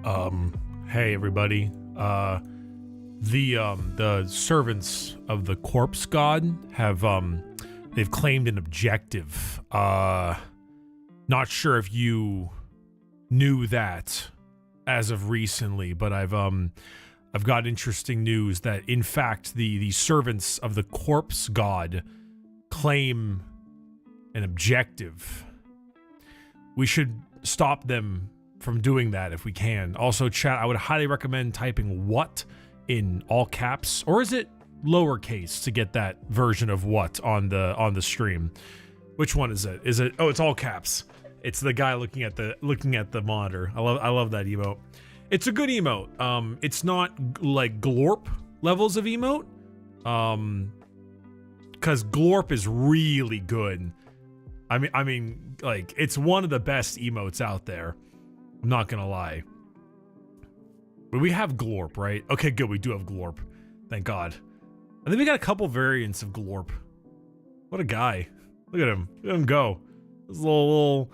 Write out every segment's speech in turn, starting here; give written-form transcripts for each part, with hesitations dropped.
Hey everybody. The servants of the corpse god have they've claimed an objective. Not sure if you knew that as of recently, but I've got interesting news that in fact the servants of the corpse god claim an objective. We should stop them from doing that if we can. Also, chat, I would highly recommend typing "what" in all caps, or is it lowercase to get that version of "what" on the stream? Which one is it? Is it? Oh, it's all caps. It's the guy looking at the monitor. I love that emote. It's a good emote. It's not like glorp levels of emote. Because glorp is really good. I mean, like, it's one of the best emotes out there. I'm not gonna lie. But we have glorp, right? Okay, good, we do have glorp. Thank God. I think we got a couple variants of glorp. What a guy. Look at him. Look at him go. This little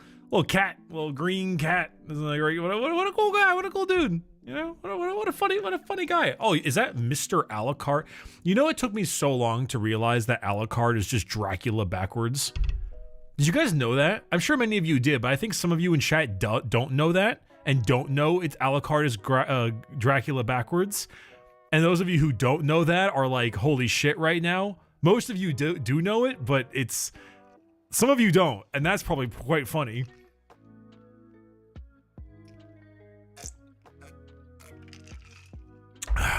cat, little green cat. What a cool guy, what a cool dude. You know, what a funny guy. Oh, is that Mr. Alucard? You know, it took me so long to realize that Alucard is just Dracula backwards. Did you guys know that? I'm sure many of you did, but I think some of you in chat don't know that and don't know it's Alucard is Dracula backwards. And those of you who don't know that are like, holy shit right now. Most of you do know it, but it's... Some of you don't, and that's probably quite funny.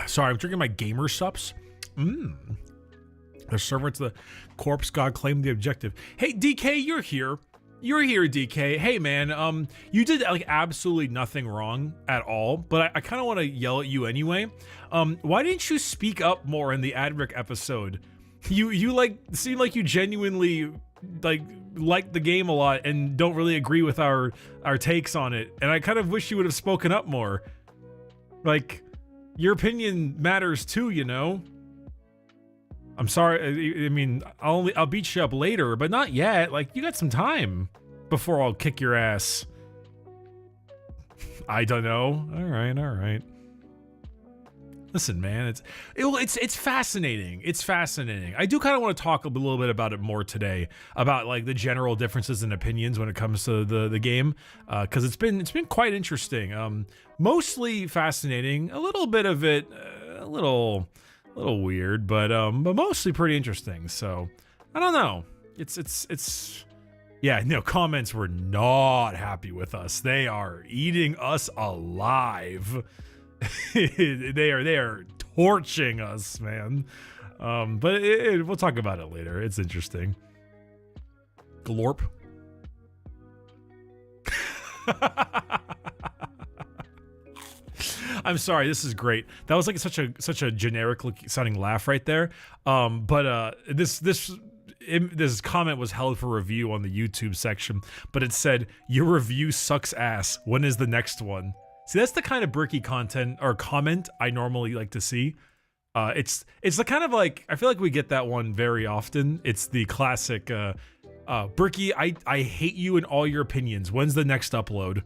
Sorry, I'm drinking my gamer sups. The servants of the corpse god claimed the objective. Hey, DK, you're here. You're here, DK. Hey, man, you did like absolutely nothing wrong at all, but I kind of want to yell at you anyway. Why didn't you speak up more in the Adrick episode? You like seem like you genuinely like the game a lot and don't really agree with our takes on it, and I kind of wish you would have spoken up more. Like, your opinion matters too, you know. I'm sorry. I mean, I'll beat you up later, but not yet. Like, you got some time before I'll kick your ass. I don't know. All right. Listen, man, it's fascinating. It's fascinating. I do kind of want to talk a little bit about it more today, about like the general differences in opinions when it comes to the game, because it's been quite interesting. Mostly fascinating. A little bit of it, a little weird, but mostly pretty interesting. So I don't know. It's yeah. No, comments were not happy with us. They are eating us alive. they are torching us, man. But we'll talk about it later. It's interesting. Glorp. I'm sorry, this is great. That was like such a generic sounding laugh right there. But this comment was held for review on the YouTube section, but it said, "Your review sucks ass. When is the next one?" See, that's the kind of bricky content or comment I normally like to see. It's the kind of like, I feel like we get that one very often. It's the classic Bricky, I hate you and all your opinions. When's the next upload?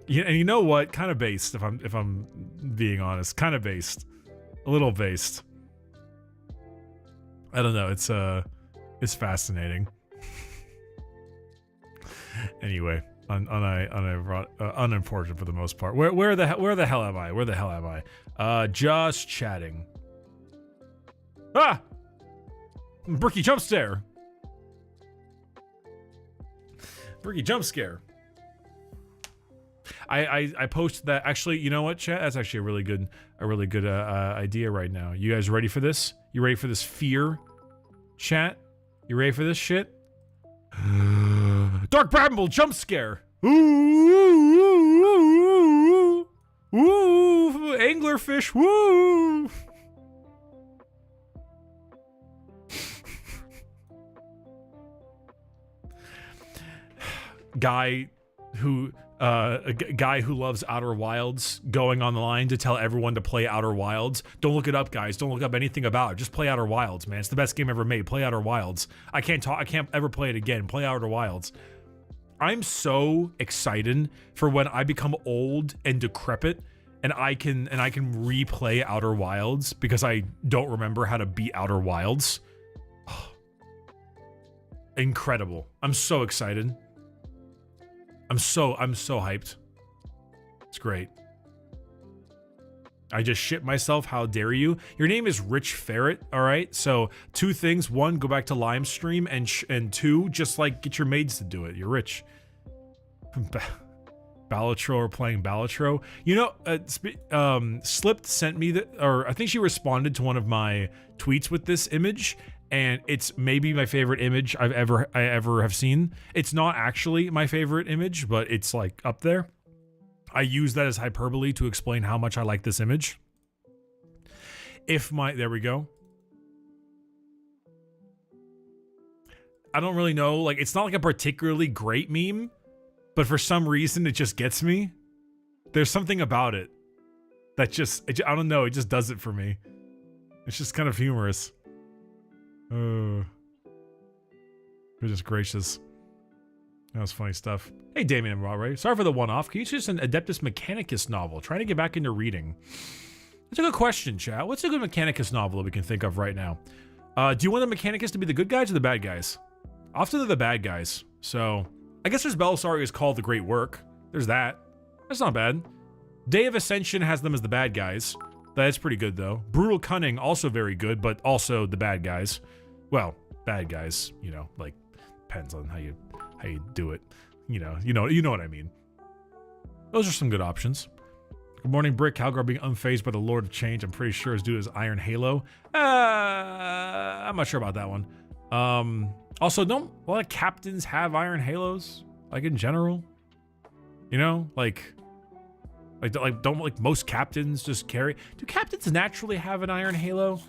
Yeah, and you know what? Kind of based, if I'm being honest. Kind of based. A little based. I don't know, it's fascinating. Anyway. Unimportant for the most part. Where the hell am I? Where the hell am I? Just chatting. Ah! Bricky jump scare. Bricky jump scare. I posted that. Actually, you know what, chat? That's actually a really good idea right now. You guys ready for this? You ready for this fear, chat? You ready for this shit? Dark Bramble jump scare. Ooh, anglerfish. Woo. A guy who loves Outer Wilds going on the line to tell everyone to play Outer Wilds. Don't look it up, guys. Don't look up anything about it. Just play Outer Wilds, man. It's the best game ever made. Play Outer Wilds. I can't ever play it again. Play Outer Wilds. I'm so excited for when I become old and decrepit and I can replay Outer Wilds because I don't remember how to beat Outer Wilds. Incredible. I'm so excited. I'm so hyped. It's great. I just shit myself. How dare you? Your name is Rich Ferret, all right? So 2 things. 1, go back to live stream, and 2, just like get your maids to do it. You're rich. Balatro or playing Balatro. You know, Slipped sent me or I think she responded to one of my tweets with this image, and it's maybe my favorite image I ever have seen. It's not actually my favorite image, but it's like up there. I use that as hyperbole to explain how much I like this image. There we go. I don't really know, like, it's not like a particularly great meme, but for some reason it just gets me. There's something about it that I don't know, it just does it for me. It's just kind of humorous. Goodness gracious. That was funny stuff. Hey, Damien and Robert. Sorry for the one-off. Can you choose an Adeptus Mechanicus novel? Trying to get back into reading. That's a good question, chat. What's a good Mechanicus novel that we can think of right now? Do you want the Mechanicus to be the good guys or the bad guys? Often they're the bad guys. So, I guess there's Belisarius called the Great Work. There's that. That's not bad. Day of Ascension has them as the bad guys. That's pretty good, though. Brutal Cunning, also very good, but also the bad guys. Well, bad guys, you know, like, depends on how you do it. You know what I mean. Those are some good options. Good morning, Brick. Calgar being unfazed by the Lord of Change. I'm pretty sure is due to his Iron Halo. I'm not sure about that one. Also, don't a lot of captains have Iron Halos? Like in general, you know, like don't most captains just carry? Do captains naturally have an Iron Halo?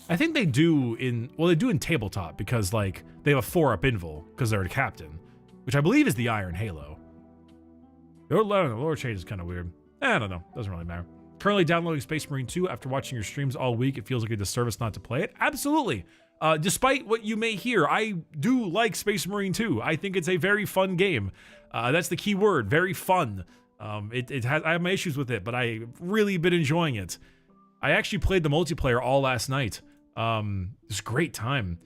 I think they do they do in tabletop because like they have a 4-up invul because they're a captain, which I believe is the Iron Halo. The Lord Change is kind of weird. I don't know. Doesn't really matter. Currently downloading Space Marine 2 after watching your streams all week. It feels like a disservice not to play it. Absolutely. Despite what you may hear, I do like Space Marine 2. I think it's a very fun game. That's the key word, very fun. I have my issues with it, but I've really been enjoying it. I actually played the multiplayer all last night. It's a great time.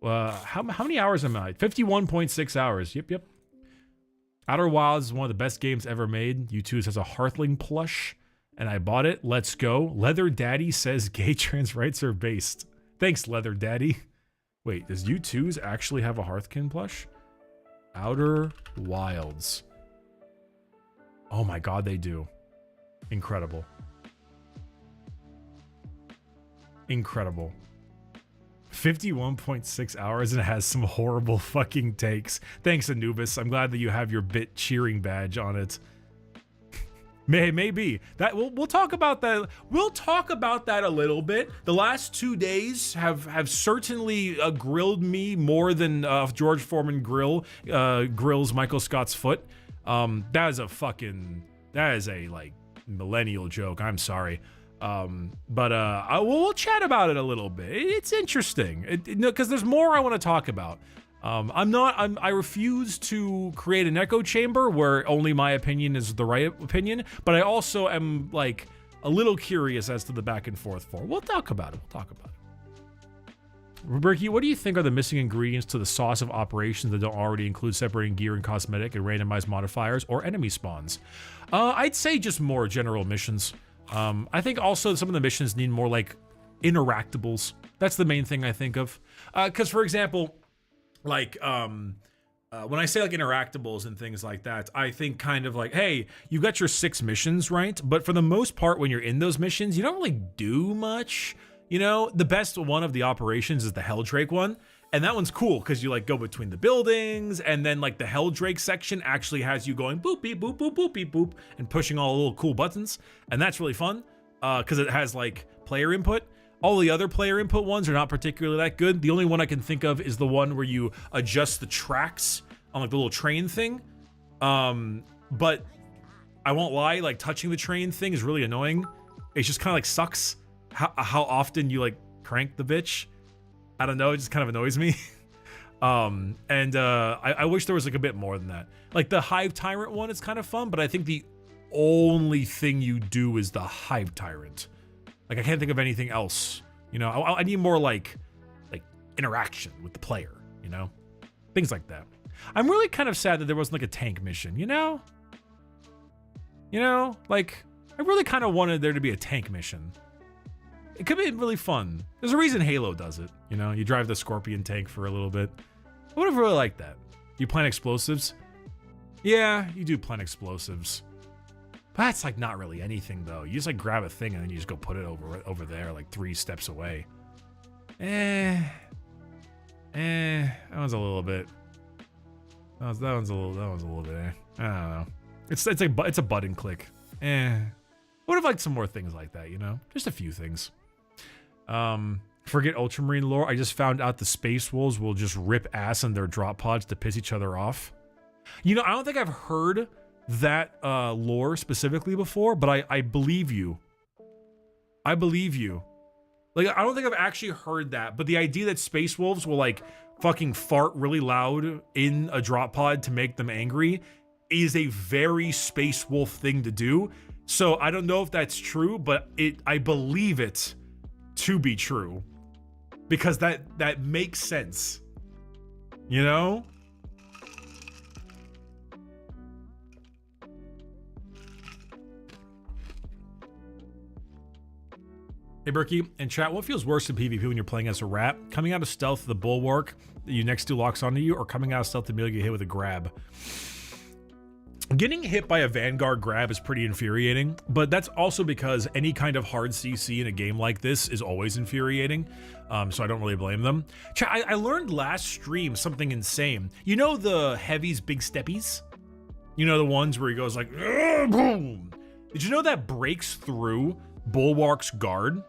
How many hours am I? 51.6 hours. Yep. Outer Wilds is one of the best games ever made. U2's has a Hearthling plush, and I bought it. Let's go. Leather Daddy says gay trans rights are based. Thanks, Leather Daddy. Wait, does U2's actually have a Hearthkin plush? Outer Wilds. Oh my god, they do. Incredible. Incredible. 51.6 hours and it has some horrible fucking takes. Thanks, Anubis. I'm glad that you have your bit cheering badge on it. Maybe that we'll talk about that. We'll talk about that a little bit. The last 2 days have certainly grilled me more than George Foreman grills Michael Scott's foot. That is a like millennial joke. I'm sorry. We'll chat about it a little bit. It's interesting because there's more I want to talk about. I refuse to create an echo chamber where only my opinion is the right opinion, but I also am like a little curious as to the back and forth for. We'll talk about it. Ricky, what do you think are the missing ingredients to the sauce of operations that don't already include separating gear and cosmetic and randomized modifiers or enemy spawns? I'd say just more general missions. I think also some of the missions need more like interactables. That's the main thing I think of. Because for example, like when I say like interactables and things like that, I think kind of like, hey, you got your 6 missions, right? But for the most part, when you're in those missions, you don't really do much. You know, the best one of the operations is the Helldrake one. And that one's cool because you like go between the buildings, and then like the Helldrake section actually has you going boop beep boop boop boop beep boop and pushing all the little cool buttons. And that's really fun because it has like player input. All the other player input ones are not particularly that good. The only one I can think of is the one where you adjust the tracks on like the little train thing. But I won't lie, like touching the train thing is really annoying. It just kind of like sucks how often you like crank the bitch. I don't know, it just kind of annoys me. I wish there was like a bit more than that. Like the Hive Tyrant one is kind of fun, but I think the only thing you do is the Hive Tyrant. Like I can't think of anything else. You know, I need more like interaction with the player, you know? Things like that. I'm really kind of sad that there wasn't like a tank mission, you know? You know, like I really kind of wanted there to be a tank mission. It could be really fun. There's a reason Halo does it, you know? You drive the Scorpion tank for a little bit. I would have really liked that. You plant explosives? Yeah, you do plant explosives. But that's like not really anything though. You just like grab a thing and then you just go put it over there, like 3 steps away. That one's a little bit. That one's a little bit. I don't know. It's a button click. I would have liked some more things like that, you know? Just a few things. Forget Ultramarine lore. I just found out the Space Wolves will just rip ass in their drop pods to piss each other off. You know, I don't think I've heard that lore specifically before, but I believe you. I believe you. Like, I don't think I've actually heard that, but the idea that Space Wolves will like fucking fart really loud in a drop pod to make them angry is a very Space Wolf thing to do. So I don't know if that's true, but I believe it to be true because that makes sense. You know? Hey Berkey, in chat, what feels worse in PvP when you're playing as a rat? Coming out of stealth, the bulwark that you next to locks onto you, or coming out of stealth, the immediately get hit with a grab? Getting hit by a Vanguard grab is pretty infuriating, but that's also because any kind of hard CC in a game like this is always infuriating, so I don't really blame them. Chat, I learned last stream something insane. You know the Heavy's big steppies? You know the ones where he goes like, boom. Did you know that breaks through Bulwark's guard?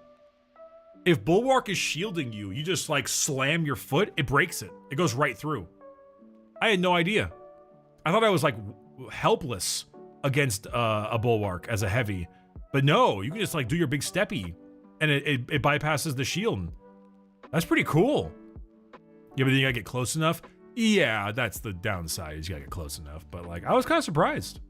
If Bulwark is shielding you, you just like slam your foot, it breaks it. It goes right through. I had no idea. I thought I was like helpless against a Bulwark as a heavy, but no, you can just like do your big steppy and it bypasses the shield. That's pretty cool. Yeah, but then you gotta get close enough. Yeah, that's the downside, is you gotta get close enough, but like I was kind of surprised.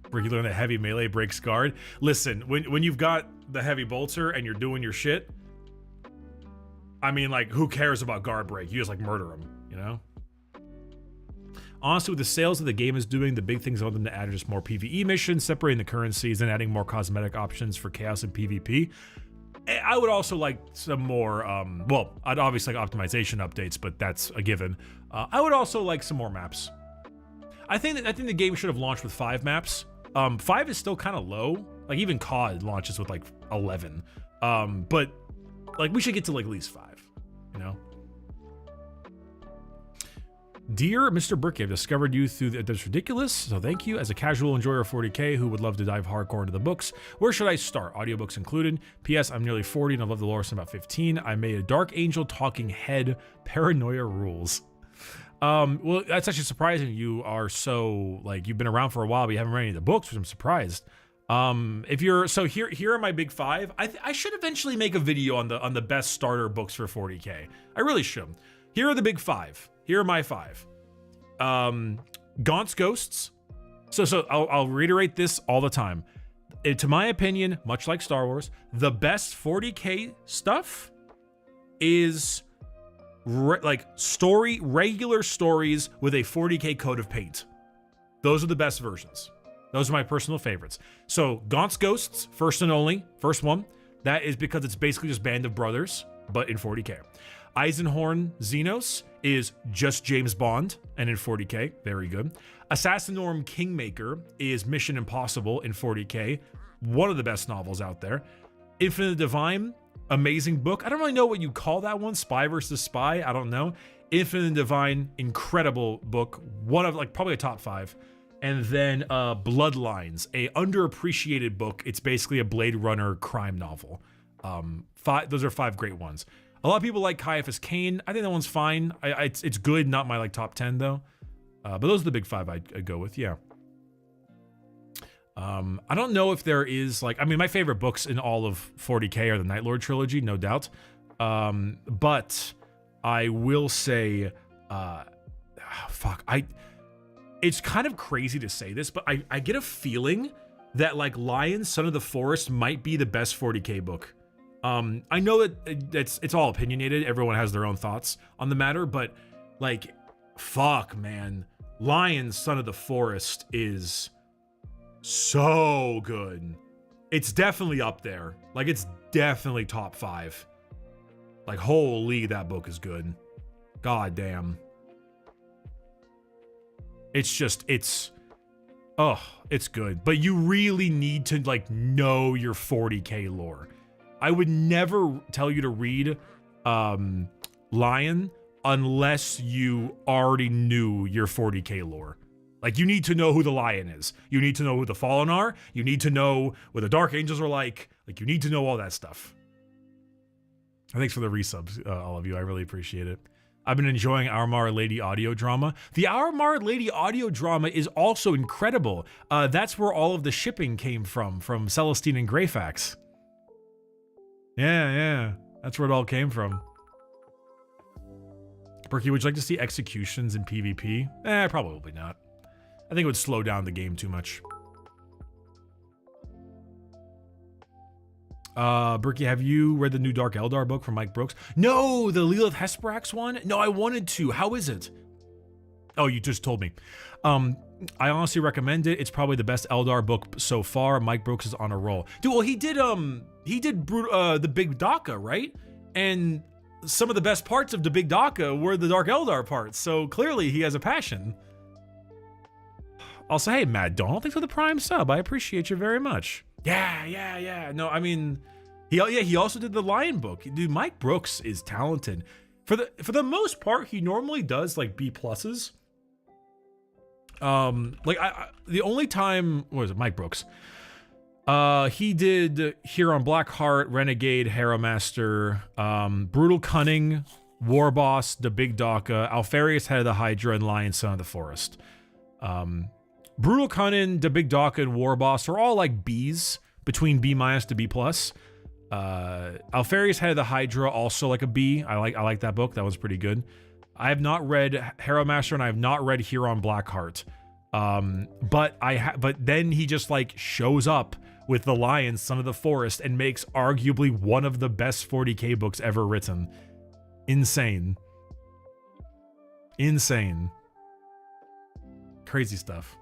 Where you learn that heavy melee breaks guard. Listen, when you've got the heavy bolter and you're doing your shit, I mean, like, who cares about guard break? You just like murder them, you know? Honestly, with the sales that the game is doing, the big things I want them to add are just more PvE missions, separating the currencies, and adding more cosmetic options for chaos and PvP. I would also like some more, well, I'd obviously like optimization updates, but that's a given. I would also like some more maps. I think the game should have launched with 5 maps. 5 is still kind of low. Like even COD launches with like 11. But like we should get to like at least 5, you know? Dear Mr. Brick, I've discovered you through That's Ridiculous, so thank you. As a casual enjoyer of 40k who would love to dive hardcore into the books, where should I start? Audiobooks included. P.S. I'm nearly 40 and I've loved the lore since about 15. I made a Dark Angel talking head. Paranoia rules. Well, that's actually surprising. You are so, like, you've been around for a while, but you haven't read any of the books, which I'm surprised. If you're, so here are my big 5. I should eventually make a video on the best starter books for 40k. I really should. Here are the big 5. Here are my 5. Gaunt's Ghosts. So I'll reiterate this all the time. To my opinion, much like Star Wars, the best 40k stuff is regular stories with a 40k coat of paint. Those are the best versions. Those are my personal favorites. So Gaunt's Ghosts, first and only, first one. That is because it's basically just Band of Brothers, but in 40k. Eisenhorn Xenos is just James Bond, and in 40k, very good. Assassinorum Kingmaker is Mission Impossible in 40k, one of the best novels out there. Infinite Divine, amazing book. I don't really know what you call that one, Spy versus Spy, I don't know. Infinite Divine, incredible book, one of like probably a top 5. And then Bloodlines, a underappreciated book. It's basically a Blade Runner crime novel. Those are 5 great ones. A lot of people like Caiaphas Cain. I think that one's fine. It's good, not my like top 10 though. But those are the big 5 I'd go with, yeah. I don't know if there is like, I mean, my favorite books in all of 40k are the Night Lord trilogy, no doubt. But I will say, it's kind of crazy to say this, but I get a feeling that like Lion, Son of the Forest might be the best 40k book. I know that it's all opinionated. Everyone has their own thoughts on the matter, but like, fuck, man. Lion, Son of the Forest is so good. It's definitely up there. Like, it's definitely top 5. Like, holy, that book is good. God damn. It's good. But you really need to, like, know your 40k lore. I would never tell you to read Lion unless you already knew your 40k lore. Like, you need to know who the Lion is. You need to know who the Fallen are. You need to know what the Dark Angels are like. Like, you need to know all that stuff. Thanks for the resubs, all of you. I really appreciate it. I've been enjoying Our Lady audio drama. The Our Lady audio drama is also incredible. That's where all of the shipping came from Celestine and Greyfax. Yeah. That's where it all came from. Berkey, would you like to see executions in PvP? Probably not. I think it would slow down the game too much. Berkey, have you read the new Dark Eldar book from Mike Brooks? No, the Lilith Hesperax one? No, I wanted to. How is it? Oh, you just told me. I honestly recommend it. It's probably the best Eldar book so far. Mike Brooks is on a roll. Dude, well, he did the Big Daka, right? And some of the best parts of the Big Daka were the Dark Eldar parts, so clearly he has a passion. Also, hey, Mad Donald, thanks for the Prime sub. I appreciate you very much. Yeah. No, I mean, he also did the Lion book. Dude, Mike Brooks is talented. For the most part, he normally does like B pluses. The only time, what was it, Mike Brooks? He did Huron Blackheart, Renegade, Harrow Master, Brutal Cunning, War Boss, the Big Daka, Alfarius, Head of the Hydra, and Lion, Son of the Forest. Brutal Cunning, the Big Daka, and War Boss are all like B's, between B- to B+. Alfarius, Head of the Hydra, also like a B. I like that book. That was pretty good. I have not read Harrow Master, and I have not read Huron Blackheart. But then he just like shows up with the Lion, Son of the Forest, and makes arguably one of the best 40k books ever written. Insane. Crazy stuff.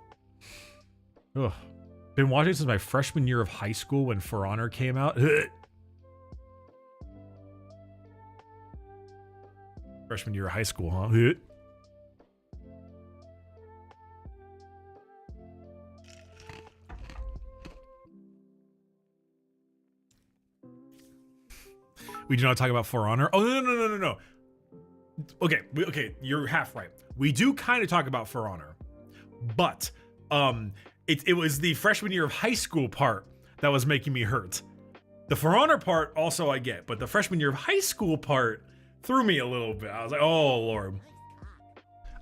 Ugh. Been watching since my freshman year of high school when For Honor came out. Freshman year of high school, huh? We do not talk about For Honor. Oh, no. Okay, you're half right. We do kind of talk about For Honor, but it was the freshman year of high school part that was making me hurt. The For Honor part also I get, but the freshman year of high school part threw me a little bit. I was like, oh Lord.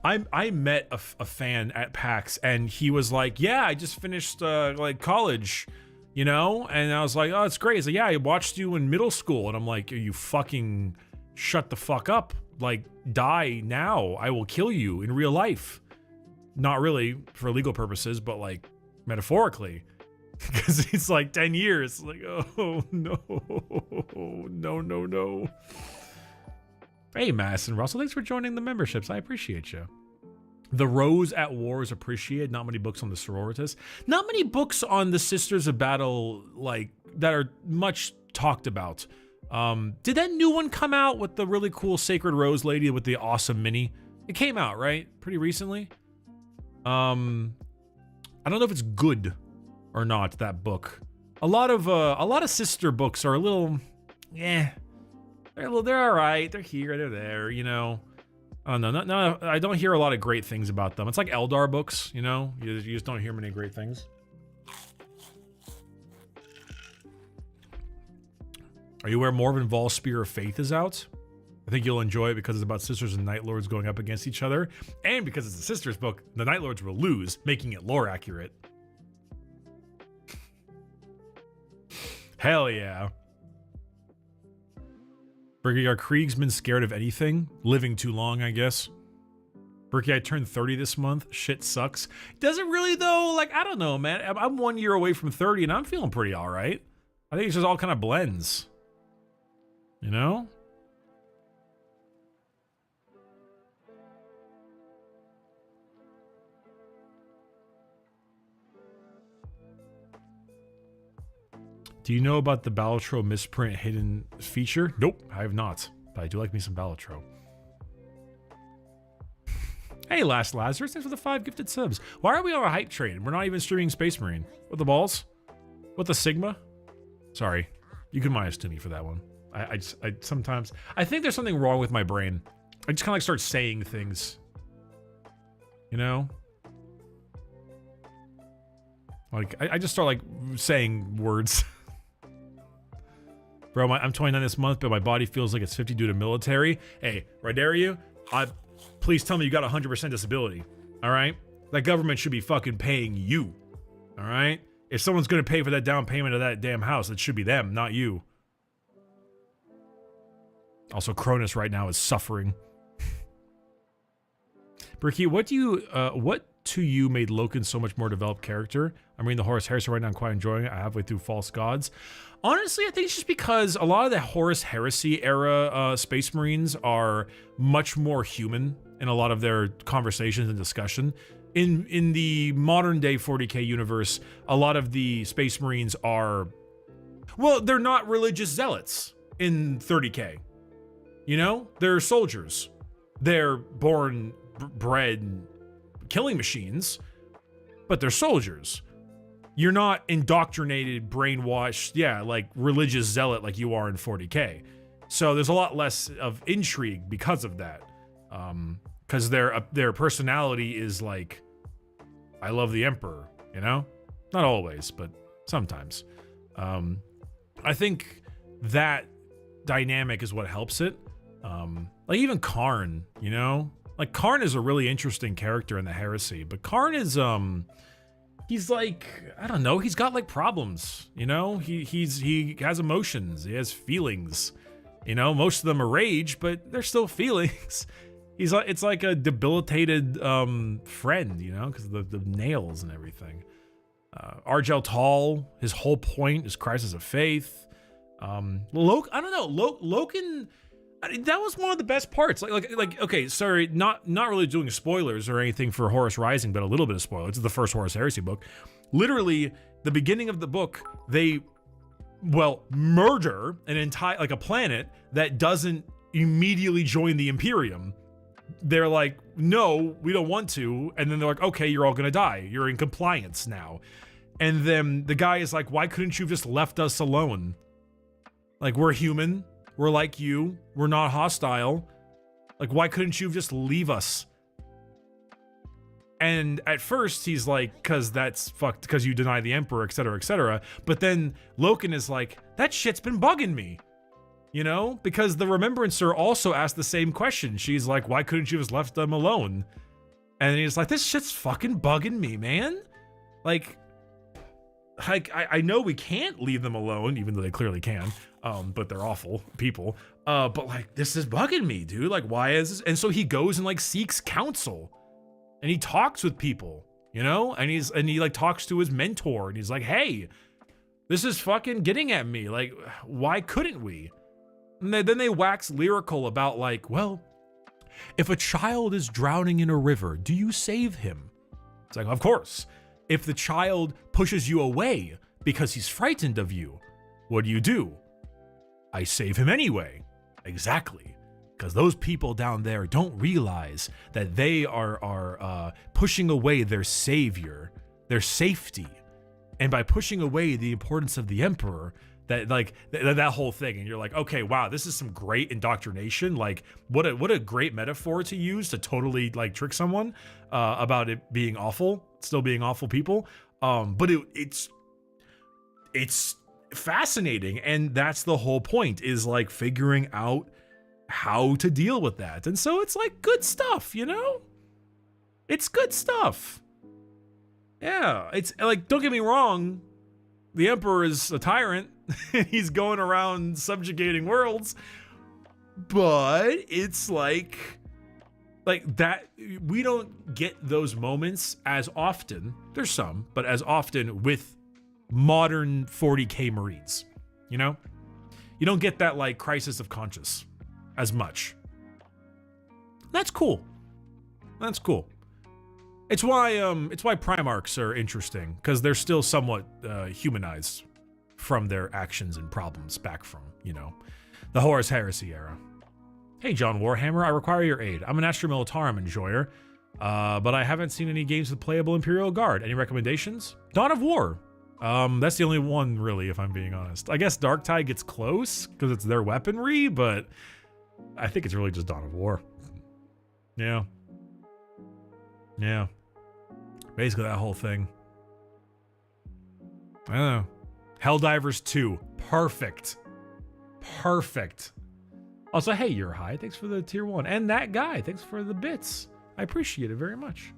I met a fan at PAX, and he was like, yeah, I just finished like college, you know? And I was like, oh, it's great. He's like, yeah, I watched you in middle school. And I'm like, you fucking shut the fuck up. Like, die now. I will kill you in real life. Not really for legal purposes, but like metaphorically. Because it's like 10 years. Like, oh, no. No. Hey, Mass and Russell, thanks for joining the memberships. I appreciate you. The Rose at War is appreciated. Not many books on the Sororitas. Not many books on the Sisters of Battle, like, that are much talked about. Did that new one come out with the really cool Sacred Rose lady with the awesome mini? It came out, right? Pretty recently? I don't know if it's good or not, that book. A lot of sister books are a little, they're all right. They're here, they're there, you know. Oh no, I don't hear a lot of great things about them. It's like Eldar books, you know. You just don't hear many great things. Are you aware Morven Vol's Spear of Faith is out? I think you'll enjoy it because it's about sisters and Night Lords going up against each other, and because it's a sisters book, the Night Lords will lose, making it lore accurate. Hell yeah. Berkey, are Kriegsmen scared of anything? Living too long, I guess. Berkey, I turned 30 this month. Shit sucks. Does it really, though? Like, I don't know, man. I'm 1 year away from 30, and I'm feeling pretty all right. I think it's just all kind of blends. You know? Do you know about the Balatro misprint hidden feature? Nope, I have not. But I do like me some Balatro. Hey, Last Lazarus, thanks for the 5 gifted subs. Why are we on a hype train? We're not even streaming Space Marine. What the balls? What the Sigma? Sorry, you can minus to me for that one. I sometimes, I think there's something wrong with my brain. I just kind of like start saying things. You know? Like, I just start like saying words. Bro, I'm 29 this month, but my body feels like it's 50 due to military. Hey, right there you. Please tell me you got 100% disability. All right? That government should be fucking paying you. All right? If someone's going to pay for that down payment of that damn house, it should be them, not you. Also, Cronus right now is suffering. Bricky, what to you made Loken so much more developed character? I'm reading the Horus Heresy right now. I'm quite enjoying it. I halfway through False Gods. Honestly, I think it's just because a lot of the Horus Heresy era Space Marines are much more human in a lot of their conversations and discussion. In the modern day 40k universe, a lot of the Space Marines are, well, they're not religious zealots in 30k. You know, they're soldiers. They're born, bred killing machines, but they're soldiers. You're not indoctrinated, brainwashed, yeah, like religious zealot like you are in 40k. So there's a lot less of intrigue because of that. Because their personality is like, I love the Emperor, you know? Not always, but sometimes. I think that dynamic is what helps it. Like even Karn, you know? Like Karn is a really interesting character in the Heresy, but Karn is, he's like, I don't know, he's got like problems, you know? He has emotions, he has feelings, you know? Most of them are rage, but they're still feelings. It's like a debilitated friend, you know, because of the nails and everything. Argel Tall, his whole point is crisis of faith. I don't know, Loken, that was one of the best parts. Like okay, sorry, not really doing spoilers or anything for Horus Rising, but a little bit of spoilers. It's the first Horus Heresy book. Literally, the beginning of the book, they, well, murder an entire, like a planet that doesn't immediately join the Imperium. They're like, no, we don't want to. And then they're like, okay, you're all gonna die. You're in compliance now. And then the guy is like, why couldn't you have just left us alone? Like, we're human. We're like you. We're not hostile. Like, why couldn't you just leave us? And at first he's like, cause that's fucked, cause you deny the Emperor, etc., etc. But then Loken is like, that shit's been bugging me. You know, because the Remembrancer also asked the same question. She's like, why couldn't you have just left them alone? And he's like, this shit's fucking bugging me, man. Like I know we can't leave them alone, even though they clearly can. But they're awful people. But like, this is bugging me, dude. Like, why is this? And so he goes and like seeks counsel, and he talks with people, you know, and he like talks to his mentor, and he's like, hey, this is fucking getting at me. Like, why couldn't we? And then they wax lyrical about like, well, if a child is drowning in a river, do you save him? It's like, of course. If the child pushes you away because he's frightened of you, what do? I save him anyway. Exactly. Because those people down there don't realize that they are pushing away their savior, their safety. And by pushing away the importance of the Emperor, that whole thing, and you're like, okay, wow, this is some great indoctrination. Like, what a great metaphor to use to totally like trick someone about it being awful, still being awful people. But it's fascinating, and that's the whole point, is like figuring out how to deal with that. And so it's like good stuff, you know? It's good stuff. Yeah, it's like, don't get me wrong, the Emperor is a tyrant. He's going around subjugating worlds, but it's like that. We don't get those moments as often. There's some, but as often with modern 40k Marines. You know, you don't get that like crisis of conscience as much. That's cool. That's cool. It's why Primarchs are interesting, because they're still somewhat humanized from their actions and problems back from, you know, the Horus Heresy era. Hey, John Warhammer, I require your aid. I'm an Astra Militarum enjoyer, but I haven't seen any games with playable Imperial Guard. Any recommendations? Dawn of War. That's the only one, really, if I'm being honest. I guess Darktide gets close, because it's their weaponry, but I think it's really just Dawn of War. Yeah. Yeah. Basically that whole thing. I don't know. Helldivers 2. Perfect. Perfect. Also, hey, you're high. Thanks for the tier 1. And that guy, thanks for the bits. I appreciate it very much.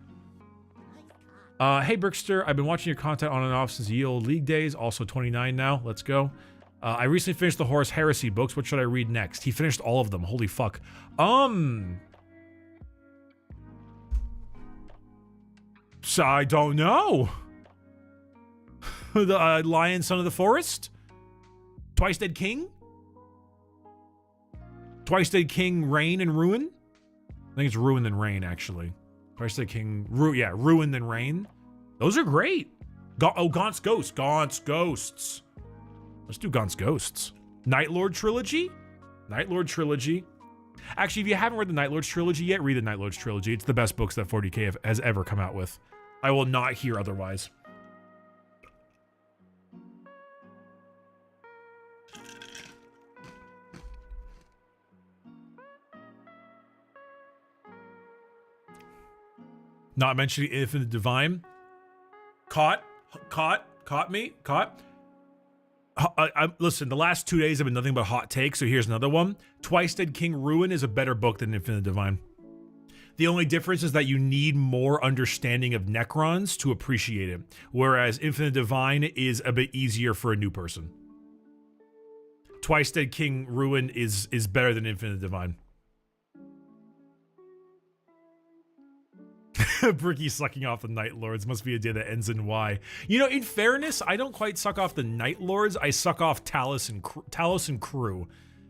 Hey, Brickster, I've been watching your content on and off since ye old League days. Also 29 now. Let's go. I recently finished the Horus Heresy books. What should I read next? He finished all of them. Holy fuck. So I don't know. The Lion, Son of the Forest? Twice Dead King? Twice Dead King, Reign and Ruin? I think it's Ruin then Reign, actually. Twice Dead King, Ruin then Reign. Those are great. Gaunt's Ghosts. Gaunt's Ghosts. Let's do Gaunt's Ghosts. Night Lord Trilogy? Night Lord Trilogy. Actually, if you haven't read the Night Lord's Trilogy yet, read the Night Lord's Trilogy. It's the best books that 40k has ever come out with. I will not hear otherwise. Not mentioning Infinite Divine. Caught me. Listen, the last 2 days have been nothing but hot takes, so here's another one. Twice Dead King Ruin is a better book than Infinite Divine. The only difference is that you need more understanding of Necrons to appreciate it, whereas Infinite Divine is a bit easier for a new person. Twice Dead King Ruin is better than Infinite Divine. Bricky sucking off the Night Lords. Must be a day that ends in Y. You know, in fairness, I don't quite suck off the Night Lords. I suck off Talos and Crew.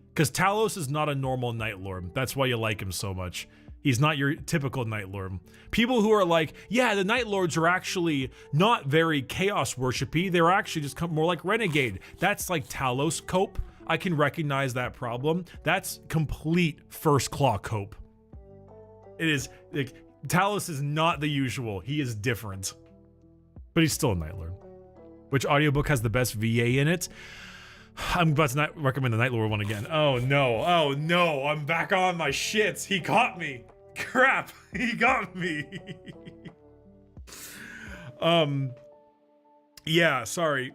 Because Talos is not a normal Night Lord. That's why you like him so much. He's not your typical Night Lord. People who are like, yeah, the Night Lords are actually not very chaos worshipy. They're actually just more like Renegade. That's like Talos cope. I can recognize that problem. That's complete First Claw cope. It is like Talos is not the usual. He is different. But he's still a Night Lord. Which audiobook has the best VA in it? I'm about to not recommend the Night Lord one again. Oh no. Oh no. I'm back on my shits. He caught me. Crap. He got me. Yeah, sorry.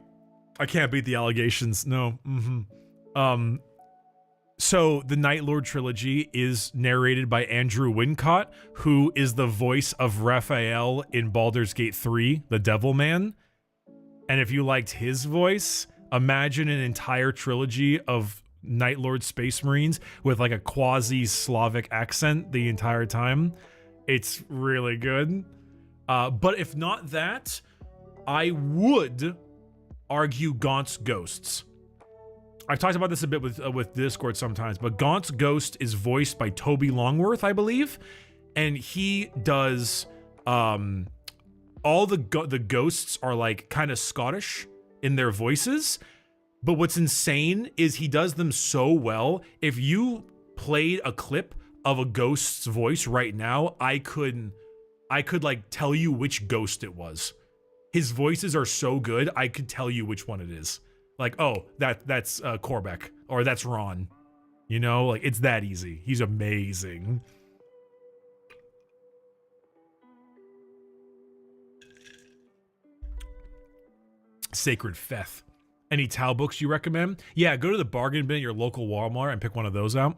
I can't beat the allegations. No. So the Night Lord trilogy is narrated by Andrew Wincott, who is the voice of Raphael in Baldur's Gate 3, the Devil Man. And if you liked his voice, imagine an entire trilogy of Night Lord Space Marines with like a quasi-Slavic accent the entire time. It's really good. But if not that, I would argue Gaunt's Ghosts. I've talked about this a bit with Discord sometimes, but Gaunt's Ghost is voiced by Toby Longworth, I believe, and he does all the ghosts are like kind of Scottish in their voices, but what's insane is he does them so well. If you played a clip of a ghost's voice right now, I could like tell you which ghost it was. His voices are so good, I could tell you which one it is. Like, oh, that's Korbeck, or that's Ron. You know, like, it's that easy. He's amazing. Sacred Feth. Any Tau books you recommend? Yeah, go to the bargain bin at your local Walmart and pick one of those out.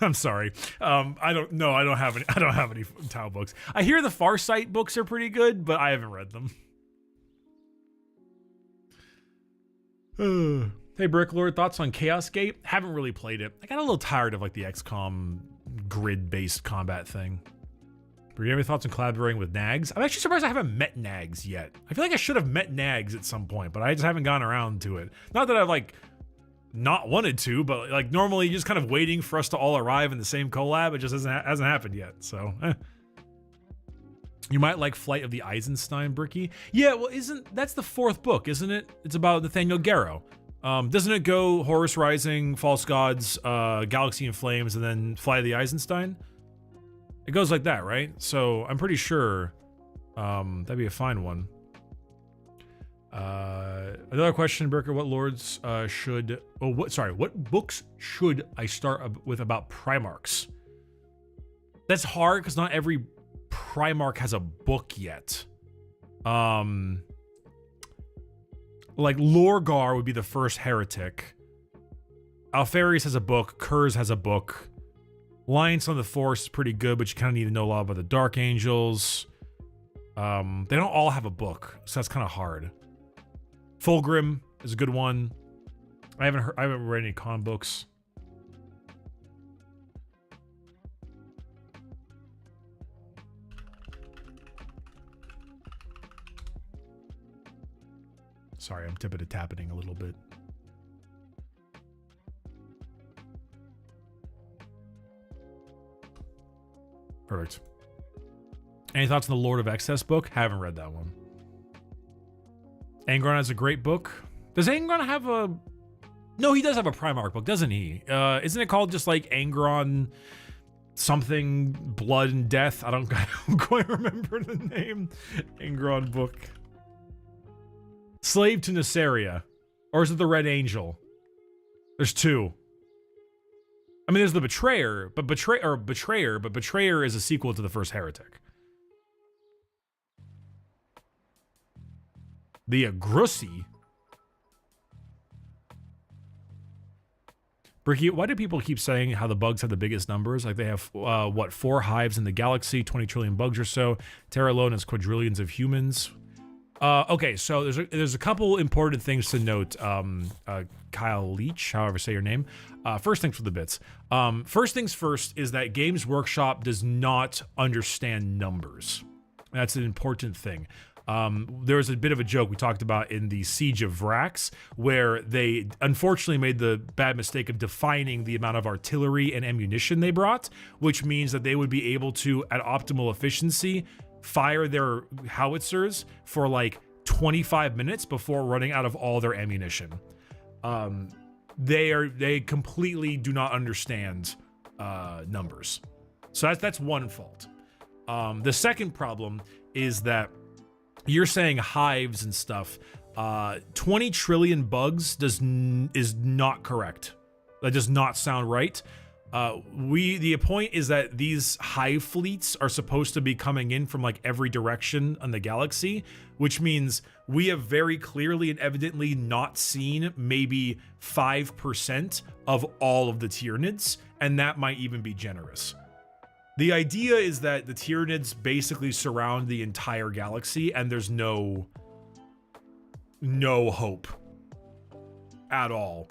I'm sorry. I don't have any Tau books. I hear the Farsight books are pretty good, but I haven't read them. Hey, Bricklord, thoughts on Chaos Gate? Haven't really played it. I got a little tired of like the XCOM grid-based combat thing. Do you have any thoughts on collaborating with Nags? I'm actually surprised I haven't met Nags yet. I feel like I should have met Nags at some point, but I just haven't gone around to it. Not that I've like not wanted to, but like normally just kind of waiting for us to all arrive in the same collab. It just hasn't happened yet. So, You might like Flight of the Eisenstein, Bricky. Yeah, well, that's the 4th book, isn't it? It's about Nathaniel Garrow. Doesn't it go Horus Rising, False Gods, Galaxy in Flames, and then Flight of the Eisenstein? It goes like that, right? So I'm pretty sure that'd be a fine one. Another question, Burker. What lords what books should I start with about Primarchs? That's hard because not every Primarch has a book yet. Like Lorgar would be the first heretic. Alpharius has a book. Kurz has a book. Alliance on the Force is pretty good, but you kind of need to know a lot about the Dark Angels. They don't all have a book, so that's kind of hard. Fulgrim is a good one. I haven't read any con books. Sorry, I'm tippity-tapping a little bit. Perfect. Any thoughts on the Lord of Excess book? Haven't read that one. Angron has a great book. Does Angron have a... No, he does have a Primarch book, doesn't he? Isn't it called just like Angron something, Blood and Death? I don't quite remember the name. Angron book. Slave to Nassaria. Or is it the Red Angel? There's 2. I mean, there's the Betrayer, but Betrayer is a sequel to the first Heretic. The Agrussi. Bricky, why do people keep saying how the bugs have the biggest numbers? Like they have, 4 hives in the galaxy, 20 trillion bugs or so. Terra alone has quadrillions of humans. Okay, so there's a couple important things to note. Kyle Leach, however say your name. First things for the bits. First things first is that Games Workshop does not understand numbers. That's an important thing. There was a bit of a joke we talked about in the Siege of Vrax, where they unfortunately made the bad mistake of defining the amount of artillery and ammunition they brought, which means that they would be able to, at optimal efficiency, fire their howitzers for like 25 minutes before running out of all their ammunition. They completely do not understand numbers. So that's one fault. The second problem is that you're saying hives and stuff. 20 trillion bugs is not correct. That does not sound right. The point is that these hive fleets are supposed to be coming in from like every direction on the galaxy, which means we have very clearly and evidently not seen maybe 5% of all of the Tyranids, and that might even be generous. The idea is that the Tyranids basically surround the entire galaxy, and there's no hope at all.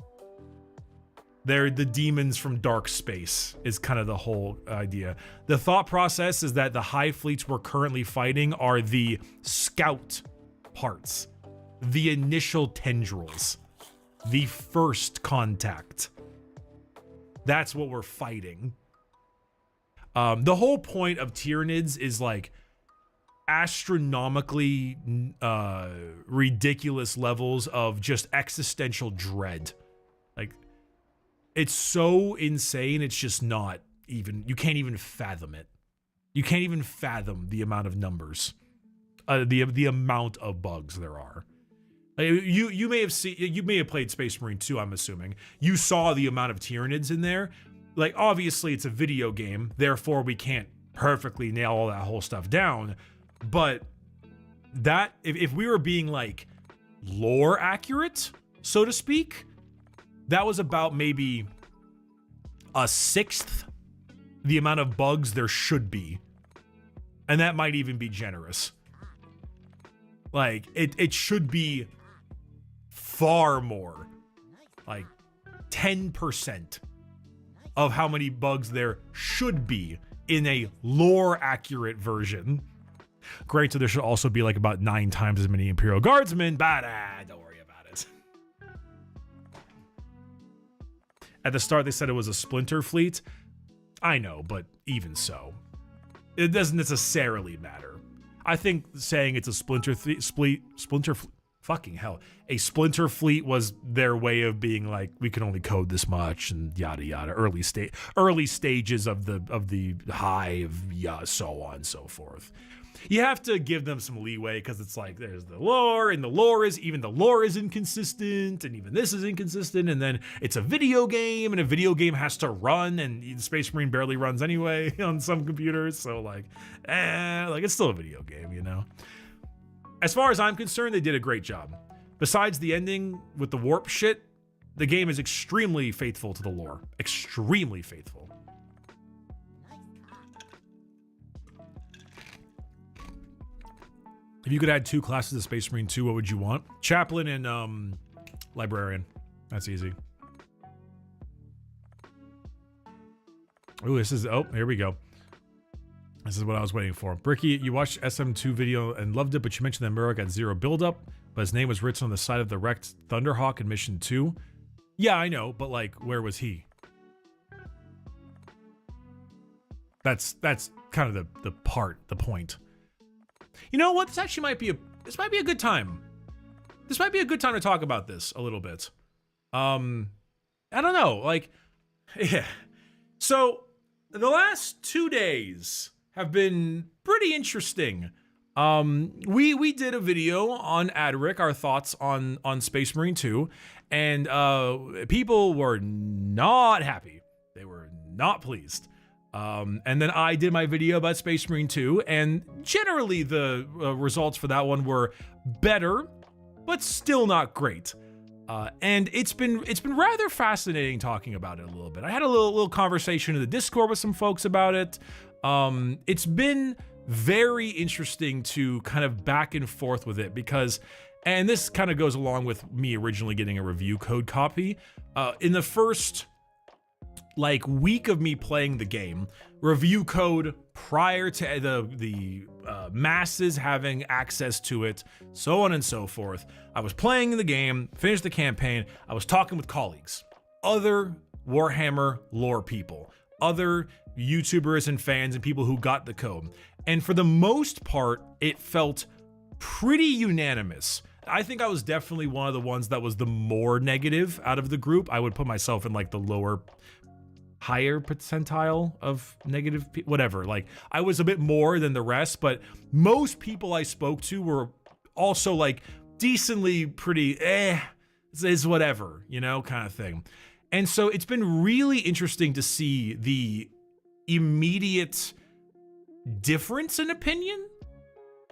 They're the demons from dark space is kind of the whole idea. The thought process is that the hive fleets we're currently fighting are the scout parts, the initial tendrils, the first contact. That's what we're fighting. The whole point of Tyranids is like astronomically ridiculous levels of just existential dread. Like, it's so insane, it's just not even, you can't even fathom it. You can't even fathom the amount of numbers, the amount of bugs there are. You may have played Space Marine 2, I'm assuming. You saw the amount of Tyranids in there. Like, obviously it's a video game, therefore we can't perfectly nail all that whole stuff down. But that, if we were being like lore accurate, so to speak, that was about maybe a 1/6 the amount of bugs there should be. And that might even be generous. Like, it should be far more. like 10% of how many bugs there should be in a lore accurate version. Great, so there should also be like about 9 times as many Imperial Guardsmen, but don't worry about it. At the start, they said it was a splinter fleet. I know, but even so, it doesn't necessarily matter. I think saying it's a a splinter fleet was their way of being like, we can only code this much and yada yada. Early stages of the hive, yeah, so on and so forth. You have to give them some leeway because it's like there's the lore, and the lore is inconsistent, and even this is inconsistent, and then it's a video game, and a video game has to run, and Space Marine barely runs anyway on some computers, so like it's still a video game, you know? As far as I'm concerned, they did a great job. Besides the ending with the warp shit, the game is extremely faithful to the lore. Extremely faithful. If you could add 2 classes to Space Marine 2, what would you want? Chaplain and Librarian. That's easy. Ooh, here we go. This is what I was waiting for. Bricky, you watched SM2 video and loved it, but you mentioned that Murrow got 0 buildup, but his name was written on the side of the wrecked Thunderhawk in Mission 2. Yeah, I know, but like, where was he? That's kind of the point. You know what? This might be a good time. This might be a good time to talk about this a little bit. I don't know, like, yeah. So the last 2 days have been pretty interesting. We did a video on Adrick, our thoughts on Space Marine 2, and people were not happy. They were not pleased. And then I did my video about Space Marine 2, and generally the results for that one were better, but still not great. And it's been rather fascinating talking about it a little bit. I had a little conversation in the Discord with some folks about it. It's been very interesting to kind of back and forth with it because, and this kind of goes along with me originally getting a review code copy. In the first week of me playing the game, review code prior to the masses having access to it, so on and so forth. I was playing the game, finished the campaign, I was talking with colleagues, other Warhammer lore people, other YouTubers and fans and people who got the code. And for the most part, it felt pretty unanimous. I think I was definitely one of the ones that was the more negative out of the group. I would put myself in like the higher percentile of negative, whatever. Like, I was a bit more than the rest, but most people I spoke to were also like decently pretty, it's whatever, you know, kind of thing. And so it's been really interesting to see the immediate difference in opinion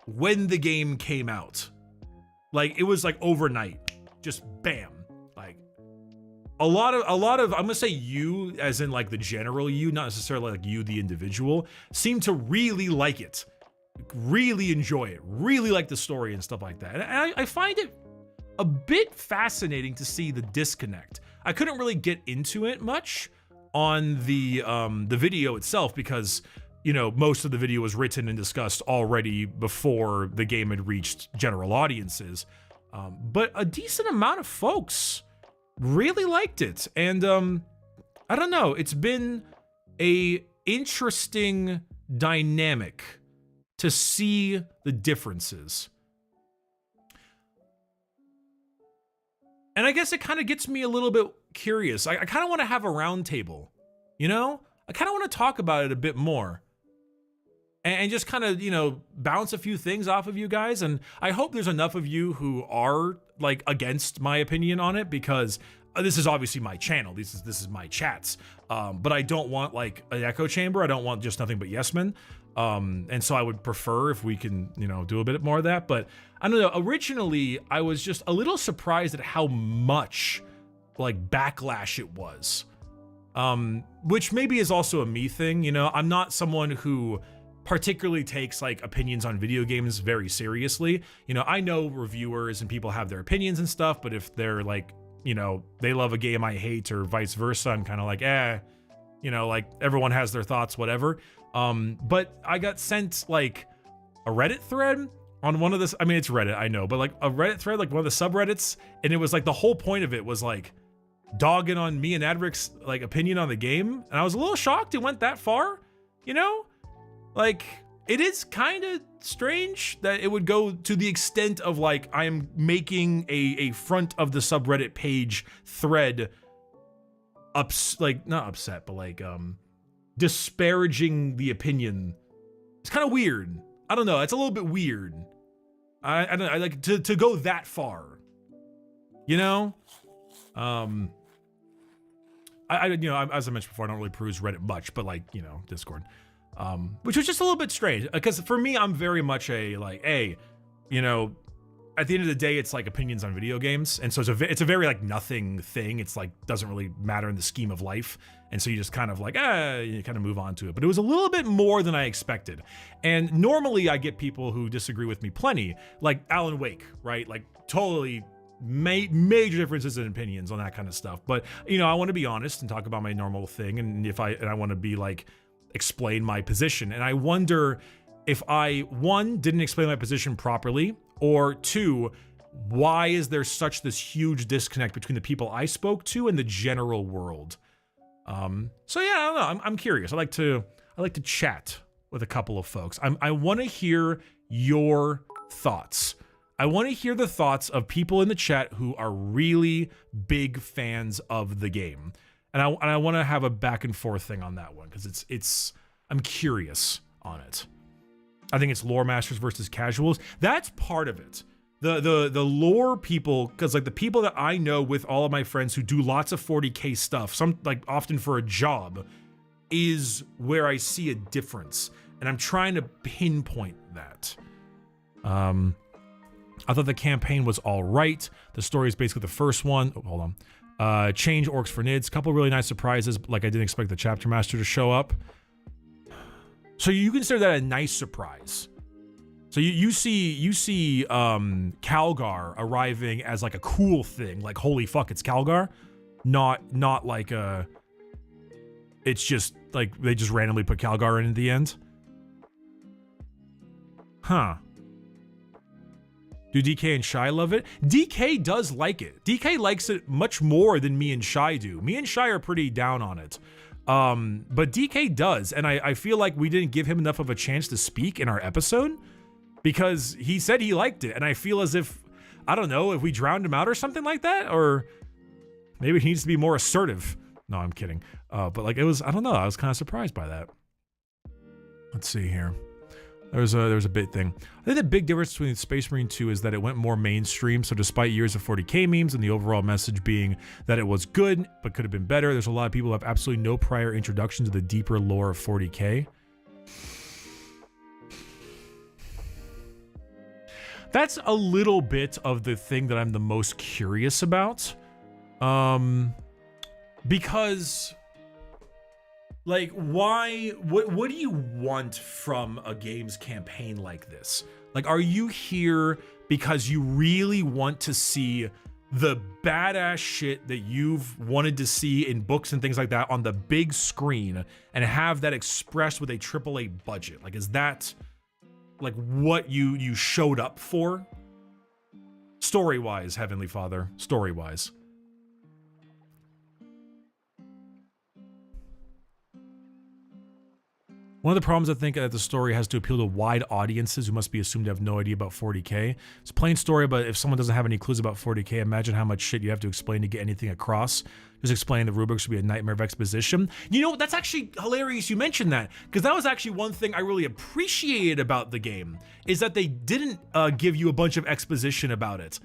when the game came out. Like, it was like overnight, just bam. Like, a lot of I'm gonna say you as in like the general you, not necessarily like you the individual, seem to really like it, really enjoy it, really like the story and stuff like that. And I find it a bit fascinating to see the disconnect. I couldn't really get into it much on the video itself because, you know, most of the video was written and discussed already before the game had reached general audiences. But a decent amount of folks really liked it. And I don't know, it's been a interesting dynamic to see the differences. And I guess it kind of gets me a little bit curious. I kind of want to have a round table, you know? I kind of want to talk about it a bit more. And just kind of, you know, bounce a few things off of you guys. And I hope there's enough of you who are like against my opinion on it, because this is obviously my channel. This is my chats. But I don't want like an echo chamber. I don't want just nothing but yes men. And so I would prefer if we can, you know, do a bit more of that. But I don't know, originally I was just a little surprised at how much like backlash it was. Which maybe is also a me thing, you know. I'm not someone who particularly takes like opinions on video games very seriously. You know, I know reviewers and people have their opinions and stuff, but if they're like you know, they love a game I hate or vice versa. I'm kind of like, you know, like everyone has their thoughts, whatever. But I got sent like a Reddit thread on one of this. I mean, it's Reddit, I know, but like a Reddit thread, like one of the subreddits. And it was like the whole point of it was like dogging on me and Adrick's like opinion on the game. And I was a little shocked it went that far, you know? Like, it is kind of strange that it would go to the extent of like, I am making a front of the subreddit page thread like not upset, but like disparaging the opinion. It's kind of weird. I don't know. It's a little bit weird. I don't know. I like to go that far, you know? I you know, as I mentioned before, I don't really peruse Reddit much, but like, you know, Discord, which was just a little bit strange because for me, I'm very much a like, hey, you know, at the end of the day, it's like opinions on video games. And so it's a very like nothing thing. It's like, doesn't really matter in the scheme of life. And so you just kind of like, you kind of move on to it. But it was a little bit more than I expected. And normally I get people who disagree with me plenty, like Alan Wake, right? Like totally major differences in opinions on that kind of stuff. But, you know, I want to be honest and talk about my normal thing. And I want to be like, explain my position. And I wonder if I, one, didn't explain my position properly, or two, why is there such this huge disconnect between the people I spoke to and the general world? So yeah, I don't know. I'm curious. I like to chat with a couple of folks. I want to hear your thoughts. I want to hear the thoughts of people in the chat who are really big fans of the game, and I want to have a back and forth thing on that one because I'm curious on it. I think it's lore masters versus casuals. That's part of it. The lore people, because like the people that I know with all of my friends who do lots of 40K stuff, some like often for a job, is where I see a difference. And I'm trying to pinpoint that. I thought the campaign was all right. The story is basically the first one. Oh, hold on. Change orcs for nids. Couple really nice surprises. Like I didn't expect the chapter master to show up. So you consider that a nice surprise. So you see Calgar arriving as like a cool thing, like holy fuck, it's Calgar, not like it's just like they just randomly put Calgar in at the end. Huh. Do DK and Shy love it? DK does like it. DK likes it much more than me and Shy do. Me and Shy are pretty down on it. But DK does, and I feel like we didn't give him enough of a chance to speak in our episode because he said he liked it, and I feel as if, I don't know, if we drowned him out or something like that, or maybe he needs to be more assertive. No, I'm kidding. But like it was, I don't know, I was kind of surprised by that. Let's see here. There's a big thing. I think the big difference between Space Marine 2 is that it went more mainstream. So despite years of 40K memes and the overall message being that it was good, but could have been better, there's a lot of people who have absolutely no prior introduction to the deeper lore of 40K. That's a little bit of the thing that I'm the most curious about. Because like, why, what do you want from a game's campaign like this? Like, are you here because you really want to see the badass shit that you've wanted to see in books and things like that on the big screen and have that expressed with a AAA budget? Like, is that like what you showed up for? Story-wise, Heavenly Father, story-wise. One of the problems I think that the story has to appeal to wide audiences who must be assumed to have no idea about 40K. It's a plain story, but if someone doesn't have any clues about 40K, imagine how much shit you have to explain to get anything across. Just explaining the rubrics would be a nightmare of exposition. You know, that's actually hilarious you mentioned that, because that was actually one thing I really appreciated about the game, is that they didn't give you a bunch of exposition about it.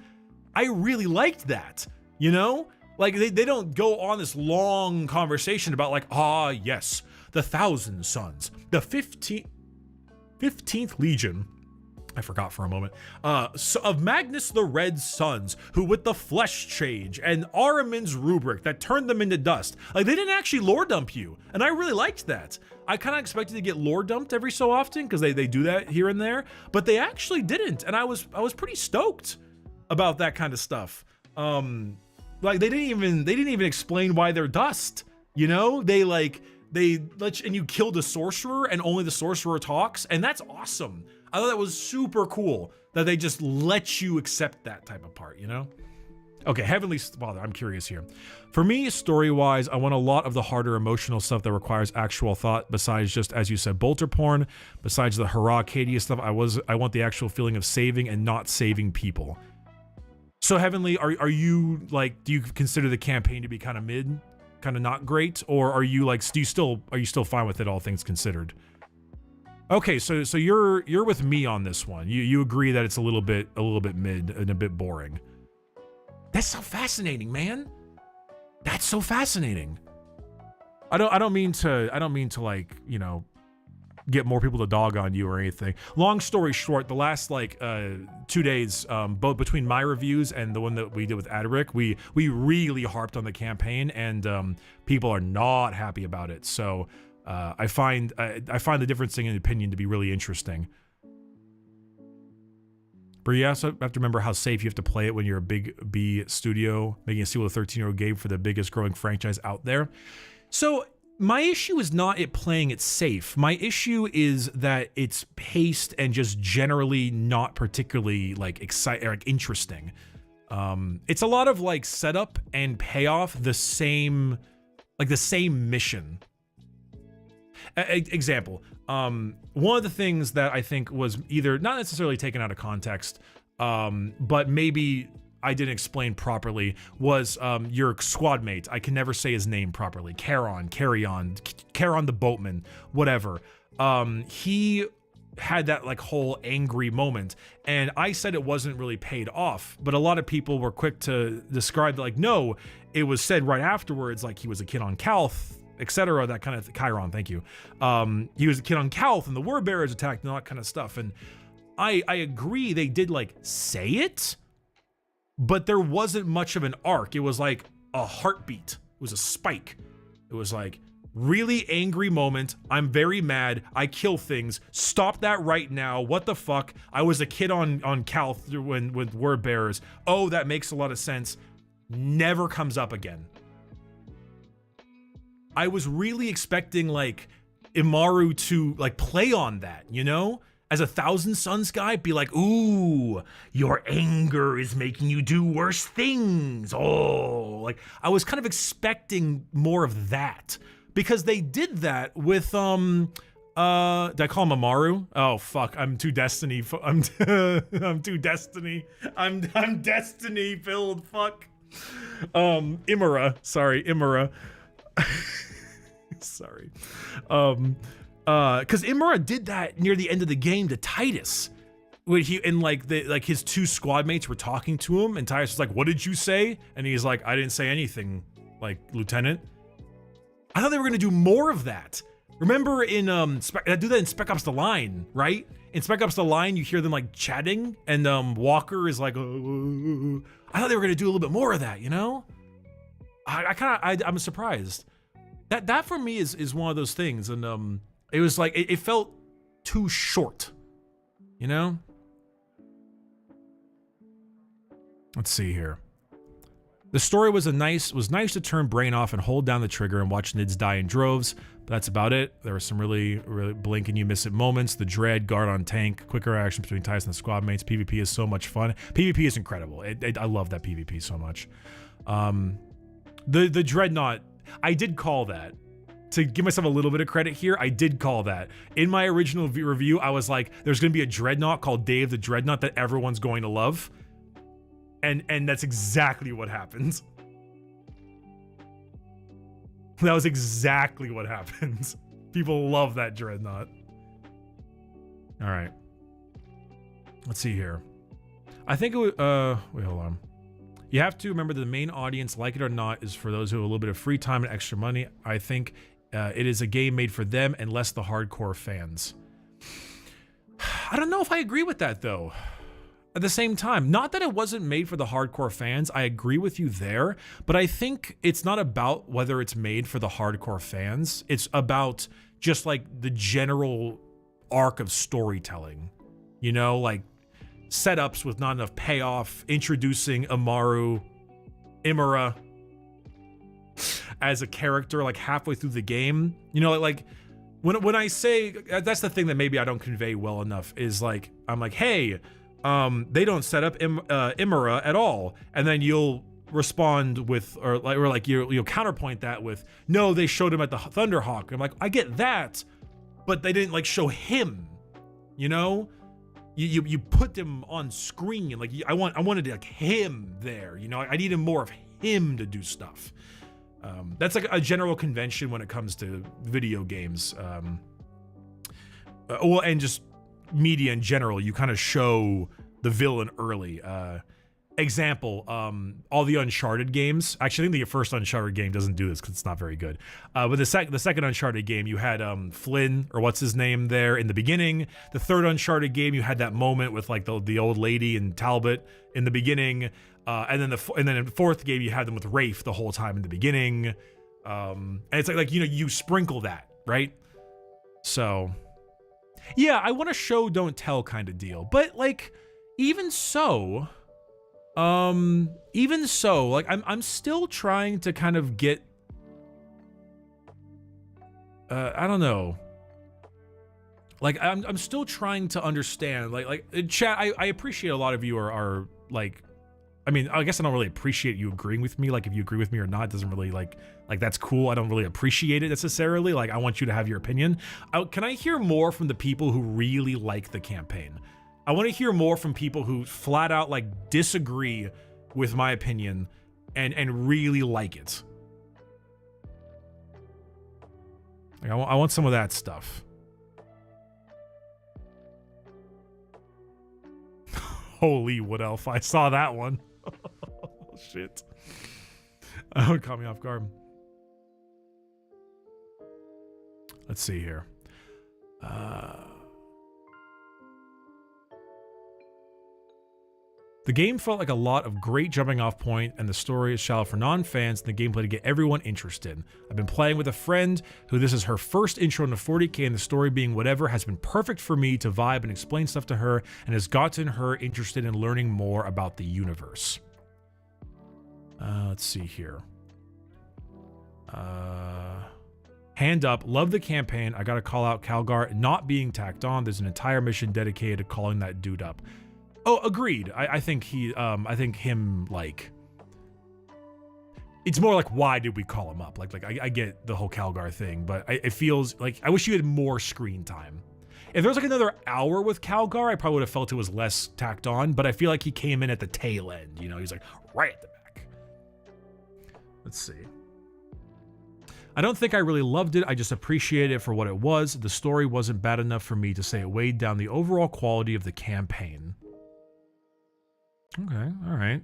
I really liked that, you know? Like, they don't go on this long conversation about like, yes, the Thousand Sons, the 15th Legion, I forgot for a moment, so of Magnus the Red Sons, who with the flesh change and Ahriman's rubric that turned them into dust. Like, they didn't actually lore dump you, and I really liked that. I kind of expected to get lore dumped every so often, because they do that here and there, but they actually didn't, and I was pretty stoked about that kind of stuff. Like they didn't even explain why they're dust. You know, they let you, and you kill the sorcerer and only the sorcerer talks, and that's awesome. I thought that was super cool that they just let you accept that type of part, you know? Okay, Heavenly Father, I'm curious here. For me, story-wise, I want a lot of the harder emotional stuff that requires actual thought, besides just, as you said, bolter porn, besides the hurrah Cadia stuff. I want the actual feeling of saving and not saving people. So Heavenly, are you like, do you consider the campaign to be kind of mid, kind of not great, or are you like, are you still fine with it, all things considered? Okay, so you're with me on this one. You agree that it's a little bit mid and a bit boring. That's so fascinating, man. That's so fascinating. I don't mean to like, you know, get more people to dog on you or anything. Long story short, the last like 2 days, both between my reviews and the one that we did with Adrick, we really harped on the campaign, and people are not happy about it. So I find the difference in opinion to be really interesting. But you also have to remember how safe you have to play it when you're a big B studio making a sequel to a 13-year-old game for the biggest growing franchise out there. So my issue is not it playing it safe. My issue is that it's paced and just generally not particularly like exciting or like interesting. It's a lot of like setup and payoff, the same mission. Example, one of the things that I think was either not necessarily taken out of context, but maybe I didn't explain properly, was your squad mate. I can never say his name properly. Charon the boatman, whatever. He had that like whole angry moment, and I said it wasn't really paid off, but a lot of people were quick to describe like, no, it was said right afterwards, like he was a kid on Calth, etc. That kind of Chiron, thank you. He was a kid on Calth and the word bearers attacked and all that kind of stuff. And I agree they did like say it, but there wasn't much of an arc. It was like a heartbeat. It was a spike. It was like really angry moment. I'm very mad. I kill things. Stop that right now. What the fuck? I was a kid on Calth when with word bearers. Oh, that makes a lot of sense. Never comes up again. I was really expecting like Imaru to like play on that, you know? As a Thousand Suns guy, be like, ooh, your anger is making you do worse things. Oh, like I was kind of expecting more of that, because they did that with did I call him Amaru? Oh fuck, I'm too Destiny. I'm too Destiny. I'm Destiny filled. Fuck. Imara. Sorry, Imara. Sorry. Because Imara did that near the end of the game to Titus, when he and like his two squad mates were talking to him, and Titus was like, "What did you say?" And he's like, "I didn't say anything, like Lieutenant." I thought they were gonna do more of that. Remember in I do that in Spec Ops: The Line, right? In Spec Ops: The Line, you hear them like chatting, and Walker is like, I thought they were gonna do a little bit more of that, you know? I'm surprised. That for me is one of those things, and it was like it felt too short, you know? Let's see here. The story was nice to turn brain off and hold down the trigger and watch Nids die in droves, but that's about it. There were some really blink and you miss it moments. The dread, guard on tank, quicker actions between Tyson and squad mates. PvP is so much fun. PvP is incredible. I love that PvP so much. The dreadnought, I did call that. To give myself a little bit of credit here, I did call that. In my original review, I was like, there's going to be a dreadnought called Dave the Dreadnought that everyone's going to love. And that's exactly what happened. That was exactly what happened. People love that dreadnought. All right. Let's see here. I think it would, wait, hold on. You have to remember that the main audience, like it or not, is for those who have a little bit of free time and extra money. I think it is a game made for them and less the hardcore fans. I don't know if I agree with that, though. At the same time, not that it wasn't made for the hardcore fans. I agree with you there, but I think it's not about whether it's made for the hardcore fans. It's about just like the general arc of storytelling, you know, like setups with not enough payoff, introducing Amaru, Imra as a character like halfway through the game. You know, like when I say, that's the thing that maybe I don't convey well enough, is like, I'm like, hey, they don't set up Imra at all, and then you'll respond with, or like you'll counterpoint that with, no, they showed him at the Thunderhawk. I'm like, I get that, but they didn't like show him, you know? You put him on screen, like I wanted like him there, you know? I needed more of him to do stuff. That's like a general convention when it comes to video games. Well, and just media in general, you kind of show the villain early. Example, all the Uncharted games. Actually, I think the first Uncharted game doesn't do this because it's not very good. But the second Uncharted game, you had Flynn, or what's his name, there in the beginning. The third Uncharted game, you had that moment with like the old lady and Talbot in the beginning. And then in the fourth game, you had them with Rafe the whole time in the beginning. And it's like you know, you sprinkle that, right? So yeah, I want a show don't tell kind of deal. But like even so, like I'm still trying to kind of get I don't know. Like I'm still trying to understand, like chat, I appreciate a lot of you are like, I mean, I guess I don't really appreciate you agreeing with me. Like if you agree with me or not, doesn't really like that's cool. I don't really appreciate it necessarily. Like I want you to have your opinion. Can I hear more from the people who really like the campaign? I want to hear more from people who flat out like disagree with my opinion and really like it. Like I want some of that stuff. Holy what elf, I saw that one. Oh, shit. Oh, it caught me off guard. Let's see here. The game felt like a lot of great jumping off point, and the story is shallow for non-fans, and the gameplay to get everyone interested. I've been playing with a friend who this is her first intro into 40k, and the story being whatever has been perfect for me to vibe and explain stuff to her, and has gotten her interested in learning more about the universe. Let's see here. Hand up, love the campaign. I gotta call out Calgar not being tacked on. There's an entire mission dedicated to calling that dude up. Oh, agreed. I think I think him, like, it's more like, why did we call him up? Like I get the whole Calgar thing, but it feels like I wish you had more screen time. If there was like another hour with Calgar, I probably would have felt it was less tacked on, but I feel like he came in at the tail end, you know, he's like right at the back. Let's see. I don't think I really loved it. I just appreciated it for what it was. The story wasn't bad enough for me to say it weighed down the overall quality of the campaign. Okay, all right.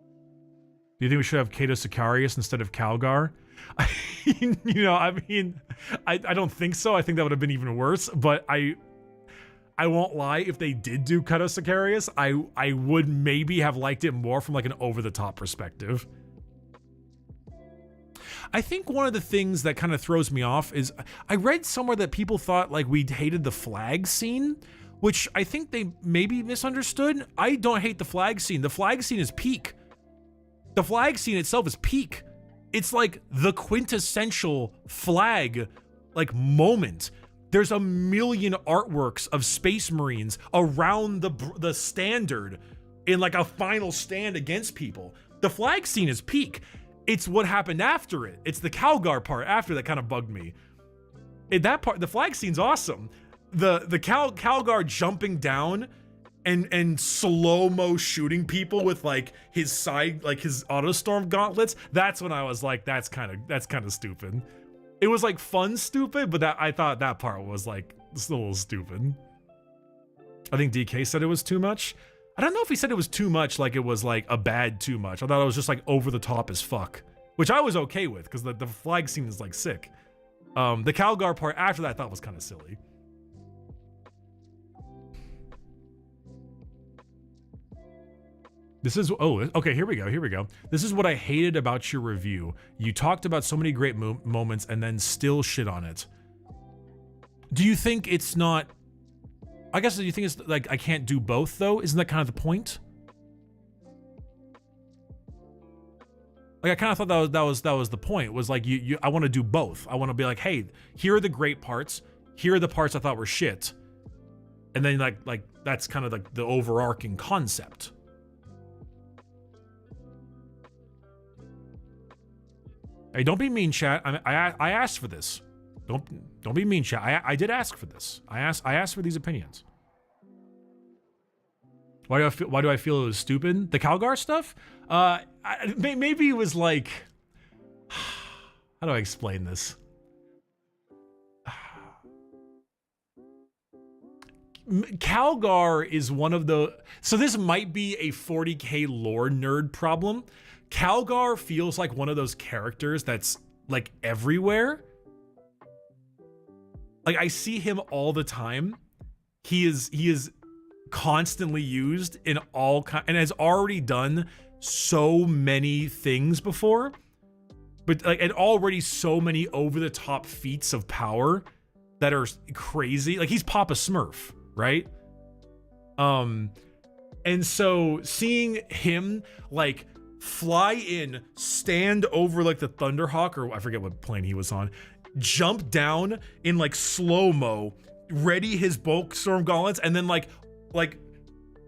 Do you think we should have Cato Sicarius instead of Calgar? You know, I mean, I don't think so. I think that would have been even worse, but I won't lie, if they did do Cato Sicarius, I would maybe have liked it more from like an over-the-top perspective. I think one of the things that kind of throws me off is I read somewhere that people thought like we hated the flag scene, which I think they maybe misunderstood. I don't hate the flag scene. The flag scene is peak. The flag scene itself is peak. It's like the quintessential flag like moment. There's a million artworks of Space Marines around the standard in like a final stand against people. The flag scene is peak. It's what happened after it. It's the Calgar part after that kind of bugged me. That part, the flag scene's awesome. The Calgar jumping down and slow-mo shooting people with like his side, like his autostorm gauntlets. That's when I was like, that's kind of stupid. It was like fun stupid, but I thought that part was like a little stupid. I think DK said it was too much. I don't know if he said it was too much, like it was like a bad too much. I thought it was just like over the top as fuck, which I was okay with because the flag scene is like sick. The Calgar part after that I thought was kind of silly. This is, oh, okay, here we go. This is what I hated about your review. You talked about so many great moments and then still shit on it. Do you think it's not, I guess, do you think it's like I can't do both though? Isn't that kind of the point? Like I kind of thought that was the point. Was like I want to do both. I want to be like, hey, here are the great parts. Here are the parts I thought were shit. And then like that's kind of like the overarching concept. Hey, don't be mean, chat. I asked for this. Don't be mean, chat. I did ask for this. I asked for these opinions. Why do I feel it was stupid? The Calgar stuff? Maybe it was like, how do I explain this? Calgar is one of the, so this might be a 40k lore nerd problem. Calgar feels like one of those characters that's like everywhere. Like I see him all the time. He is constantly used in all and has already done so many things before, but like, and already so many over the top feats of power that are crazy. Like he's Papa Smurf, right? And so seeing him like fly in, stand over like the Thunderhawk, or I forget what plane he was on, jump down in like slow-mo, ready his bulk storm gauntlets, and then like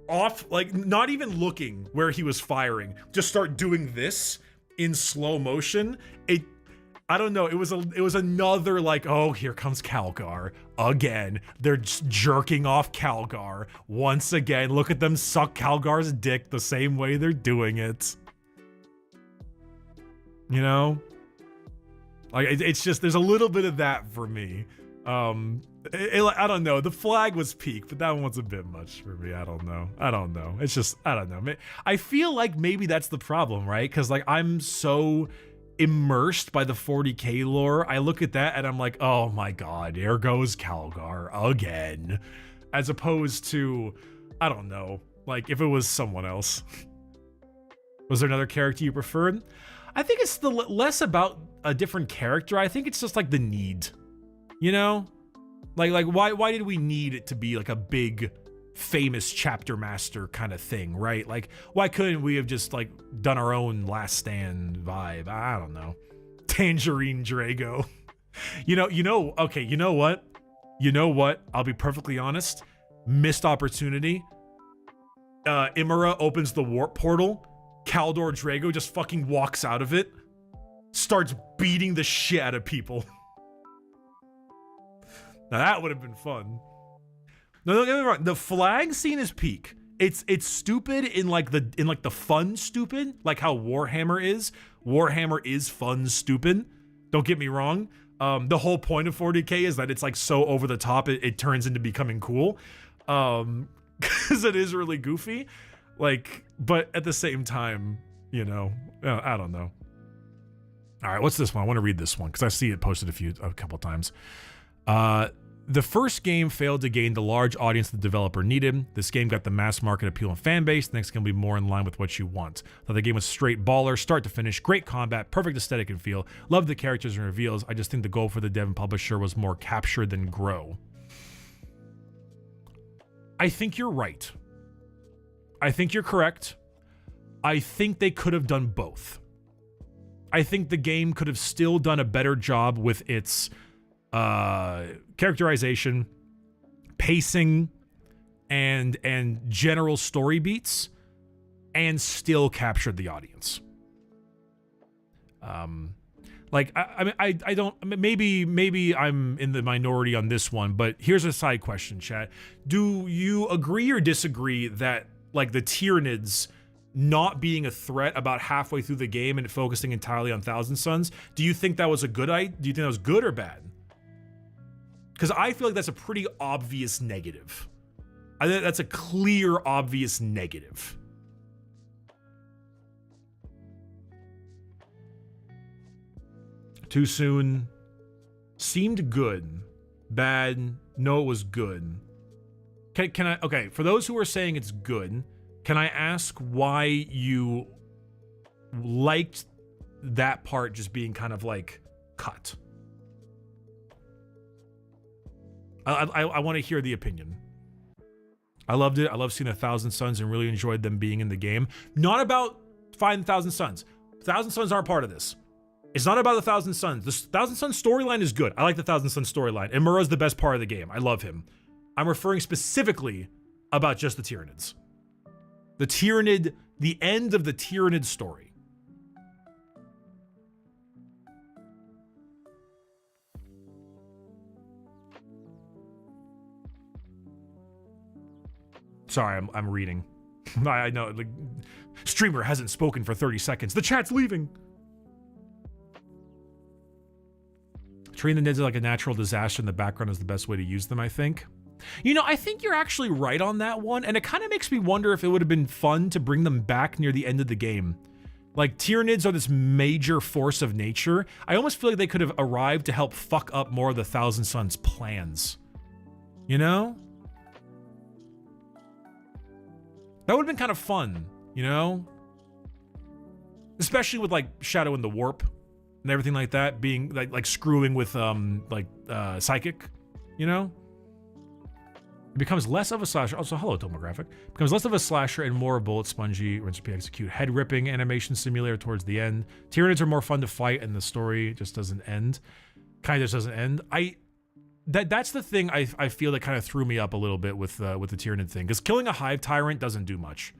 off, like not even looking where he was firing, just start doing this in slow motion. I don't know, it was another like, oh, here comes Calgar again. They're just jerking off Calgar once again. Look at them suck Calgar's dick the same way they're doing it. You know? Like it's just, there's a little bit of that for me. I don't know. The flag was peak, but that one was a bit much for me. I don't know. It's just, I don't know. I feel like maybe that's the problem, right? Because like I'm so immersed by the 40k lore. I look at that and I'm like, oh my god, there goes Calgar again. As opposed to, I don't know, like if it was someone else. Was there another character you preferred? I think it's less about a different character. I think it's just like the need, you know? Like why did we need it to be like a big famous chapter master kind of thing, right? Like why couldn't we have just like done our own Last Stand vibe? I don't know. Tangerine Drago. You know what? I'll be perfectly honest. Missed opportunity. Imra opens the warp portal. Kaldor Drago just fucking walks out of it. Starts beating the shit out of people. Now that would have been fun. No, don't get me wrong. The flag scene is peak. It's stupid in like the fun stupid, like how Warhammer is. Warhammer is fun stupid. Don't get me wrong. The whole point of 40k is that it's like so over the top it turns into becoming cool. Because it is really goofy. Like, but at the same time, you know, I don't know. All right, what's this one? I want to read this one because I see it posted a couple times. The first game failed to gain the large audience the developer needed. This game got the mass market appeal and fan base. The next game will be more in line with what you want. Thought the game was straight baller, start to finish, great combat, perfect aesthetic and feel. Love the characters and reveals. I just think the goal for the dev and publisher was more capture than grow. I think you're right. I think you're correct. I think they could have done both. I think the game could have still done a better job with its characterization, pacing, and general story beats, and still captured the audience. Like I don't, maybe I'm in the minority on this one, but here's a side question, chat. Do you agree or disagree that like the Tyranids not being a threat about halfway through the game and focusing entirely on Thousand Sons, do you think that was a good idea? Do you think that was good or bad? Because I feel like that's a pretty obvious negative. I think that's a clear, obvious negative. Too soon. Seemed good. Bad. No, it was good. Can I, okay, for those who are saying it's good, can I ask why you liked that part just being kind of like cut? I want to hear the opinion. I loved it. I love seeing 1,000 Suns and really enjoyed them being in the game. Not about finding 1,000 Suns. Thousand Sons aren't part of this. It's not about the Thousand Sons. The Thousand Sons storyline is good. I like the Thousand Sons storyline. And Mura's the best part of the game. I love him. I'm referring specifically about just the Tyranids. The Tyranid, the end of the Tyranid story. Sorry, I'm reading. I know, like, streamer hasn't spoken for 30 seconds. The chat's leaving. Treating the Nids like a natural disaster in the background is the best way to use them, I think. You know, I think you're actually right on that one, and it kind of makes me wonder if it would have been fun to bring them back near the end of the game. Like, Tyranids are this major force of nature. I almost feel like they could have arrived to help fuck up more of the Thousand Sons' plans. You know? That would have been kind of fun, you know? Especially with, like, Shadow in the Warp and everything like that, being, like screwing with, Psychic, you know? It becomes less of a slasher. Also, hello, Tomographic. It becomes less of a slasher and more bullet spongy, rinse, repeat, execute, head-ripping animation simulator towards the end. Tyranids are more fun to fight, and the story just doesn't end. Kind of just doesn't end. That's the thing I feel that kind of threw me up a little bit with the Tyranid thing, because killing a Hive Tyrant doesn't do much,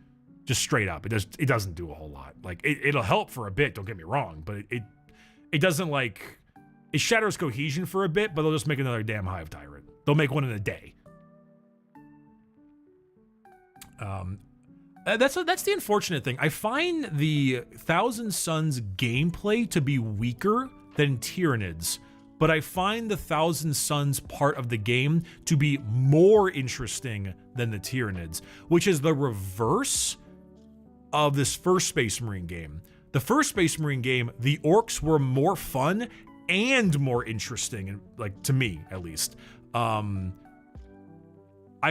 just straight up. It doesn't do a whole lot. Like it'll help for a bit. Don't get me wrong, but it doesn't, like, it shatters cohesion for a bit, but they'll just make another damn Hive Tyrant. They'll make one in a day. That's the unfortunate thing. I find the Thousand Sons gameplay to be weaker than Tyranids. But I find the Thousand Sons part of the game to be more interesting than the Tyranids, which is the reverse of this first Space Marine game. The first Space Marine game, the orcs were more fun and more interesting, like, to me, at least. I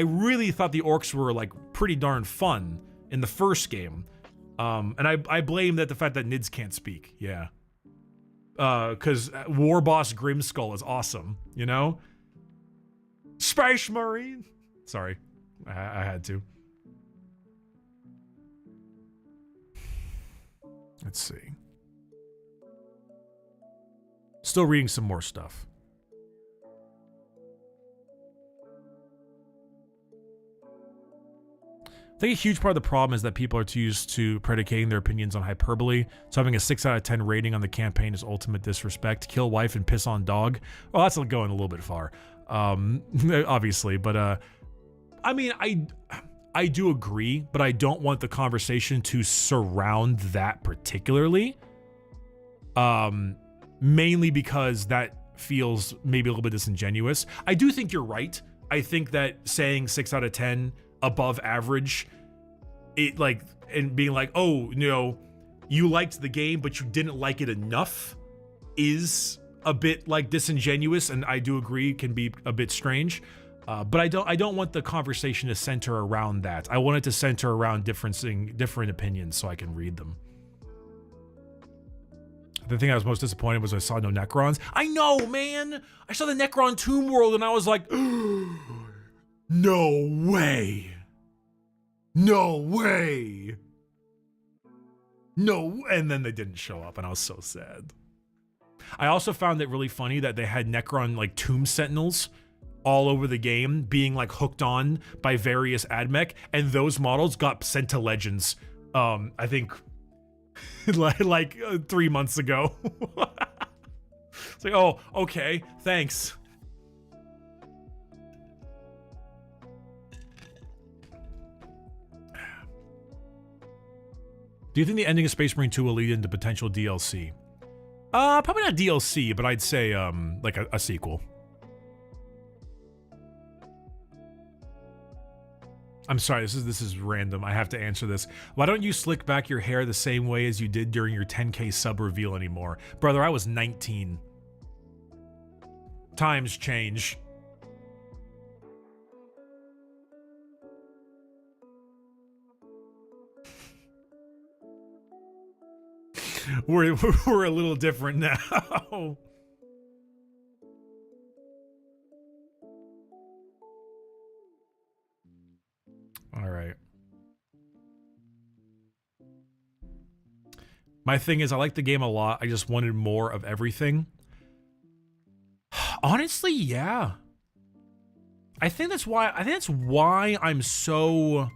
really thought the orcs were, like, pretty darn fun in the first game. And I blame the fact that Nids can't speak, yeah. Because War Boss Grimskull is awesome, you know? Space Marine! Sorry, I had to. Let's see. Still reading some more stuff. I think a huge part of the problem is that people are too used to predicating their opinions on hyperbole, so having a 6 out of 10 rating on the campaign is ultimate disrespect. Kill wife and piss on dog. Well, that's going a little bit far, obviously, but I mean, I do agree, but I don't want the conversation to surround that particularly, mainly because that feels maybe a little bit disingenuous. I do think you're right. I think that saying 6 out of 10 above average, it, like, and being like, oh, you know, you liked the game but you didn't like it enough, is a bit, like, disingenuous, and I do agree can be a bit strange. But I don't want the conversation to center around that. I want it to center around different opinions so I can read them. The thing I was most disappointed was I saw no Necrons. I know, man! I saw the Necron Tomb World and I was like, no way! No way! No, and then they didn't show up and I was so sad. I also found it really funny that they had Necron, like, tomb sentinels all over the game being, like, hooked on by various admech, and those models got sent to Legends, I think, like 3 months ago. It's like, oh, okay, thanks. Do you think the ending of Space Marine 2 will lead into potential DLC? Probably not DLC, but I'd say, like a sequel. I'm sorry, this is random. I have to answer this. Why don't you slick back your hair the same way as you did during your 10K sub reveal anymore? Brother, I was 19. Times change. We're a little different now. All right. My thing is, I like the game a lot. I just wanted more of everything. Honestly, yeah. I think that's why I'm so...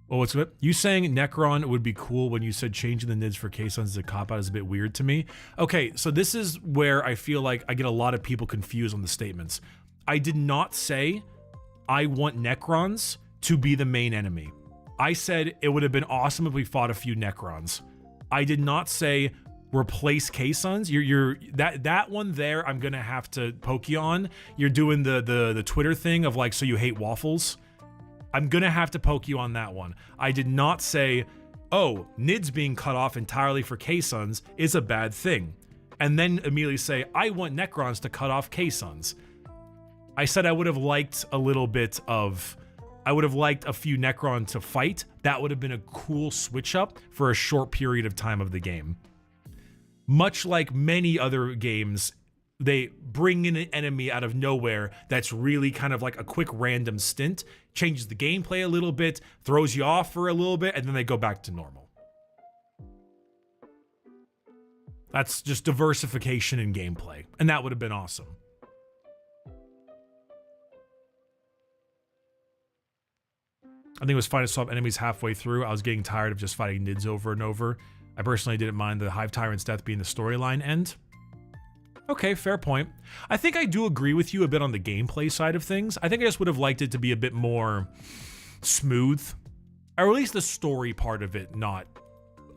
Well, what's it? You saying Necron would be cool when you said changing the NIDs for Caissons as a cop-out is a bit weird to me. Okay, so this is where I feel like I get a lot of people confused on the statements. I did not say I want Necrons to be the main enemy. I said it would have been awesome if we fought a few Necrons. I did not say replace Caissons. You're that one there. I'm gonna have to poke you on. You're doing the Twitter thing of like, so you hate waffles. I'm gonna have to poke you on that one. I did not say, oh, NIDs being cut off entirely for Caissons is a bad thing, and then immediately say I want Necrons to cut off Caissons. I said I would have liked a little bit of. I would have liked a few Necron to fight. That would have been a cool switch up for a short period of time of the game. Much like many other games, they bring in an enemy out of nowhere that's really kind of like a quick random stint, changes the gameplay a little bit, throws you off for a little bit, and then they go back to normal. That's just diversification in gameplay, and that would have been awesome. I think it was fine to swap enemies halfway through. I was getting tired of just fighting NIDs over and over. I personally didn't mind the Hive Tyrant's death being the storyline end. Okay, fair point. I think I do agree with you a bit on the gameplay side of things. I think I just would have liked it to be a bit more smooth. Or at least the story part of it not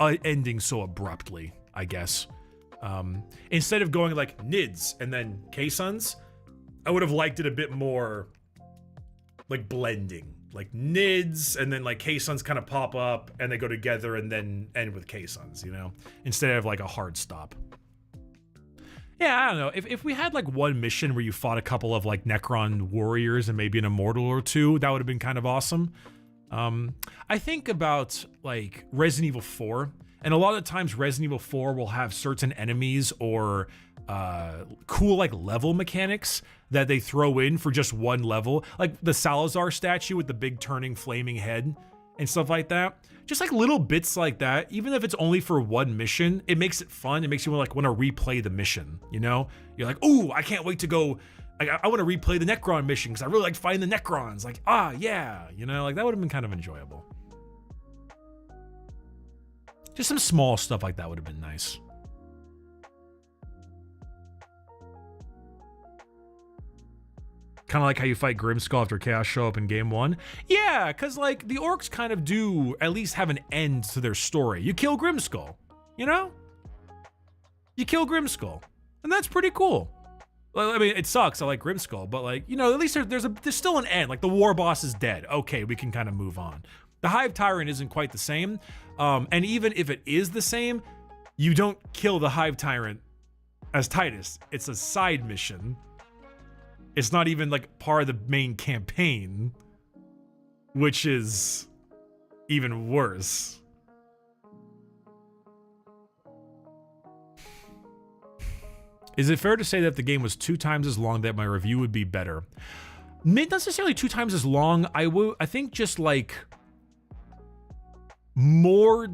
ending so abruptly, I guess. Instead of going like NIDs and then Caissons, I would have liked it a bit more like blending. Like NIDs and then like Caissons kind of pop up and they go together and then end with Caissons, you know? Instead of like a hard stop. Yeah, I don't know. If we had like one mission where you fought a couple of like Necron warriors and maybe an immortal or two, that would have been kind of awesome. I think about like Resident Evil 4, and a lot of times Resident Evil 4 will have certain enemies or cool like level mechanics that they throw in for just one level, like the Salazar statue with the big turning flaming head and stuff like that. Just like little bits like that, even if it's only for one mission, it makes it fun. It makes you want to replay the mission, you know? You're like, ooh, I can't wait to go. I want to replay the Necron mission because I really like fighting the Necrons. Like, yeah, you know, like that would have been kind of enjoyable. Just some small stuff like that would have been nice. Kind of like how you fight Grimskull after Chaos show up in game 1. Yeah, because like the orcs kind of do at least have an end to their story. You kill Grimskull, you know? You kill Grimskull, and that's pretty cool. I mean, it sucks. I like Grimskull, but like, you know, at least there's still an end. Like the war boss is dead. Okay, we can kind of move on. The Hive Tyrant isn't quite the same, and even if it is the same, you don't kill the Hive Tyrant as Titus. It's a side mission. It's not even like part of the main campaign, which is even worse. Is it fair to say that if the game was 2 times as long that my review would be better? Not necessarily 2 times as long. I think just like more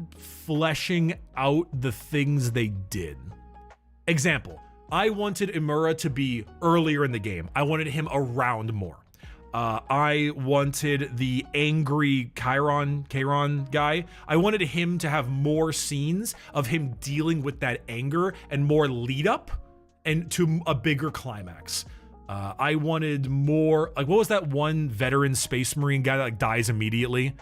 fleshing out the things they did. Example. I wanted Imura to be earlier in the game. I wanted him around more. I wanted the angry Chiron guy. I wanted him to have more scenes of him dealing with that anger and more lead up and to a bigger climax. I wanted more, like what was that one veteran space marine guy that like dies immediately?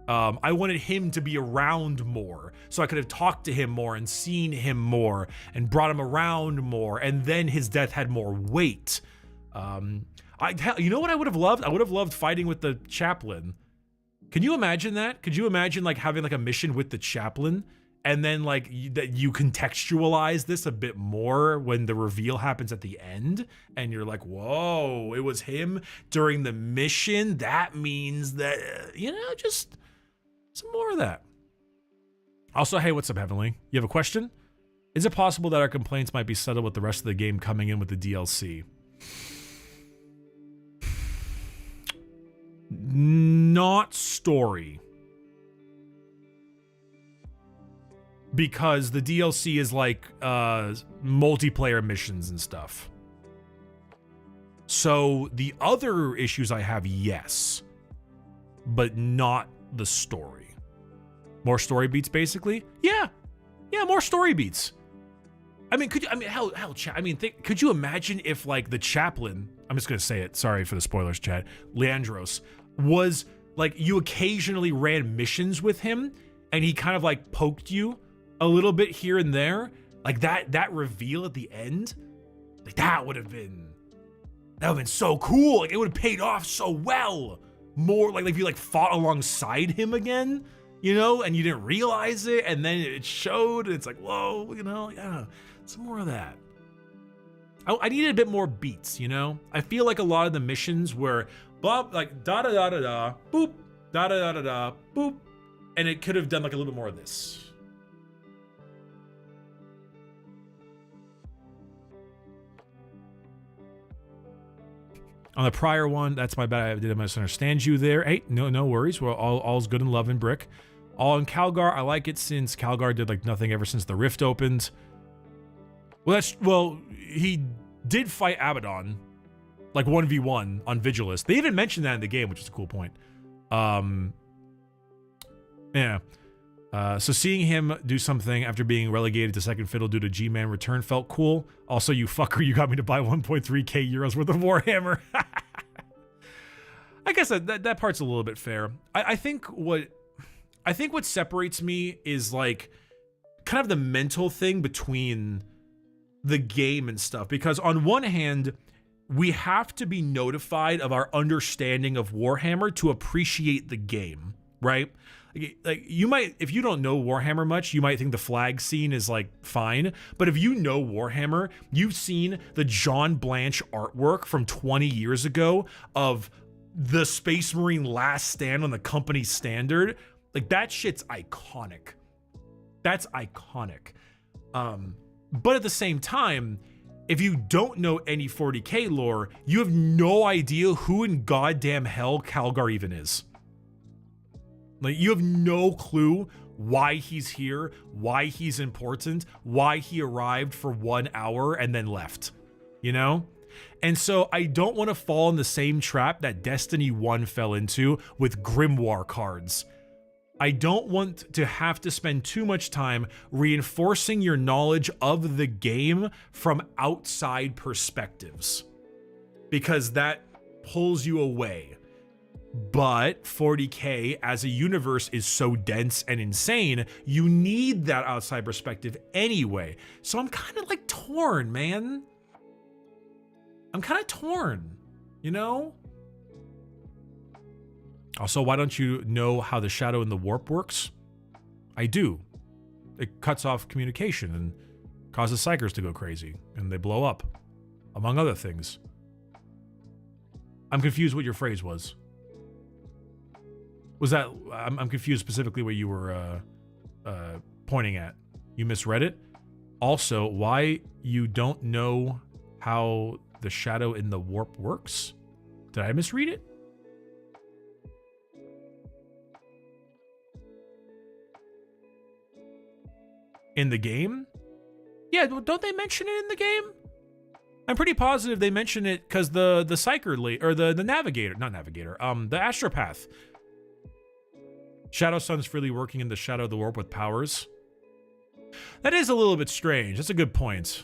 I wanted him to be around more so I could have talked to him more and seen him more and brought him around more, and then his death had more weight. You know what I would have loved? I would have loved fighting with the chaplain. Can you imagine that? Could you imagine like having like a mission with the chaplain and then like that you contextualize this a bit more when the reveal happens at the end and you're like, whoa, it was him during the mission? That means that, you know, just some more of that. Also, hey, what's up, Heavenly? You have a question? Is it possible that our complaints might be settled with the rest of the game coming in with the DLC? Not story. because the DLC is like multiplayer missions and stuff. So the other issues I have, yes, but not the story. More story beats, basically. Yeah, more story beats. I mean, could you? Could you imagine if like the chaplain? I'm just gonna say it. Sorry for the spoilers, chat. Leandros was like, you occasionally ran missions with him, and he kind of like poked you a little bit here and there, like that reveal at the end, like that would have been so cool. Like it would have paid off so well. More like if you like fought alongside him again, you know, and you didn't realize it, and then it showed. It's like, whoa, you know, yeah, some more of that. I needed a bit more beats, you know. I feel like a lot of the missions were blah, like da da da da da, boop, da da da da da, boop, and it could have done like a little bit more of this. On the prior one, that's my bad. I didn't misunderstand you there. Hey, no worries. Well, all's good in love and brick. All in Calgar, I like it since Calgar did like nothing ever since the Rift opened. Well, he did fight Abaddon, like 1v1 on Vigilus. They even mentioned that in the game, which is a cool point. Yeah. So seeing him do something after being relegated to second fiddle due to G-Man return felt cool. Also, you fucker, you got me to buy 1.3k euros worth of Warhammer. I guess that part's a little bit fair. I think what separates me is like kind of the mental thing between the game and stuff. Because on one hand, we have to be notified of our understanding of Warhammer to appreciate the game, right? Like you might, if you don't know Warhammer much, you might think the flag scene is like fine. But if you know Warhammer, you've seen the John Blanche artwork from 20 years ago of the Space Marine last stand on the company standard. Like that shit's iconic. That's iconic. But at the same time, if you don't know any 40k lore, you have no idea who in goddamn hell Calgar even is. Like, you have no clue why he's here, why he's important, why he arrived for 1 hour and then left, you know? And so I don't want to fall in the same trap that Destiny 1 fell into with Grimoire cards. I don't want to have to spend too much time reinforcing your knowledge of the game from outside perspectives, because that pulls you away. But 40k as a universe is so dense and insane, you need that outside perspective anyway. So I'm kind of like torn, man. I'm kind of torn, you know? Also, why don't you know how the shadow and the warp works? I do. It cuts off communication and causes psychers to go crazy, and they blow up, among other things. I'm confused what your phrase was. Was that, I'm confused specifically what you were pointing at. You misread it. Also, why you don't know how the shadow in the warp works? Did I misread it? In the game? Yeah, don't they mention it in the game? I'm pretty positive they mention it because the Psyker, or the Navigator, not Navigator, the Astropath. Shadow Sun's freely working in the shadow of the warp with powers. That is a little bit strange. That's a good point.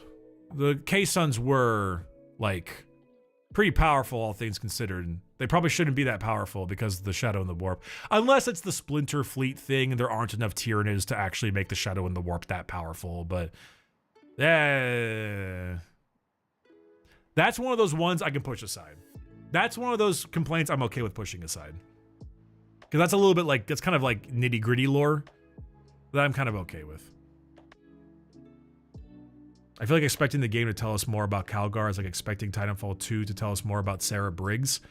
The K-Suns were, like, pretty powerful, all things considered. They probably shouldn't be that powerful because of the shadow and the warp. Unless it's the Splinter Fleet thing and there aren't enough Tyranids to actually make the shadow and the warp that powerful. But, that's one of those ones I can push aside. That's one of those complaints I'm okay with pushing aside. Because that's a little bit like, that's kind of like nitty gritty lore that I'm kind of okay with. I feel like expecting the game to tell us more about Calgar is like expecting Titanfall 2 to tell us more about Sarah Briggs.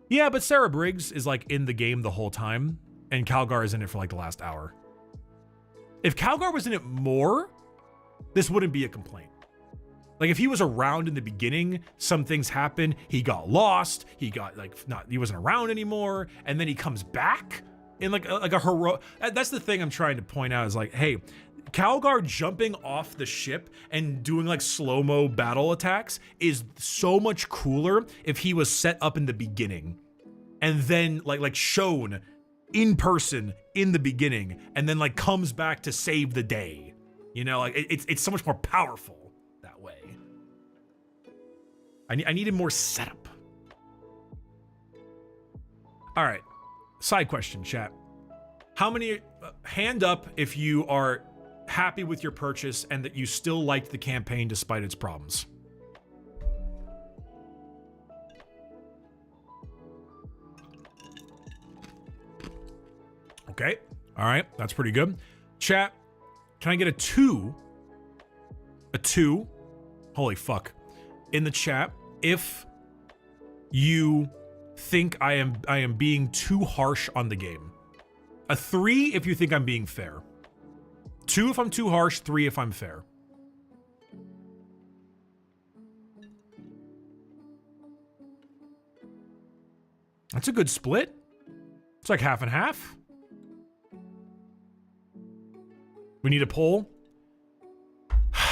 Yeah, but Sarah Briggs is like in the game the whole time, and Calgar is in it for like the last hour. If Calgar was in it more, this wouldn't be a complaint. Like if he was around in the beginning, some things happen, he got lost, he got like, he wasn't around anymore, and then he comes back in like a heroic, that's the thing I'm trying to point out is like, hey, Calgar jumping off the ship and doing like slow-mo battle attacks is so much cooler if he was set up in the beginning and then like shown in person in the beginning and then like comes back to save the day. You know, like it's so much more powerful that way. I needed more setup. All right, side question, chat. How many, hand up if you are happy with your purchase and that you still liked the campaign despite its problems. Okay, all right, that's pretty good. Chat, can I get a 2? A 2? Holy fuck. In the chat, if you think I am being too harsh on the game. A 3 if you think I'm being fair. 2 if I'm too harsh, 3 if I'm fair. That's a good split. It's like half and half. We need a poll.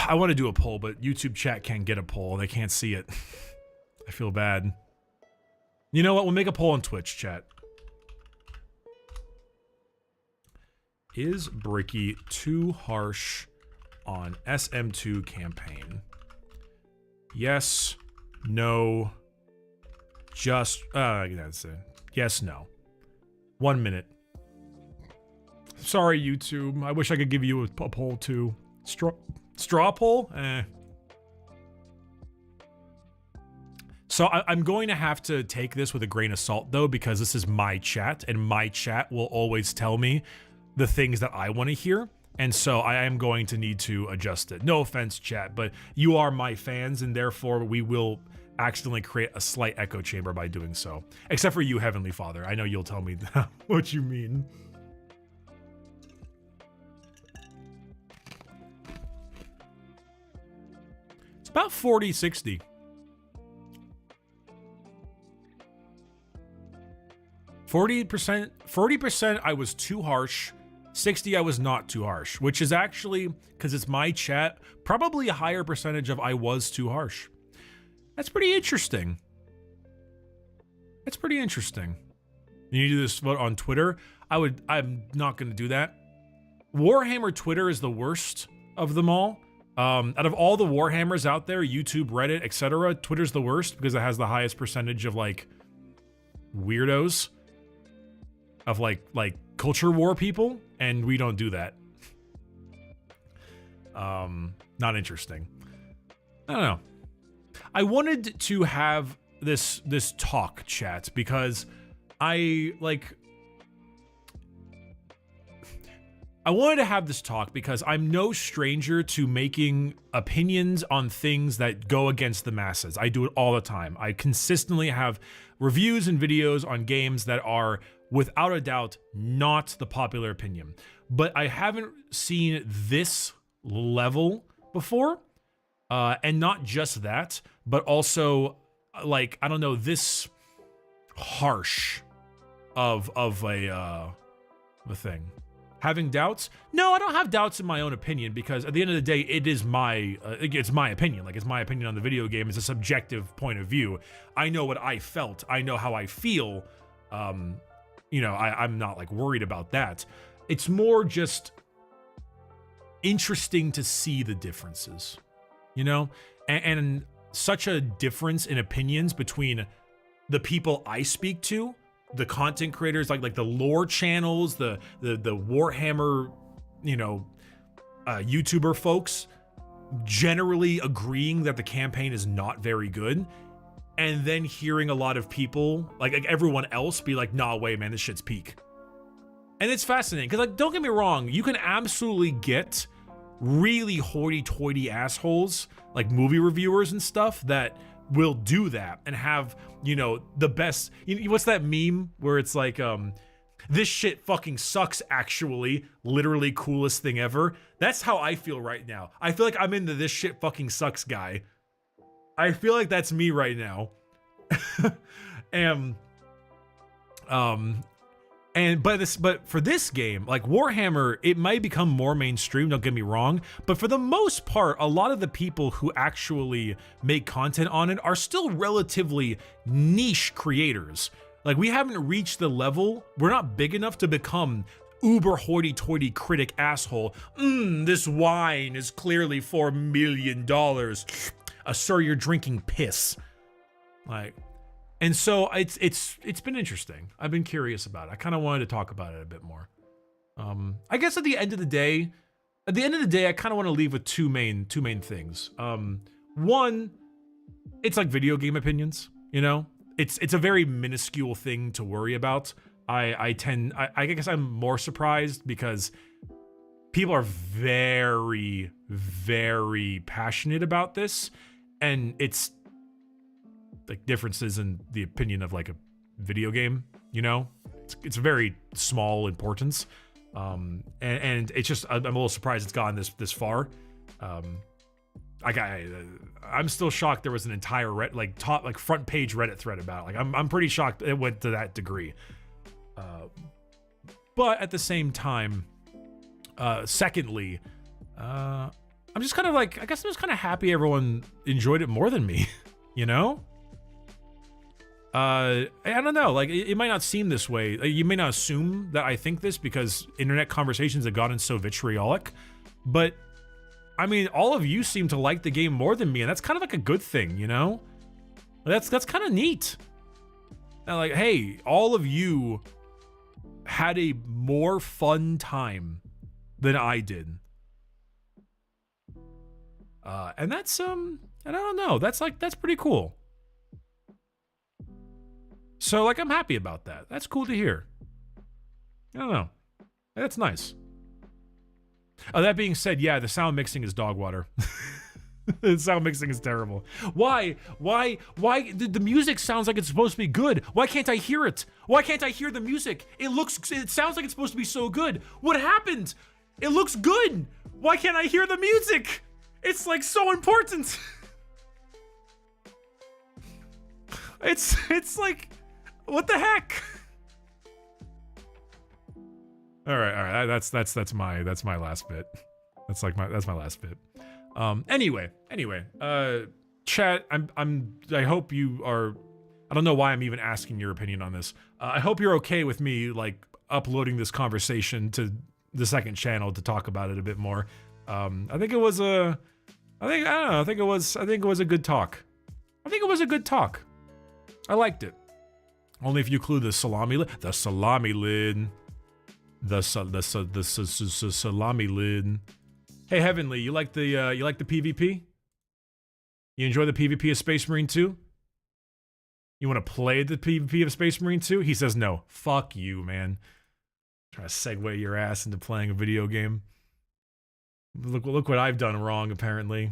I want to do a poll, but YouTube chat can't get a poll. They can't see it. I feel bad. You know what? We'll make a poll on Twitch, chat. Is Bricky too harsh on SM2 campaign? Yes, no, just, that's it. Yes, no. 1 minute. Sorry, YouTube. I wish I could give you a poll too. Straw poll? Eh. So I'm going to have to take this with a grain of salt though, because this is my chat and my chat will always tell me the things that I want to hear. And so I am going to need to adjust it. No offense, chat, but you are my fans and therefore we will accidentally create a slight echo chamber by doing so. Except for you, Heavenly Father. I know you'll tell me what you mean. It's about 40, 60. 40% I was too harsh. 60 I was not too harsh, which is actually, because it's my chat, probably a higher percentage of I was too harsh. That's pretty interesting. That's pretty interesting. You need to do this vote on Twitter. I'm not going to do that. Warhammer Twitter is the worst of them all. Out of all the Warhammers out there, YouTube, Reddit, etc., Twitter's the worst because it has the highest percentage of like weirdos, of like culture war people, and we don't do that. Not interesting. I don't know. I wanted to have this talk, chat, because I wanted to have this talk because I'm no stranger to making opinions on things that go against the masses. I do it all the time. I consistently have reviews and videos on games that are, without a doubt, not the popular opinion. But I haven't seen this level before. And not just that, but also, like, I don't know, this harsh of a thing. Having doubts? No, I don't have doubts in my own opinion because at the end of the day, it is it's my opinion. Like, it's my opinion on the video game. It's a subjective point of view. I know what I felt. I know how I feel. You know, I'm not like worried about that. It's more just interesting to see the differences, you know, and such a difference in opinions between the people I speak to, the content creators, like the lore channels, the Warhammer, you know, YouTuber folks, generally agreeing that the campaign is not very good, and then hearing a lot of people, like everyone else, be like, nah, wait, man, this shit's peak. And it's fascinating, because, like, don't get me wrong, you can absolutely get really hoity-toity assholes, like movie reviewers and stuff, that will do that and have, you know, the best, you know, what's that meme where it's like, this shit fucking sucks, actually, literally coolest thing ever. That's how I feel right now. I feel like I'm into this shit fucking sucks guy. I feel like that's me right now. And But for this game, like Warhammer, it might become more mainstream, don't get me wrong, but for the most part, a lot of the people who actually make content on it are still relatively niche creators. Like, we haven't reached the level, we're not big enough to become uber hoity-toity critic asshole. This wine is clearly $4 million. Sir, you're drinking piss. Like, and so it's been interesting. I've been curious about it. I kind of wanted to talk about it a bit more. I guess at the end of the day, I kind of want to leave with two main things. One, it's like video game opinions, you know? It's a very minuscule thing to worry about. I guess I'm more surprised because people are very, very passionate about this, and it's like differences in the opinion of like a video game, you know? It's very small importance. And it's just, I'm a little surprised it's gotten this far. I'm still shocked there was an entire front page Reddit thread about it. Like, I'm pretty shocked it went to that degree. But at the same time, secondly, I'm just kind of like, I guess I'm just kind of happy everyone enjoyed it more than me, you know? I don't know, like, it might not seem this way. You may not assume that I think this because internet conversations have gotten so vitriolic, but I mean, all of you seem to like the game more than me, and that's kind of like a good thing, you know? That's kind of neat. Like, hey, all of you had a more fun time than I did. And that's, and I don't know, that's pretty cool. So, like, I'm happy about that. That's cool to hear. I don't know. That's nice. That being said, yeah, the sound mixing is dog water. The sound mixing is terrible. Why? The music sounds like it's supposed to be good. Why can't I hear it? Why can't I hear the music? It sounds like it's supposed to be so good. What happened? It looks good. Why can't I hear the music? It's like so important. It's like, what the heck? All right. That's my last bit. That's my last bit. Anyway, chat, I hope you are, I don't know why I'm even asking your opinion on this. I hope you're okay with me, like, uploading this conversation to the second channel to talk about it a bit more. I think it was a good talk. I liked it. Only if you include the salami lid. The salami lid. Hey, Heavenly, you like the PvP? You enjoy the PvP of Space Marine 2? You want to play the PvP of Space Marine 2? He says no. Fuck you, man. Trying to segue your ass into playing a video game. Look what I've done wrong, apparently.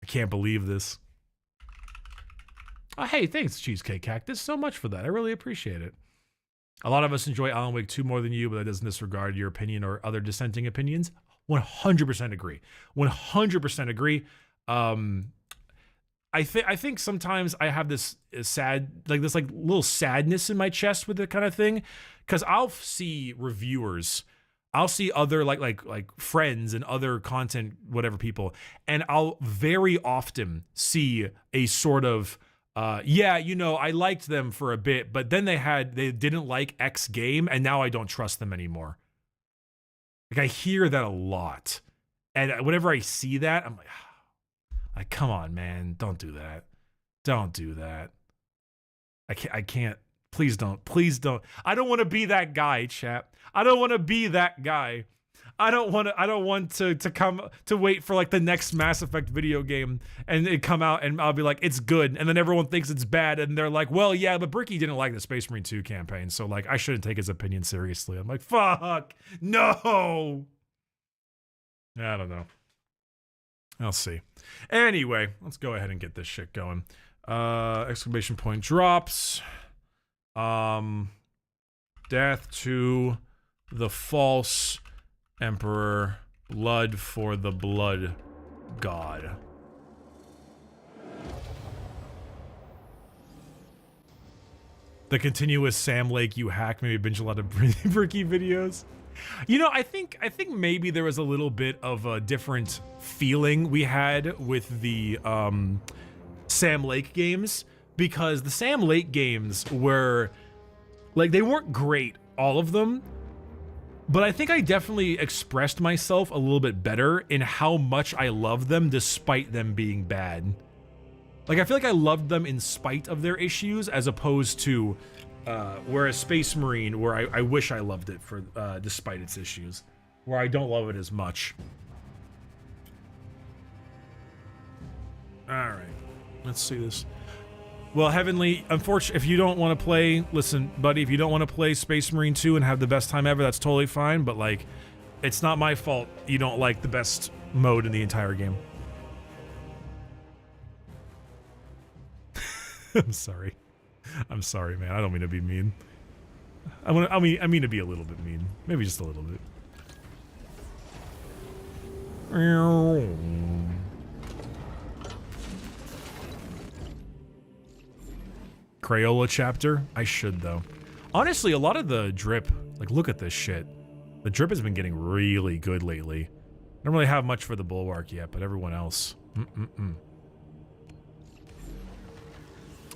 I can't believe this. Oh, hey, thanks, Cheesecake Cactus, so much for that. I really appreciate it. A lot of us enjoy Alan Wake 2 more than you, but that doesn't disregard your opinion or other dissenting opinions. 100% agree. 100% agree. I think sometimes I have this little sadness in my chest with it kind of thing, because I'll see reviewers, I'll see other like friends and other content, whatever people, and I'll very often see a sort of, yeah, you know, I liked them for a bit, but then they didn't like X game, and now I don't trust them anymore. Like, I hear that a lot, and whenever I see that, I'm like, come on, man, don't do that. Don't do that. I can't. Please don't. I don't want to be that guy, chap. I don't want to be that guy. I don't want to wait for like the next Mass Effect video game and it come out and I'll be like, it's good, and then everyone thinks it's bad and they're like, well, yeah, but Bricky didn't like the Space Marine 2 campaign, so like I shouldn't take his opinion seriously. I'm like, fuck, no. I don't know. I'll see. Anyway, let's go ahead and get this shit going. Exclamation point drops. Death to the false Emperor, blood for the blood god. The continuous Sam Lake you hack, maybe binge a lot of Bricky videos. You know, I think maybe there was a little bit of a different feeling we had with the Sam Lake games, because the Sam Lake games were like, they weren't great, all of them, but I think I definitely expressed myself a little bit better in how much I loved them despite them being bad. Like, I feel like I loved them in spite of their issues, as opposed to whereas Space Marine, where I wish I loved it for despite its issues, where I don't love it as much. All right, let's see this. Well, Heavenly, unfortunately, if you don't want to play, listen, buddy, if you don't want to play Space Marine 2 and have the best time ever, that's totally fine, but, like, it's not my fault you don't like the best mode in the entire game. I'm sorry. I'm sorry, man. I don't mean to be mean. I mean to be a little bit mean. Maybe just a little bit. Crayola chapter? I should, though. Honestly, a lot of the drip, like, look at this shit. The drip has been getting really good lately. I don't really have much for the Bulwark yet, but everyone else.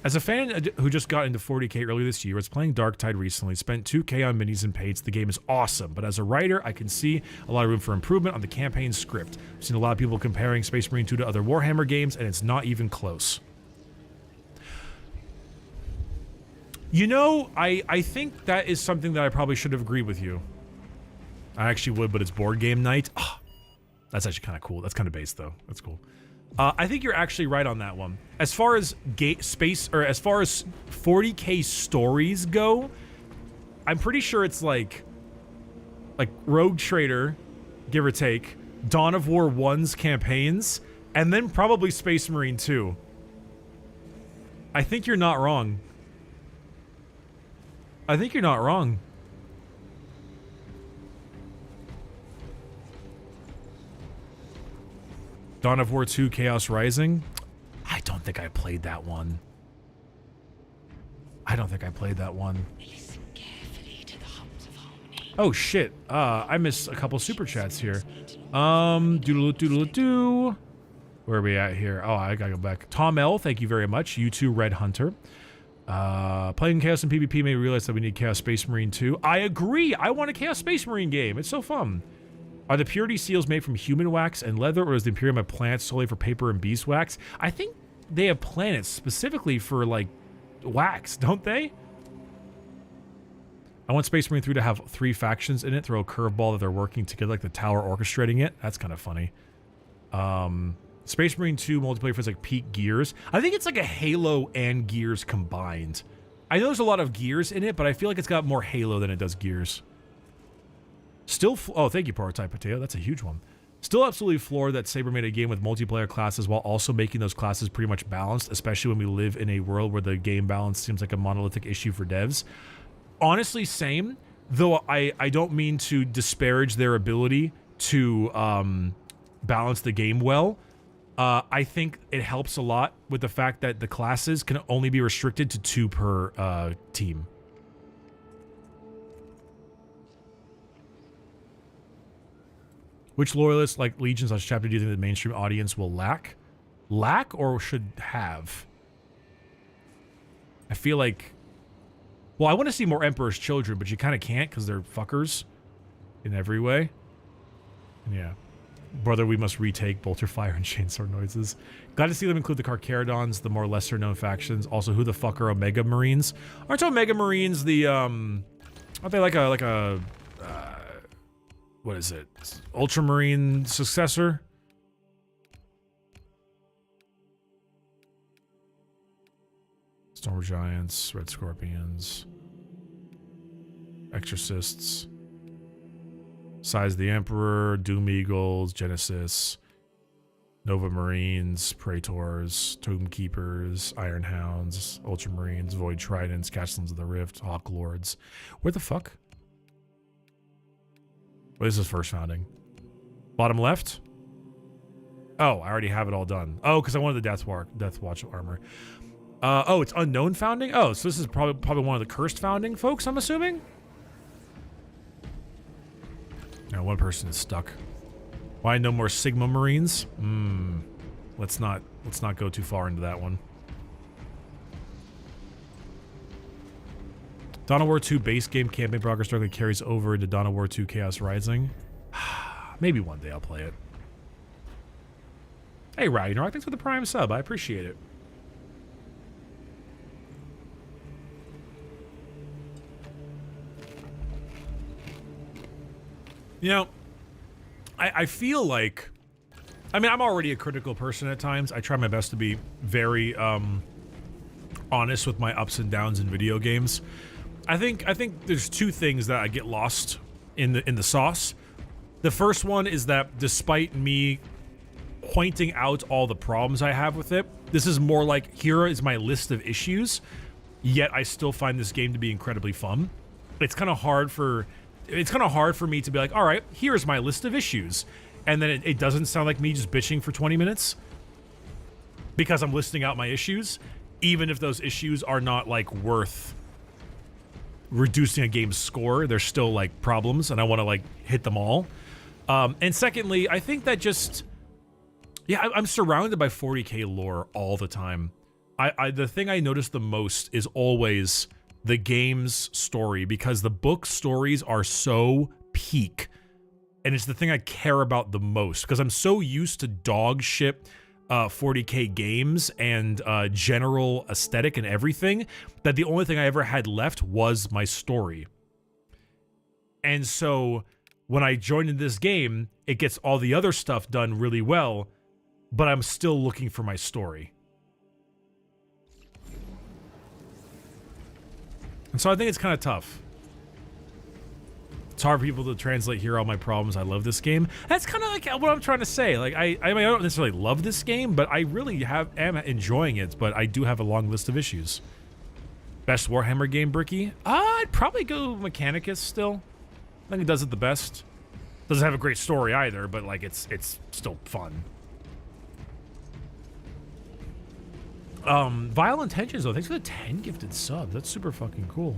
As a fan who just got into 40k earlier this year, was playing Darktide recently, spent 2k on minis and paints. The game is awesome, but as a writer, I can see a lot of room for improvement on the campaign script. I've seen a lot of people comparing Space Marine 2 to other Warhammer games, and it's not even close. You know, I think that is something that I probably should have agreed with you. I actually would, but it's board game night. Oh, that's actually kind of cool. That's kind of base, though. That's cool. I think you're actually right on that one. As far as as far as 40k stories go, I'm pretty sure it's like Rogue Trader, give or take, Dawn of War 1's campaigns, and then probably Space Marine 2. I think you're not wrong. I think you're not wrong. Dawn of War 2 Chaos Rising? I don't think I played that one. I don't think I played that one. Oh shit. I missed a couple super chats here. Doodle-doo. Where are we at here? Oh, I gotta go back. Tom L, thank you very much. You too, Red Hunter. Playing Chaos and PvP made me realize that we need Chaos Space Marine 2. I agree. I want a Chaos Space Marine game. It's so fun. Are the purity seals made from human wax and leather, or is the Imperium have plants solely for paper and beeswax? I think they have planets specifically for, like, wax, don't they? I want Space Marine 3 to have 3 factions in it, throw a curveball that they're working together, like the Tower orchestrating it. That's kind of funny. Space Marine 2 multiplayer feels like peak Gears. I think it's like a Halo and Gears combined. I know there's a lot of Gears in it, but I feel like it's got more Halo than it does Gears. Still, oh, thank you, Prototype Potato. That's a huge one. Still absolutely floored that Saber made a game with multiplayer classes while also making those classes pretty much balanced, especially when we live in a world where the game balance seems like a monolithic issue for devs. Honestly, same. Though I don't mean to disparage their ability to balance the game well. I think it helps a lot with the fact that the classes can only be restricted to 2 per team. Which loyalists like Legion/Chapter do you think the mainstream audience will lack? Lack or should have? I feel like... Well, I want to see more Emperor's Children, but you kind of can't because they're fuckers in every way. Yeah. Brother, we must retake Bolter Fire and Chainsword Noises. Glad to see them include the Carcharodons, the more lesser-known factions. Also, who the fuck are Omega Marines? Aren't Omega Marines the, aren't they like a what is it? Ultramarine successor? Storm Giants, Red Scorpions, Exorcists, Size the Emperor, Doom Eagles, Genesis, Nova Marines, Praetors, Tomb Keepers, Iron Hounds, Ultramarines, Void Tridents, Castlans of the Rift, Hawk Lords. Where the fuck? What is this first founding? Bottom left? Oh, I already have it all done. Oh, because I wanted the Death Watch armor. Oh, it's unknown founding? Oh, so this is probably one of the cursed founding folks, I'm assuming? Now, one person is stuck. Why no more Sigma Marines? Let's not go too far into that one. Dawn of War 2 base game campaign progress directly carries over into Dawn of War 2 Chaos Rising. Maybe one day I'll play it. Hey, Ragnarok, thanks for the Prime sub. I appreciate it. You know, I feel like... I mean, I'm already a critical person at times. I try my best to be very honest with my ups and downs in video games. I think there's two things that I get lost in the sauce. The first one is that despite me pointing out all the problems I have with it, this is more like, here is my list of issues, yet I still find this game to be incredibly fun. It's kind of hard for me to be like, all right, here's my list of issues, and then it doesn't sound like me just bitching for 20 minutes because I'm listing out my issues, even if those issues are not like worth reducing a game's score. They're still like problems, and I want to like hit them all. And secondly, I think that just, yeah, I'm surrounded by 40k lore all the time. The thing I notice the most is always the game's story, because the book stories are so peak, and it's the thing I care about the most, because I'm so used to dog shit 40k games and general aesthetic and everything, that the only thing I ever had left was my story. And so when I joined in this game, it gets all the other stuff done really well, but I'm still looking for my story. And so I think it's kind of tough. It's hard for people to translate here all my problems. I love this game. That's kind of like what I'm trying to say. Like I mean, I don't necessarily love this game, but I really am enjoying it. But I do have a long list of issues. Best Warhammer game, Bricky? I'd probably go Mechanicus still. I think it does it the best. Doesn't have a great story either, but like it's still fun. Vile Intentions though, thanks for the 10 gifted subs. That's super fucking cool.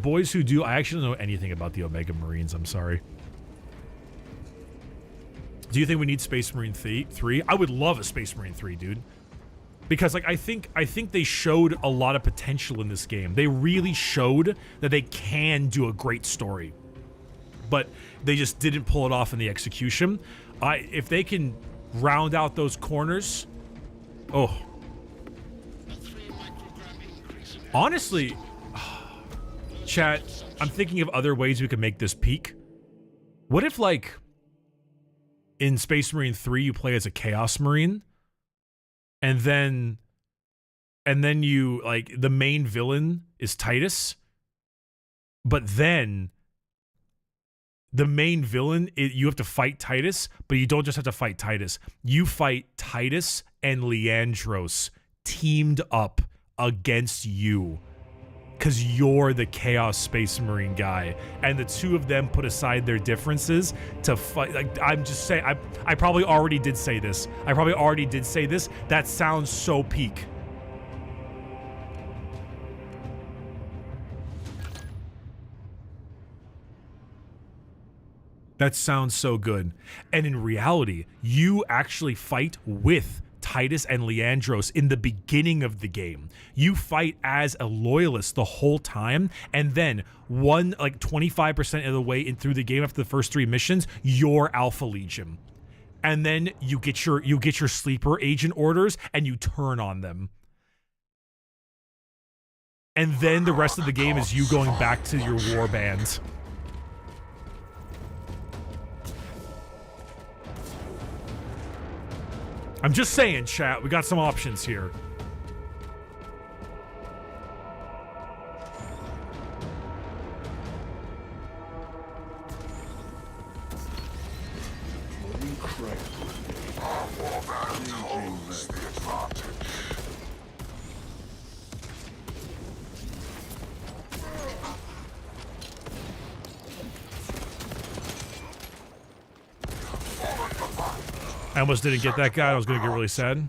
Boys Who Do, I actually don't know anything about the Omega Marines, I'm sorry. Do you think we need Space Marine 3? I would love a Space Marine 3, dude. Because like I think they showed a lot of potential in this game. They really showed that they can do a great story. But they just didn't pull it off in the execution. If they can round out those corners, oh. Honestly, chat, I'm thinking of other ways we could make this peak. What if, like, in Space Marine 3 you play as a Chaos Marine, and then you, like, the main villain is Titus, but then the main villain, you have to fight Titus, but you don't just have to fight Titus. You fight Titus and Leandros teamed up against you, because you're the Chaos Space Marine guy, and the two of them put aside their differences to fight. Like, I'm just saying, I probably already did say this. That sounds so peak. That sounds so good. And in reality, you actually fight with Titus and Leandros in the beginning of the game. You fight as a loyalist the whole time, and then 25% of the way in through the game after the first 3 missions, you're Alpha Legion. And then you get your sleeper agent orders and you turn on them. And then the rest of the game is you going back to your war band. I'm just saying, chat, we got some options here. I almost didn't get that guy. I was going to get really sad.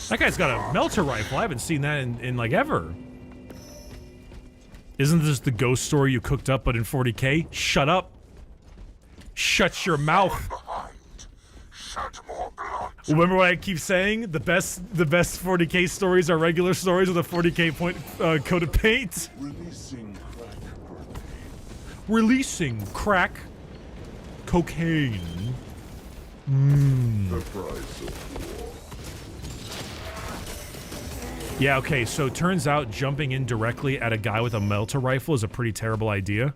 That guy's got a melter rifle. I haven't seen that in like ever. Isn't this the ghost story you cooked up but in 40K? Shut up. Shut your mouth. Remember what I keep saying? The best 40K stories are regular stories with a 40K point coat of paint. Releasing crack cocaine. The price of war. Yeah, okay, so it turns out jumping in directly at a guy with a melter rifle is a pretty terrible idea.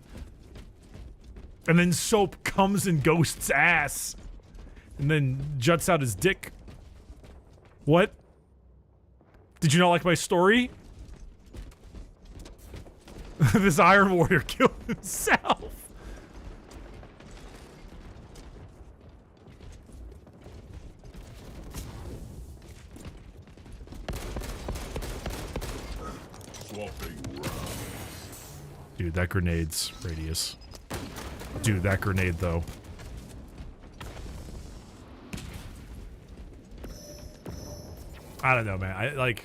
And then Soap comes in Ghost's ass. And then juts out his dick. What? Did you not like my story? This Iron Warrior killed himself. Dude, that grenade's radius. Dude, that grenade though. I don't know, man. I like.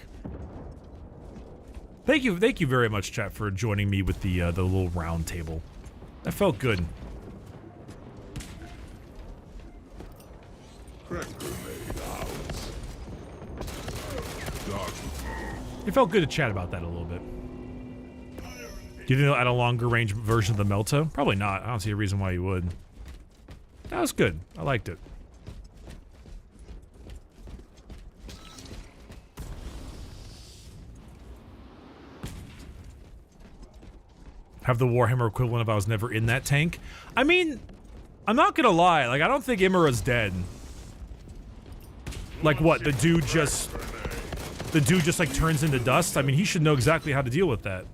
Thank you very much, chat, for joining me with the little round table. That felt good. It felt good to chat about that a little bit. Do you think they'll add a longer range version of the Melta? Probably not. I don't see a reason why you would. That was good. I liked it. Have the Warhammer equivalent if I was never in that tank. I mean, I'm not gonna lie, like, I don't think Imra's dead. Like what, the dude just like turns into dust? I mean, he should know exactly how to deal with that.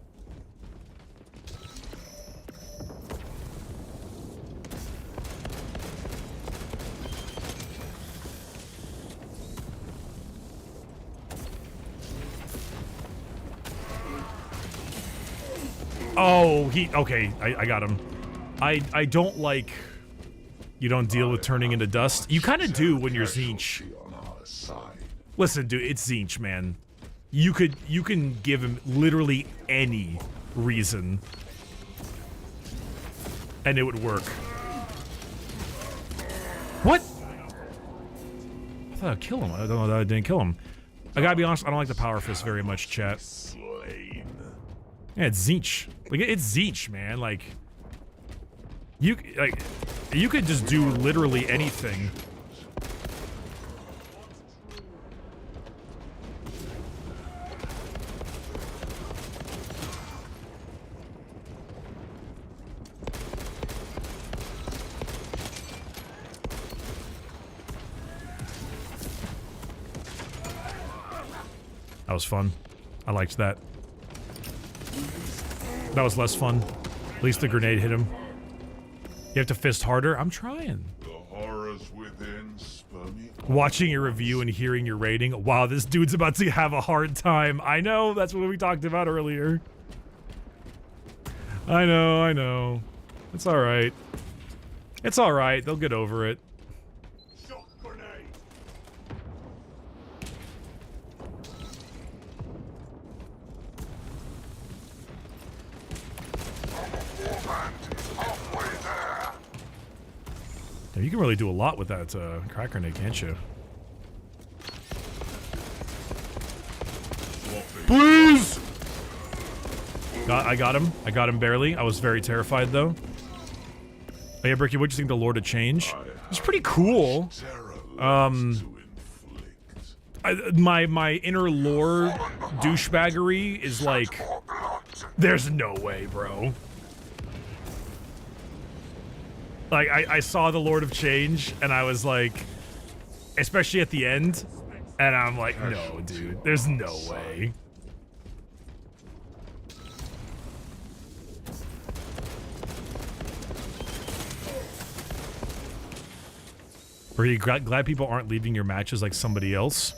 Oh, okay, I got him. I don't like, you don't deal with turning into dust. You kind of do when you're Tzeentch. Listen, dude, it's Tzeentch, man. You can give him literally any reason, and it would work. What? I thought I'd kill him. I don't know that I didn't kill him. I gotta be honest, I don't like the Power Fist very much, chat. Yeah, it's Tzeentch. Like, it's Tzeentch, man. Like, you could just do literally anything. That was fun. I liked that. That was less fun. At least the grenade hit him. You have to fist harder? I'm trying. The horrors within watching your review and hearing your rating. Wow, this dude's about to have a hard time. I know, that's what we talked about earlier. I know. It's alright. It's alright, they'll get over it. Yeah, you can really do a lot with that crack grenade, can't you? Please! I got him. I got him barely. I was very terrified, though. Oh, yeah, Bricky, what'd you think of the Lord of Change? It's pretty cool. My inner lore douchebaggery is like, there's no way, bro. Like, I saw the Lord of Change, and I was like, especially at the end, and I'm like, no, dude, there's no way. Are you glad people aren't leaving your matches like somebody else?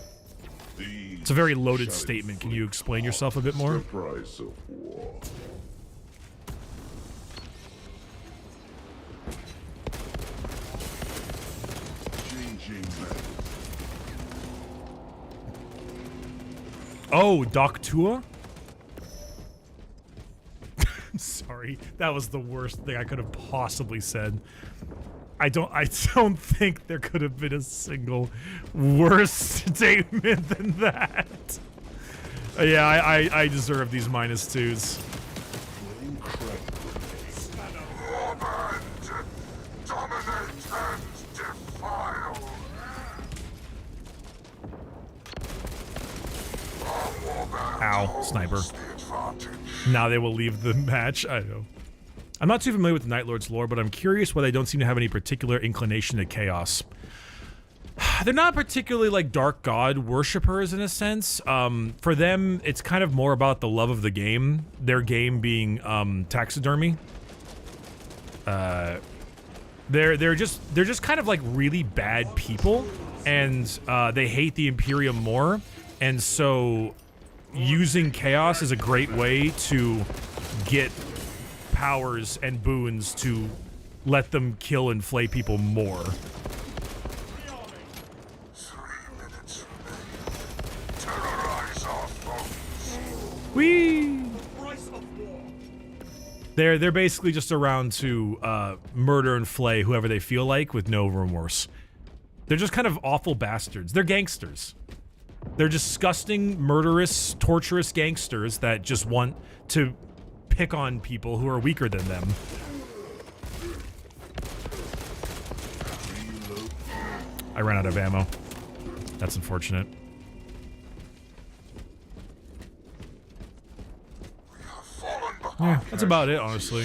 It's a very loaded statement. Can you explain yourself a bit more? Oh, Doctua? Sorry, that was the worst thing I could have possibly said. I don't think there could have been a single worse statement than that. Yeah, I deserve these -2s. Ow, sniper. Now they will leave the match. I know. I'm not too familiar with the Night Lord's lore, but I'm curious why they don't seem to have any particular inclination to chaos. They're not particularly like dark god worshippers in a sense. For them, it's kind of more about the love of the game. Their game being taxidermy. They're just kind of like really bad people, and they hate the Imperium more, and so using chaos is a great way to get powers and boons to let them kill and flay people more. 3 minutes remain. Terrorize our foes. Whee! They're basically just around to murder and flay whoever they feel like with no remorse. They're just kind of awful bastards. They're gangsters. They're disgusting, murderous, torturous gangsters that just want to pick on people who are weaker than them. I ran out of ammo. That's unfortunate. Yeah, that's about it, honestly.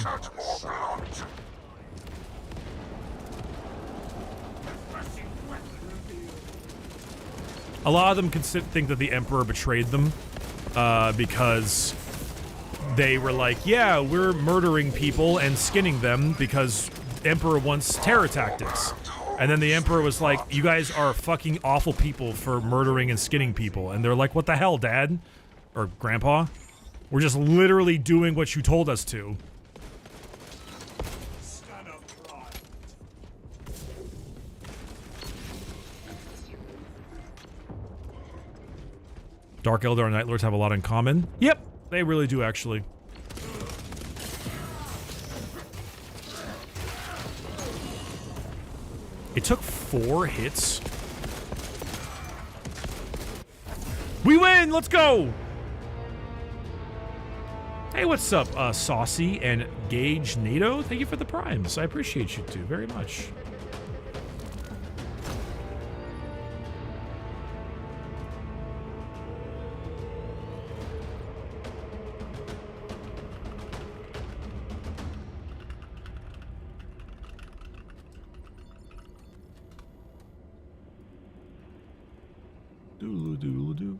A lot of them think that the Emperor betrayed them, because they were like, yeah, we're murdering people and skinning them because Emperor wants terror tactics. And then the Emperor was like, you guys are fucking awful people for murdering and skinning people. And they're like, what the hell, Dad? Or Grandpa? We're just literally doing what you told us to. Dark Eldar and Night Lords have a lot in common. Yep, they really do, actually. It took 4 hits. We win! Let's go! Hey, what's up, Saucy and Gage NATO? Thank you for the primes. I appreciate you two very much. Doodle-doo-doo.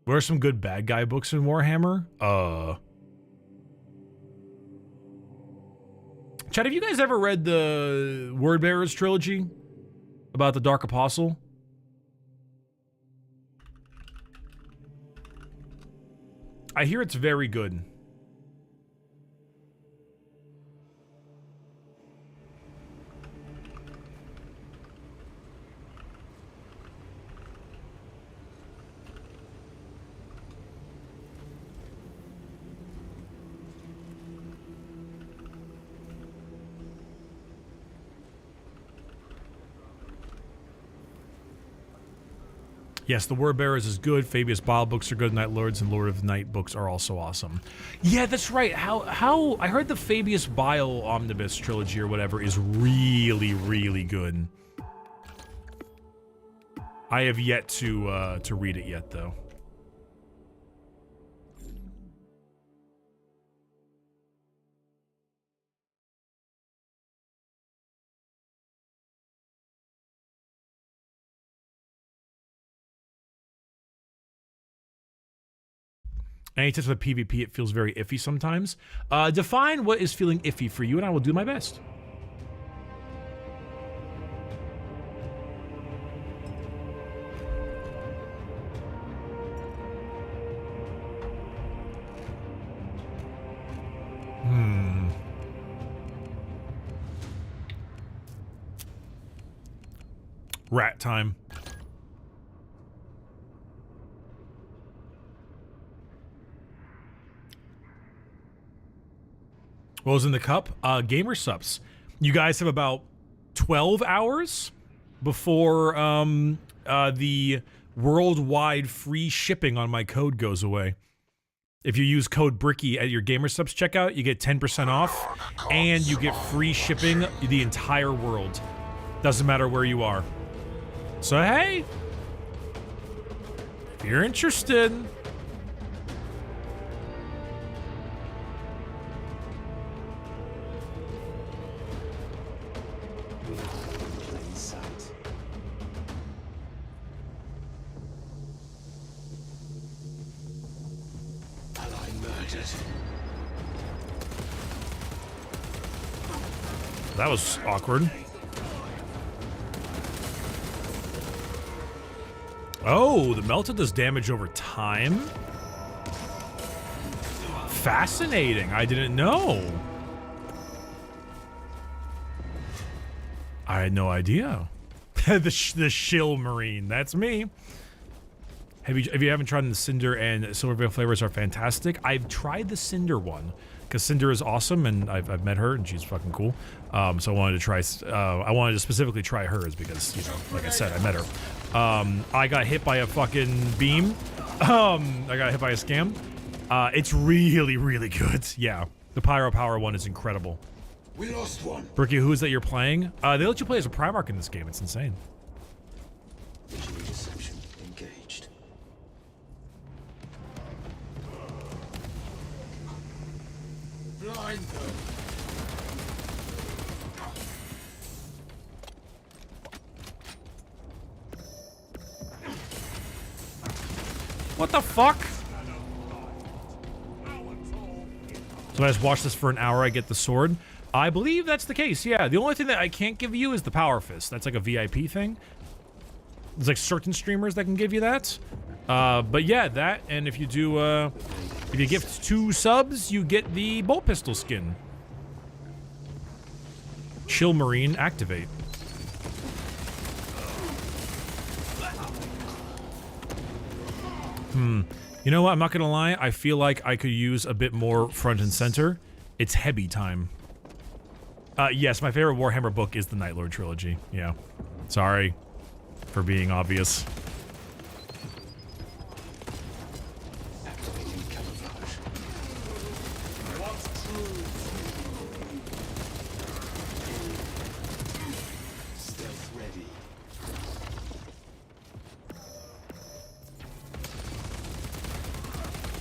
What are some good bad guy books in Warhammer? Chad, have you guys ever read the Wordbearers trilogy about the Dark Apostle? I hear it's very good. Yes, the Wordbearers is good. Fabius Bile books are good. Night Lords and Lord of the Night books are also awesome. Yeah, that's right. How I heard the Fabius Bile Omnibus trilogy or whatever is really, really good. I have yet to read it yet, though. Any tips with PvP? It feels very iffy sometimes. Define what is feeling iffy for you, and I will do my best. Rat time. What was in the cup? Gamer subs. You guys have about 12 hours before the worldwide free shipping on my code goes away. If you use code Bricky at your Gamer Subs checkout, you get 10% off, and you get free shipping the entire world. Doesn't matter where you are. So hey, if you're interested. That was awkward. Oh, the melted does damage over time? Fascinating. I didn't know. I had no idea. the shill marine. That's me. If you haven't tried the Cinder and Silverveil flavors are fantastic. I've tried the Cinder one because Cinder is awesome, and I've met her and she's fucking cool. So I wanted to try. I wanted to specifically try hers because, you know, like I said, I met her. I got hit by a fucking beam. I got hit by a scam. It's really, really good. Yeah, the Pyro Power one is incredible. We lost one. Bricky, who is that you're playing? They let you play as a Primarch in this game. It's insane. Deception engaged. Blind them. What the fuck? So I just watch this for an hour, I get the sword. I believe that's the case, yeah. The only thing that I can't give you is the Power Fist. That's like a VIP thing. There's like certain streamers that can give you that. But yeah, that, and if you do, if you gift 2 subs, you get the bolt pistol skin. Chill Marine, activate. You know what? I'm not gonna lie. I feel like I could use a bit more front and center. It's heavy time. Yes, my favorite Warhammer book is the Night Lord trilogy. Yeah. Sorry for being obvious.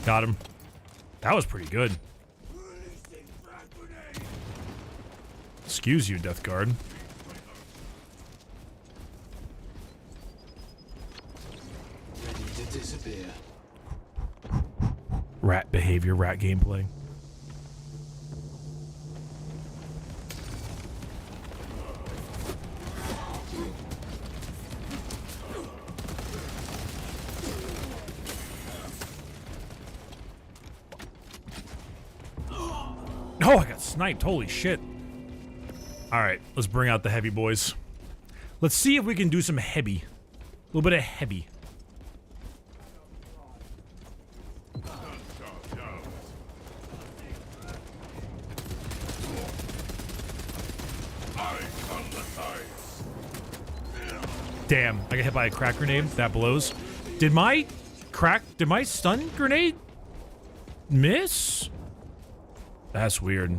Got him. That was pretty good. Excuse you, Death Guard. Ready to disappear. Rat behavior, rat gameplay. Oh, I got sniped. Holy shit. Alright, let's bring out the heavy boys. Let's see if we can do some heavy. A little bit of heavy. Damn, I got hit by a crack grenade. That blows. Did my stun grenade miss? That's weird.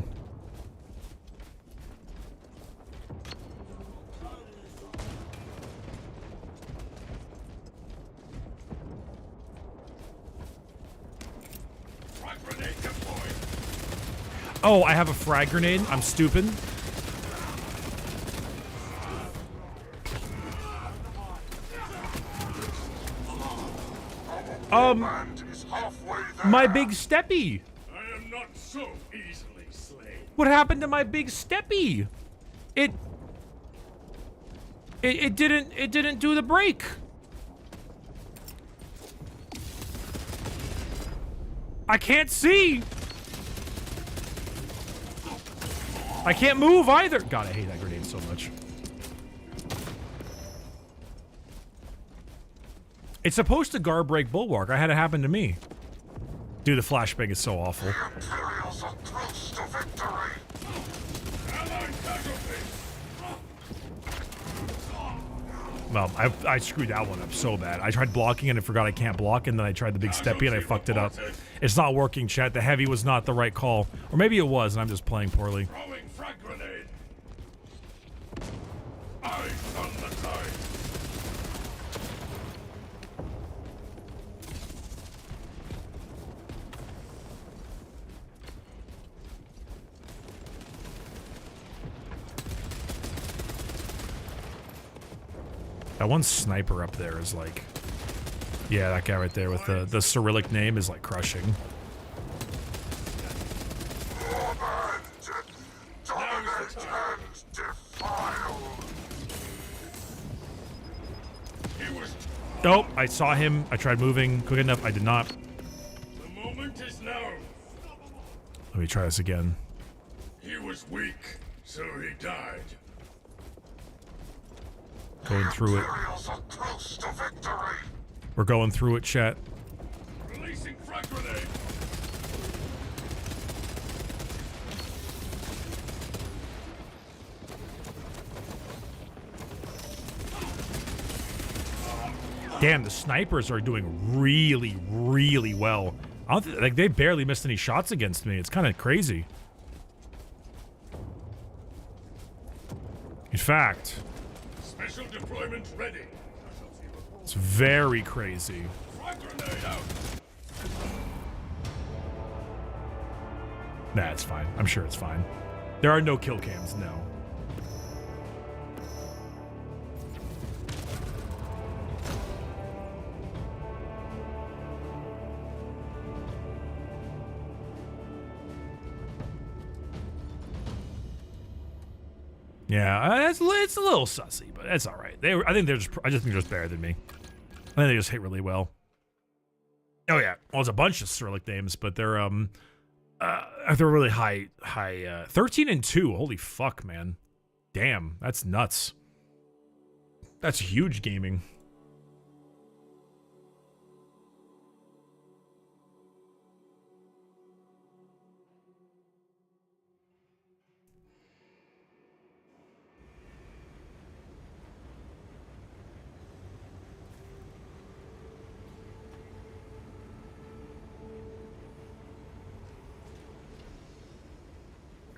Oh, I have a frag grenade. I'm stupid. My big steppy. I am not so easily slain. What happened to my big steppy? It didn't do the break. I can't see. I can't move either. God, I hate that grenade so much. It's supposed to guard break bulwark. I had it happen to me. Dude, the flashbang is so awful. Imperials are close to victory. Allied casualty. Well, I screwed that one up so bad. I tried blocking and I forgot I can't block, and then I tried the big steppy and I fucked it up. It's not working, chat. The heavy was not the right call. Or maybe it was, and I'm just playing poorly. Throwing frag grenade. Eyes on the tide. That one sniper up there is like... Yeah, that guy right there with the Cyrillic name is like crushing. Dominate and defile. He was. Nope, I saw him. I tried moving quick enough. I did not. The moment is now. Let me try this again. He was weak, so he died. Going through it. Imperials are close to victory. We're going through it, chat. Releasing frag grenade. Damn, the snipers are doing really, really well. I don't like they barely missed any shots against me. It's kind of crazy. In fact, Special deployment ready. it's very crazy. Frag grenade out. Nah, it's fine. I'm sure it's fine. There are no kill cams, no. Yeah, it's a little sussy, but it's all right. I just think they're just better than me. I think they just hit really well. Oh yeah, well, it's a bunch of Cyrillic names, but they're really high. 13 and 2. Holy fuck, man! Damn, that's nuts. That's huge gaming.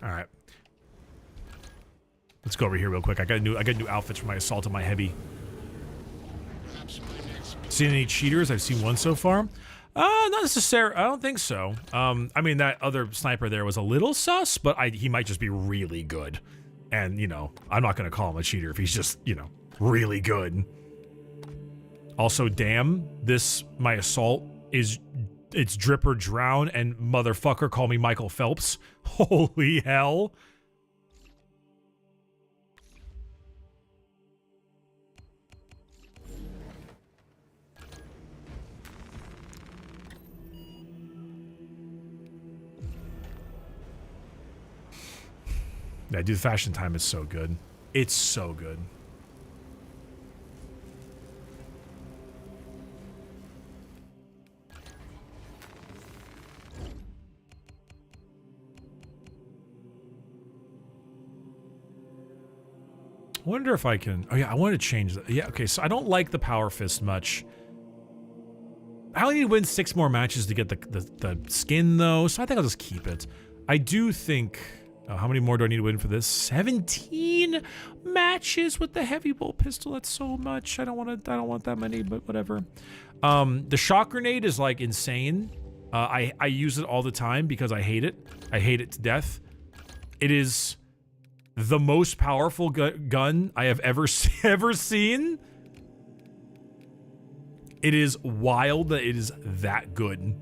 All right. Let's go over here real quick. I got new outfits for my assault and my heavy. Seen any cheaters? I've seen one so far. Not necessarily. I don't think so. I mean, that other sniper there was a little sus, but he might just be really good. And, you know, I'm not going to call him a cheater if he's just, you know, really good. Also, damn, my assault it's drip or drown, and motherfucker, call me Michael Phelps. Holy hell. Yeah, dude, fashion time is so good. It's so good. I wonder if I can... Oh, yeah, I want to change that. Yeah, okay, so I don't like the Power Fist much. I only need to win 6 more matches to get the skin, though, so I think I'll just keep it. I do think... how many more do I need to win for this? 17 matches with the heavy bolt pistol. That's so much. I don't want that many, but whatever. The shock grenade is, like, insane. I use it all the time because I hate it. I hate it to death. It is... the most powerful gun I have ever seen. It is wild that it is that good.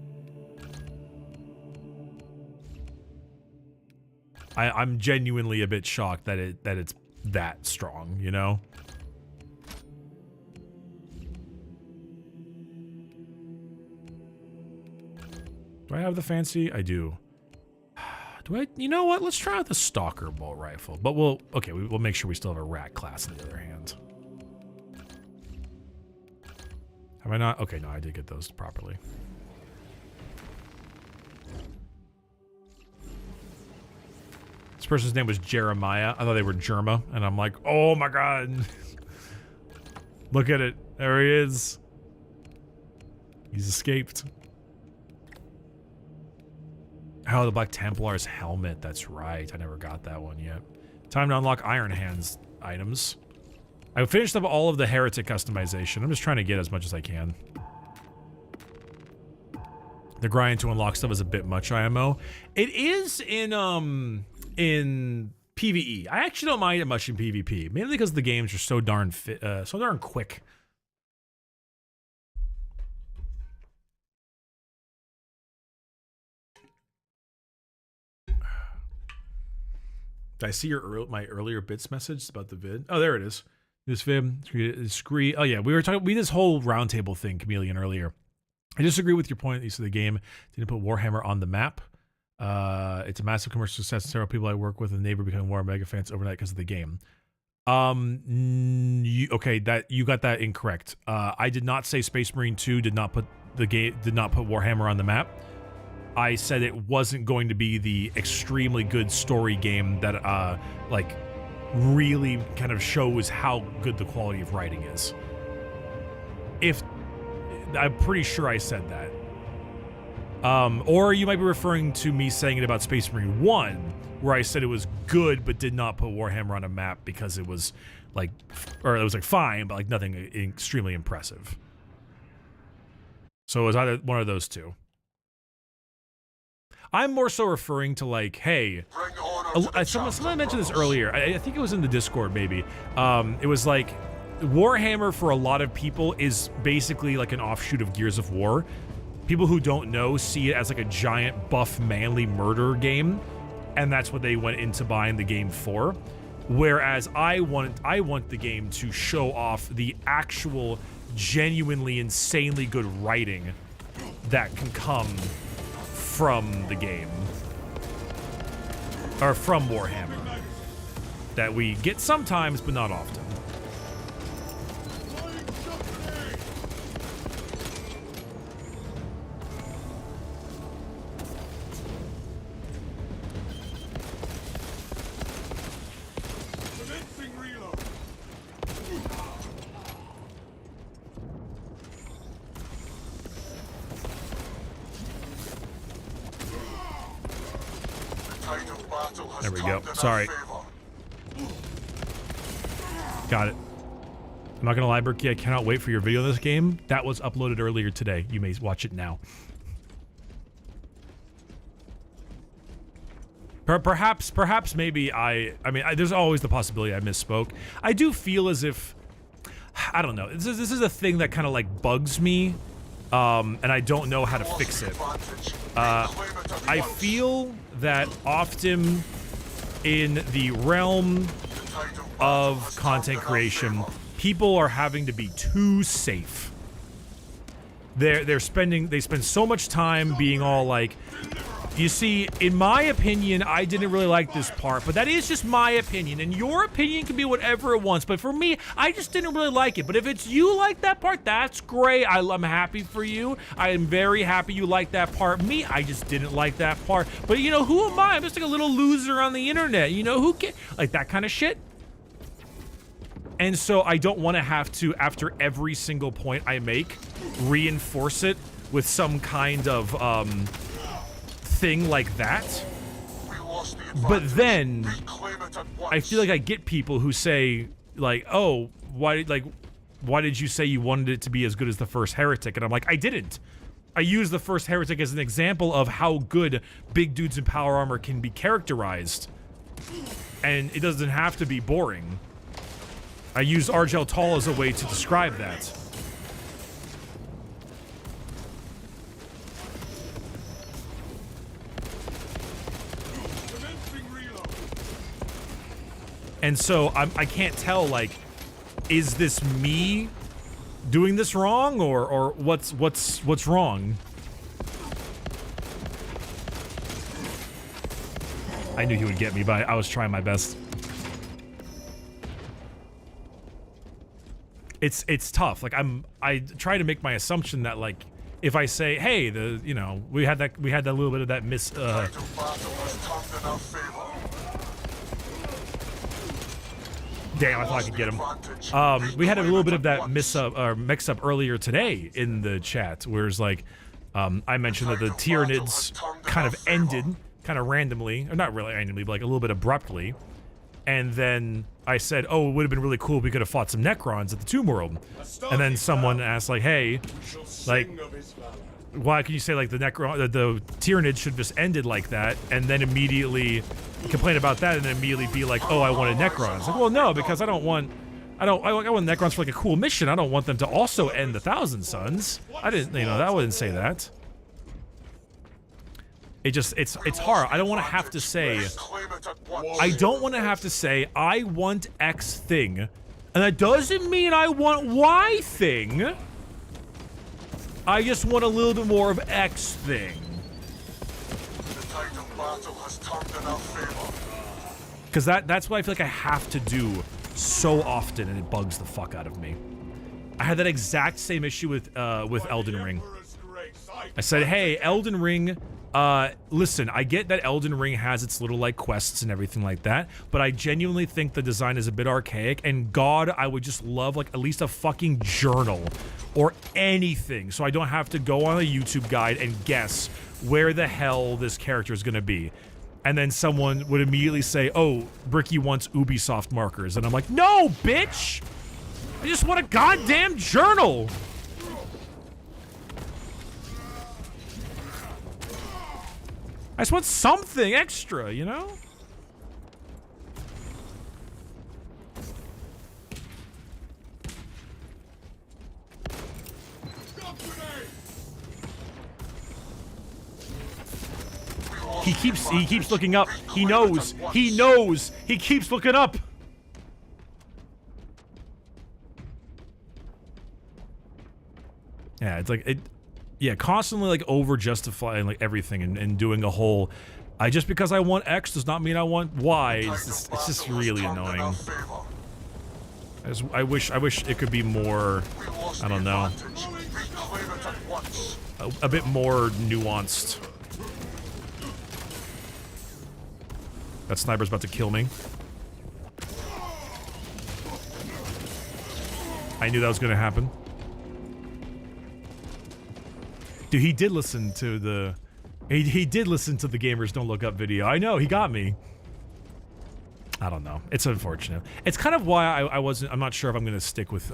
I'm genuinely a bit shocked that it's that strong, you know? Do I have the fancy? I do. You know what? Let's try out the Stalker bolt rifle. But we'll make sure we still have a rat class on the other hand. How Am I not? Okay, no, I did get those properly. This person's name was Jeremiah. I thought they were Germa, and I'm like, oh my god. Look at it. There he is. He's escaped. Oh, the Black Templar's helmet. That's right. I never got that one yet. Time to unlock Iron Hands items. I finished up all of the Heretic customization. I'm just trying to get as much as I can. The grind to unlock stuff is a bit much IMO. It is in PvE. I actually don't mind it much in PvP, mainly because the games are so darn so darn quick. Did I see my earlier bits message about the vid? Oh, there it is. This vid, scree. Oh yeah, we did this whole roundtable thing, Chameleon, earlier. I disagree with your point. You said the game didn't put Warhammer on the map. It's a massive commercial success. Several people I work with and neighbor become Warhammer mega fans overnight because of the game. Okay, that you got that incorrect. I did not say Space Marine 2 did not put Warhammer on the map. I said it wasn't going to be the extremely good story game that like really kind of shows how good the quality of writing is. I'm pretty sure I said that. Or you might be referring to me saying it about Space Marine 1, where I said it was good but did not put Warhammer on a map because it was like, or it was like fine, but like nothing extremely impressive. So it was either one of those two. I'm more so referring to like, hey, someone mentioned this earlier. I think it was in the Discord maybe. It was like, Warhammer for a lot of people is basically like an offshoot of Gears of War. People who don't know see it as like a giant buff manly murder game, and that's what they went into buying the game for. Whereas I want the game to show off the actual genuinely insanely good writing that can come from the game, or from Warhammer, that we get sometimes but not often. There we go. Sorry. Got it. I'm not gonna lie, Berkey, I cannot wait for your video of this game. That was uploaded earlier today. You may watch it now. Perhaps maybe I mean, there's always the possibility I misspoke. I do feel as if, I don't know, this is a thing that kind of like bugs me, and I don't know how to fix it. I feel that often in the realm of content creation, people are having to be too safe. They spend so much time being all like, you see, in my opinion, I didn't really like this part, but that is just my opinion, and your opinion can be whatever it wants, but for me, I just didn't really like it. But if it's you like that part, that's great. I'm happy for you. I am very happy you like that part. Me, I just didn't like that part. But you know, who am I? I'm just like a little loser on the internet. You know, who can, like that kind of shit. And so I don't want to have to, after every single point I make, reinforce it with some kind of thing like that. But then I feel like I get people who say like, oh, why did you say you wanted it to be as good as the first Heretic? And I'm like, I didn't. I used the first Heretic as an example of how good big dudes in power armor can be characterized, and it doesn't have to be boring. I used Argel Tall as a way to describe that. And so I can't tell, like, is this me doing this wrong, or what's wrong? I knew he would get me, but I was trying my best. it's tough. Like I try to make my assumption that like if I say, hey, we had that little bit of that miss. Damn, I thought I could get him. We had a little bit of that mix-up earlier today in the chat, where it's like, I mentioned that the Tyranids kind of ended, kind of randomly, or not really randomly, but like a little bit abruptly. And then I said, oh, it would have been really cool if we could have fought some Necrons at the Tomb World. And then someone asked, like, hey, like, why can you say like the Tyranid should just ended like that, and then immediately complain about that, and then immediately be like, oh, I wanted Necrons. Like, well, no, because I want Necrons for like a cool mission. I don't want them to also end the Thousand Sons. I didn't, I wouldn't say that. It's hard. I don't want to have to say. I don't want to have to say I want X thing, and that doesn't mean I want Y thing. I just want a little bit more of X thing. Because that's what I feel like I have to do so often, and it bugs the fuck out of me. I had that exact same issue with Elden Ring. I said, hey, Elden Ring, listen, I get that Elden Ring has its little, like, quests and everything like that, but I genuinely think the design is a bit archaic, and God, I would just love, like, at least a fucking journal or anything, so I don't have to go on a YouTube guide and guess where the hell this character is gonna be. And then someone would immediately say, oh, Bricky wants Ubisoft markers, and I'm like, no, bitch! I just want a goddamn journal! I just want something extra, you know? He keeps looking up. He knows. He keeps looking up. Yeah, it's like yeah, constantly like over justifying like everything and doing a whole just because I want X does not mean I want Y. It's just really annoying. I wish it could be more, I don't know, a bit more nuanced. That sniper's about to kill me. I knew that was gonna happen. Dude, he did listen to the... He did listen to the Gamers Don't Look Up video. I know, he got me. I don't know. It's unfortunate. It's kind of why I'm not sure if I'm gonna stick with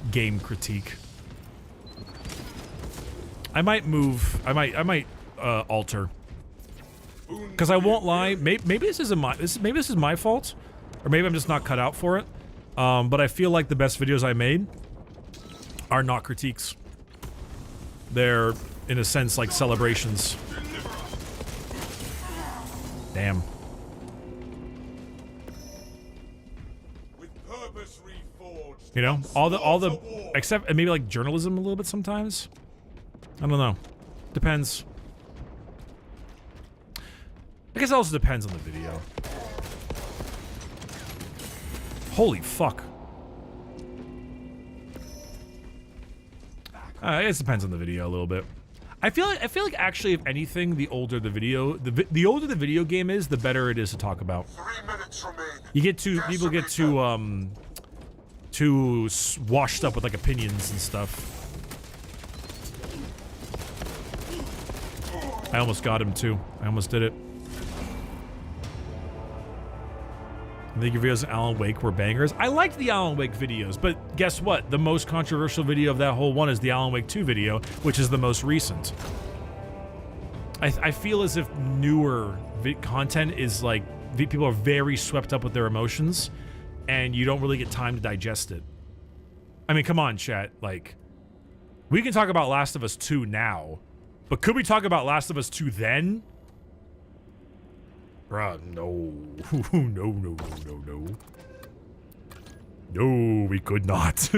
game critique. I might move. I might alter. Because I won't lie, maybe this isn't maybe this is my fault, or maybe I'm just not cut out for it. But I feel like the best videos I made are not critiques. They're, in a sense, like celebrations. Damn. You know, all the except maybe like journalism a little bit sometimes. I don't know. Depends. I guess it also depends on the video. Holy fuck. I guess it depends on the video a little bit. I feel like actually, if anything, the older the video, the older the video game is, the better it is to talk about. 3 minutes remain. You get people get too washed up with like opinions and stuff. I almost got him too. I almost did it. I think your videos of Alan Wake were bangers. I liked the Alan Wake videos, but guess what? The most controversial video of that whole one is the Alan Wake 2 video, which is the most recent. I feel as if newer content is like, people are very swept up with their emotions, and you don't really get time to digest it. I mean, come on, chat. Like, we can talk about Last of Us 2 now, but could we talk about Last of Us 2 then? Bruh, no. No. No, we could not.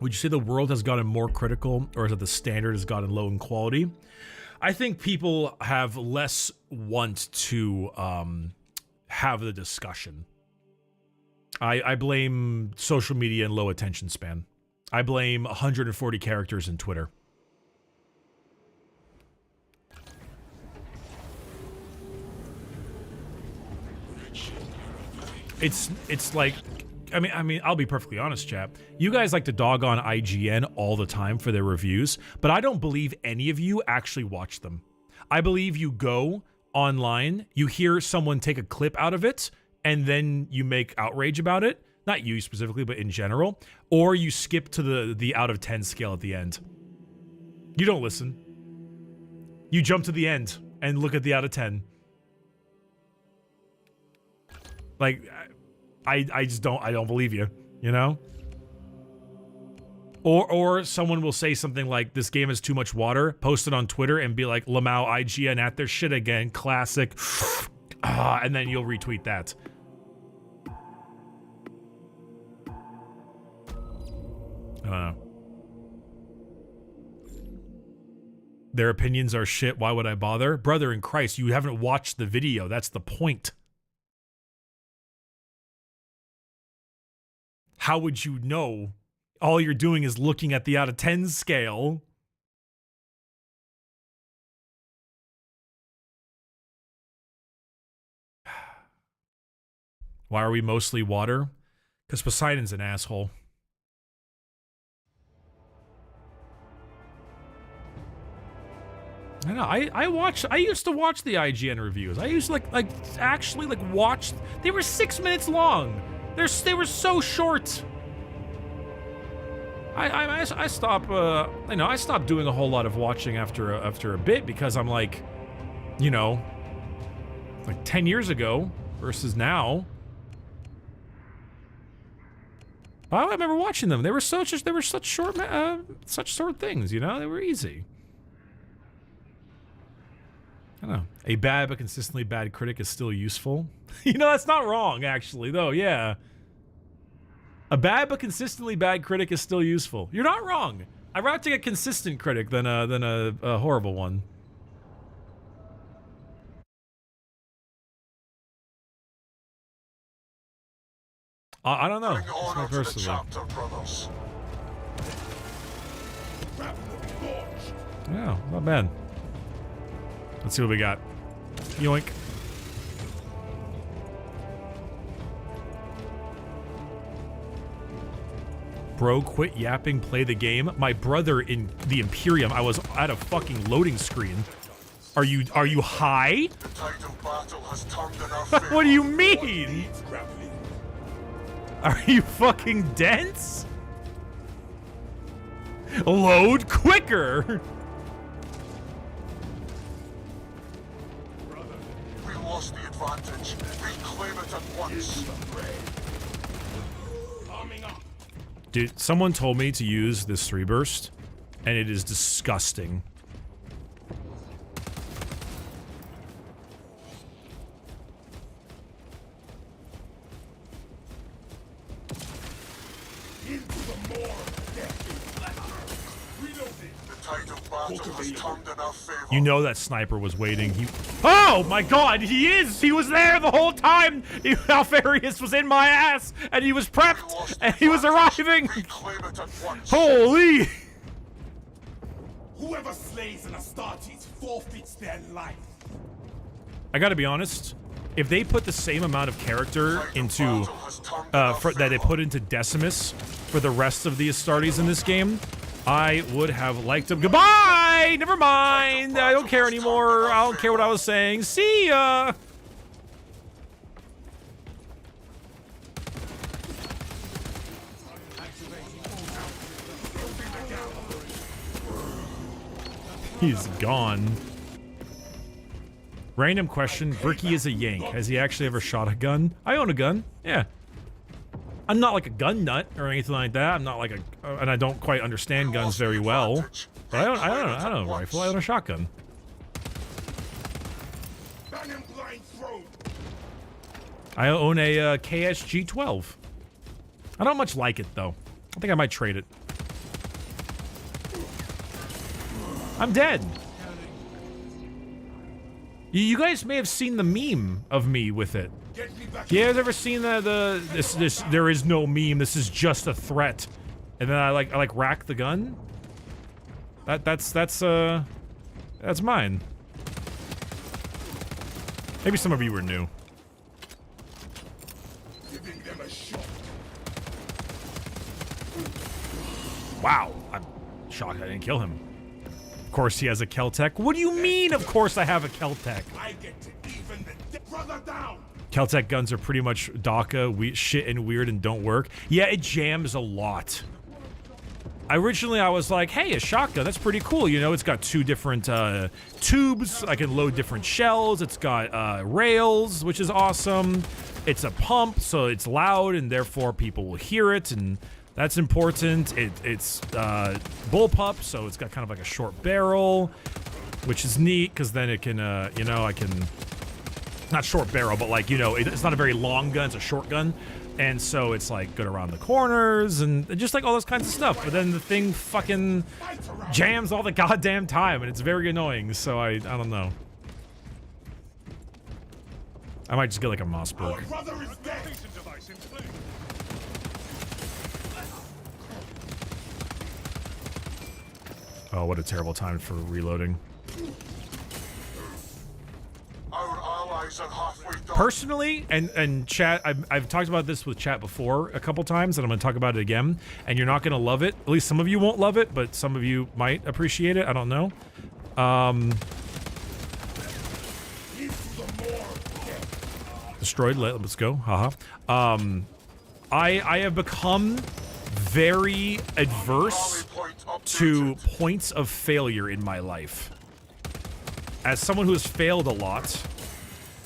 Would you say the world has gotten more critical, or is it the standard has gotten low in quality? I think people have less want to have the discussion. I blame social media and low attention span. I blame 140 characters in Twitter. It's like, I mean, I'll be perfectly honest, chap. You guys like to dog on IGN all the time for their reviews, but I don't believe any of you actually watch them. I believe you go online, you hear someone take a clip out of it, and then you make outrage about it. Not you specifically, but in general. Or you skip to the out of 10 scale at the end. You don't listen. You jump to the end and look at the out of 10. Like, I just don't believe you, you know? Or someone will say something like, this game has too much water, post it on Twitter and be like, Lamau, IGN at their shit again, classic. And then you'll retweet that. I don't know. Their opinions are shit, why would I bother? Brother in Christ, you haven't watched the video, that's the point. How would you know? All you're doing is looking at the out of 10 scale. Why are we mostly water? Because Poseidon's an asshole. I know. I used to watch the IGN reviews. I used to actually watch. They were 6 minutes long. They were so short. I stopped. I stopped doing a whole lot of watching after a bit because I'm like, you know, like 10 years ago versus now. I remember watching them. They were such short things. You know, they were easy. I don't know. A bad but consistently bad critic is still useful. You know, that's not wrong, actually, though, yeah. A bad but consistently bad critic is still useful. You're not wrong. I'd rather take a consistent critic than a horrible one. I don't know. It's my personal. Yeah, not bad. Let's see what we got. Yoink. Bro, quit yapping, play the game. My brother in the Imperium, I was at a fucking loading screen. Are you high? What do you mean? Are you fucking dense? Load quicker! We lost the advantage. Reclaim it at once. Dude, someone told me to use this 3 burst, and it is disgusting. You know that sniper was waiting. Oh my god, he is! He was there the whole time! Alfarius was in my ass! And he was prepped! And he was arriving! Holy! Whoever slays an Astartes forfeits their life. I gotta be honest. If they put the same amount of character into... that they put into Decimus for the rest of the Astartes in this game, I would have liked him. Goodbye! Never mind! I don't care anymore. I don't care what I was saying. See ya! He's gone. Random question. Bricky is a Yank. Has he actually ever shot a gun? I own a gun. Yeah. I'm not like a gun nut or anything like that. I'm not like a, and I don't quite understand guns very well. But I don't know a rifle. I own a shotgun. I own a KSG-12. I don't much like it though. I think I might trade it. I'm dead. You guys may have seen the meme of me with it. Get me back. You guys ever seen this there is no meme, this is just a threat. And then I like rack the gun? That's mine. Maybe some of you were new. Giving them a shot. Wow, I'm shocked I didn't kill him. Of course he has a Keltec. What do you mean, of course I have a Keltec? I get to even the brother down. Keltec guns are pretty much DACA, shit and weird and don't work. Yeah, it jams a lot. Originally, I was like, hey, a shotgun, that's pretty cool. You know, it's got 2 different tubes. I can load different shells. It's got rails, which is awesome. It's a pump, so it's loud, and therefore people will hear it, and that's important. It's bullpup, so it's got kind of like a short barrel, which is neat, because then it can, you know, I can... Not short barrel, but like, you know, it's not a very long gun, it's a short gun. And so it's like good around the corners and just like all those kinds of stuff. But then the thing fucking jams all the goddamn time and it's very annoying. So I don't know. I might just get like a Mossberg. Brother is dead. Oh, what a terrible time for reloading. Our allies are halfway done. Personally, and chat, I've talked about this with chat before a couple times, and I'm going to talk about it again, and you're not going to love it. At least some of you won't love it, but some of you might appreciate it. I don't know. Destroyed, let's go. Haha. I have become very adverse to points of failure in my life. As someone who has failed a lot,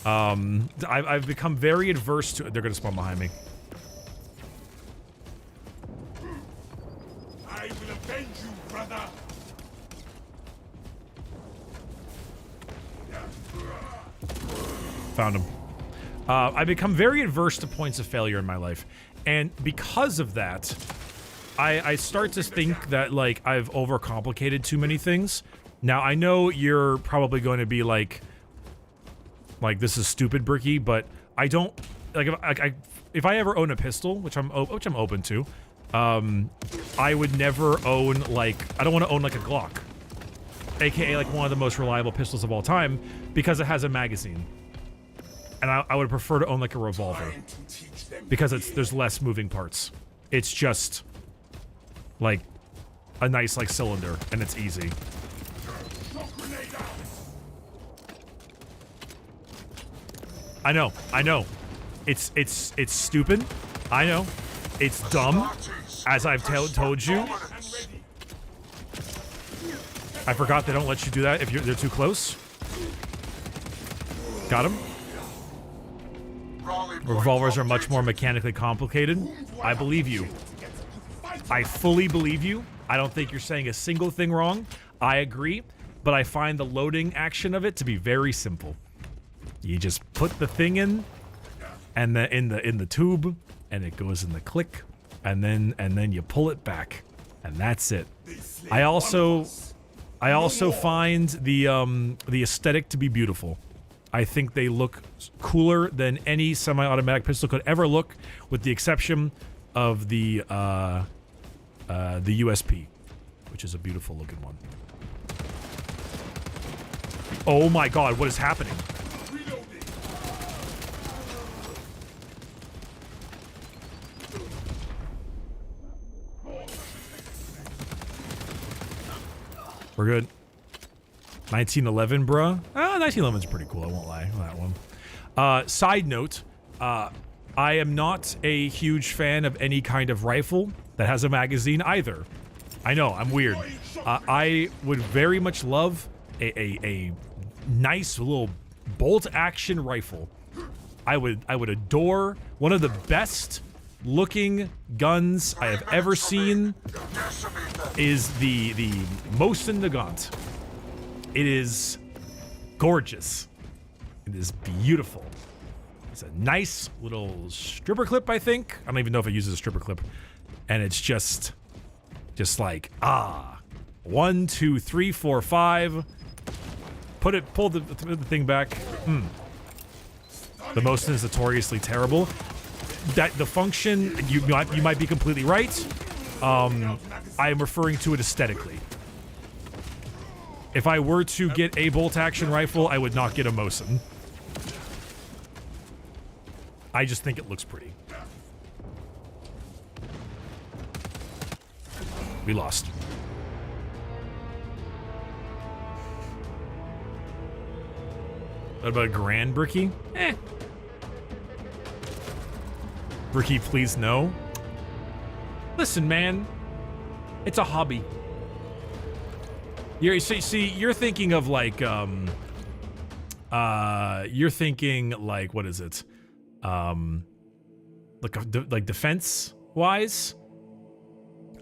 I've become very adverse to... They're gonna spawn behind me. I will avenge you, brother. Found him. I become very adverse to points of failure in my life. And because of that, I start to think that, like, I've overcomplicated too many things. Now, I know you're probably going to be like, this is stupid, Bricky, but I don't, like, if I ever own a pistol, which I'm open to, I would never own, like, I don't want to own, like, a Glock. AKA, like, one of the most reliable pistols of all time, because it has a magazine. And I would prefer to own, like, a revolver. Because there's less moving parts. It's just, like, a nice, like, cylinder, and it's easy. I know. It's stupid. I know. It's dumb, as I've told you. I forgot they don't let you do that if they're too close. Got him. Revolvers are much more mechanically complicated. I believe you. I fully believe you. I don't think you're saying a single thing wrong. I agree, but I find the loading action of it to be very simple. You just put the thing in, and in the tube, and it goes in the click, and then you pull it back, and that's it. I also find the aesthetic to be beautiful. I think they look cooler than any semi-automatic pistol could ever look, with the exception of the USP, which is a beautiful looking one. Oh my God, what is happening? We're good. 1911, bruh. 1911's pretty cool, I won't lie on that one. Side note, I am not a huge fan of any kind of rifle that has a magazine either. I know, I'm weird. I would very much love a nice little bolt-action rifle. I would adore one of the best looking guns I have ever seen is the Mosin Nagant. It is gorgeous. It is beautiful. It's a nice little stripper clip, I think. I don't even know if it uses a stripper clip. And it's just like, 1, 2, 3, 4, 5. pull the thing back. The motion is notoriously terrible. That the function, you might be completely right. I am referring to it aesthetically. If I were to get a bolt action rifle, I would not get a Mosin. I just think it looks pretty. We lost. What about a grand, Bricky? Eh. Bricky, please no. Listen, man. It's a hobby. You're thinking of like, you're thinking like, what is it? Like defense wise.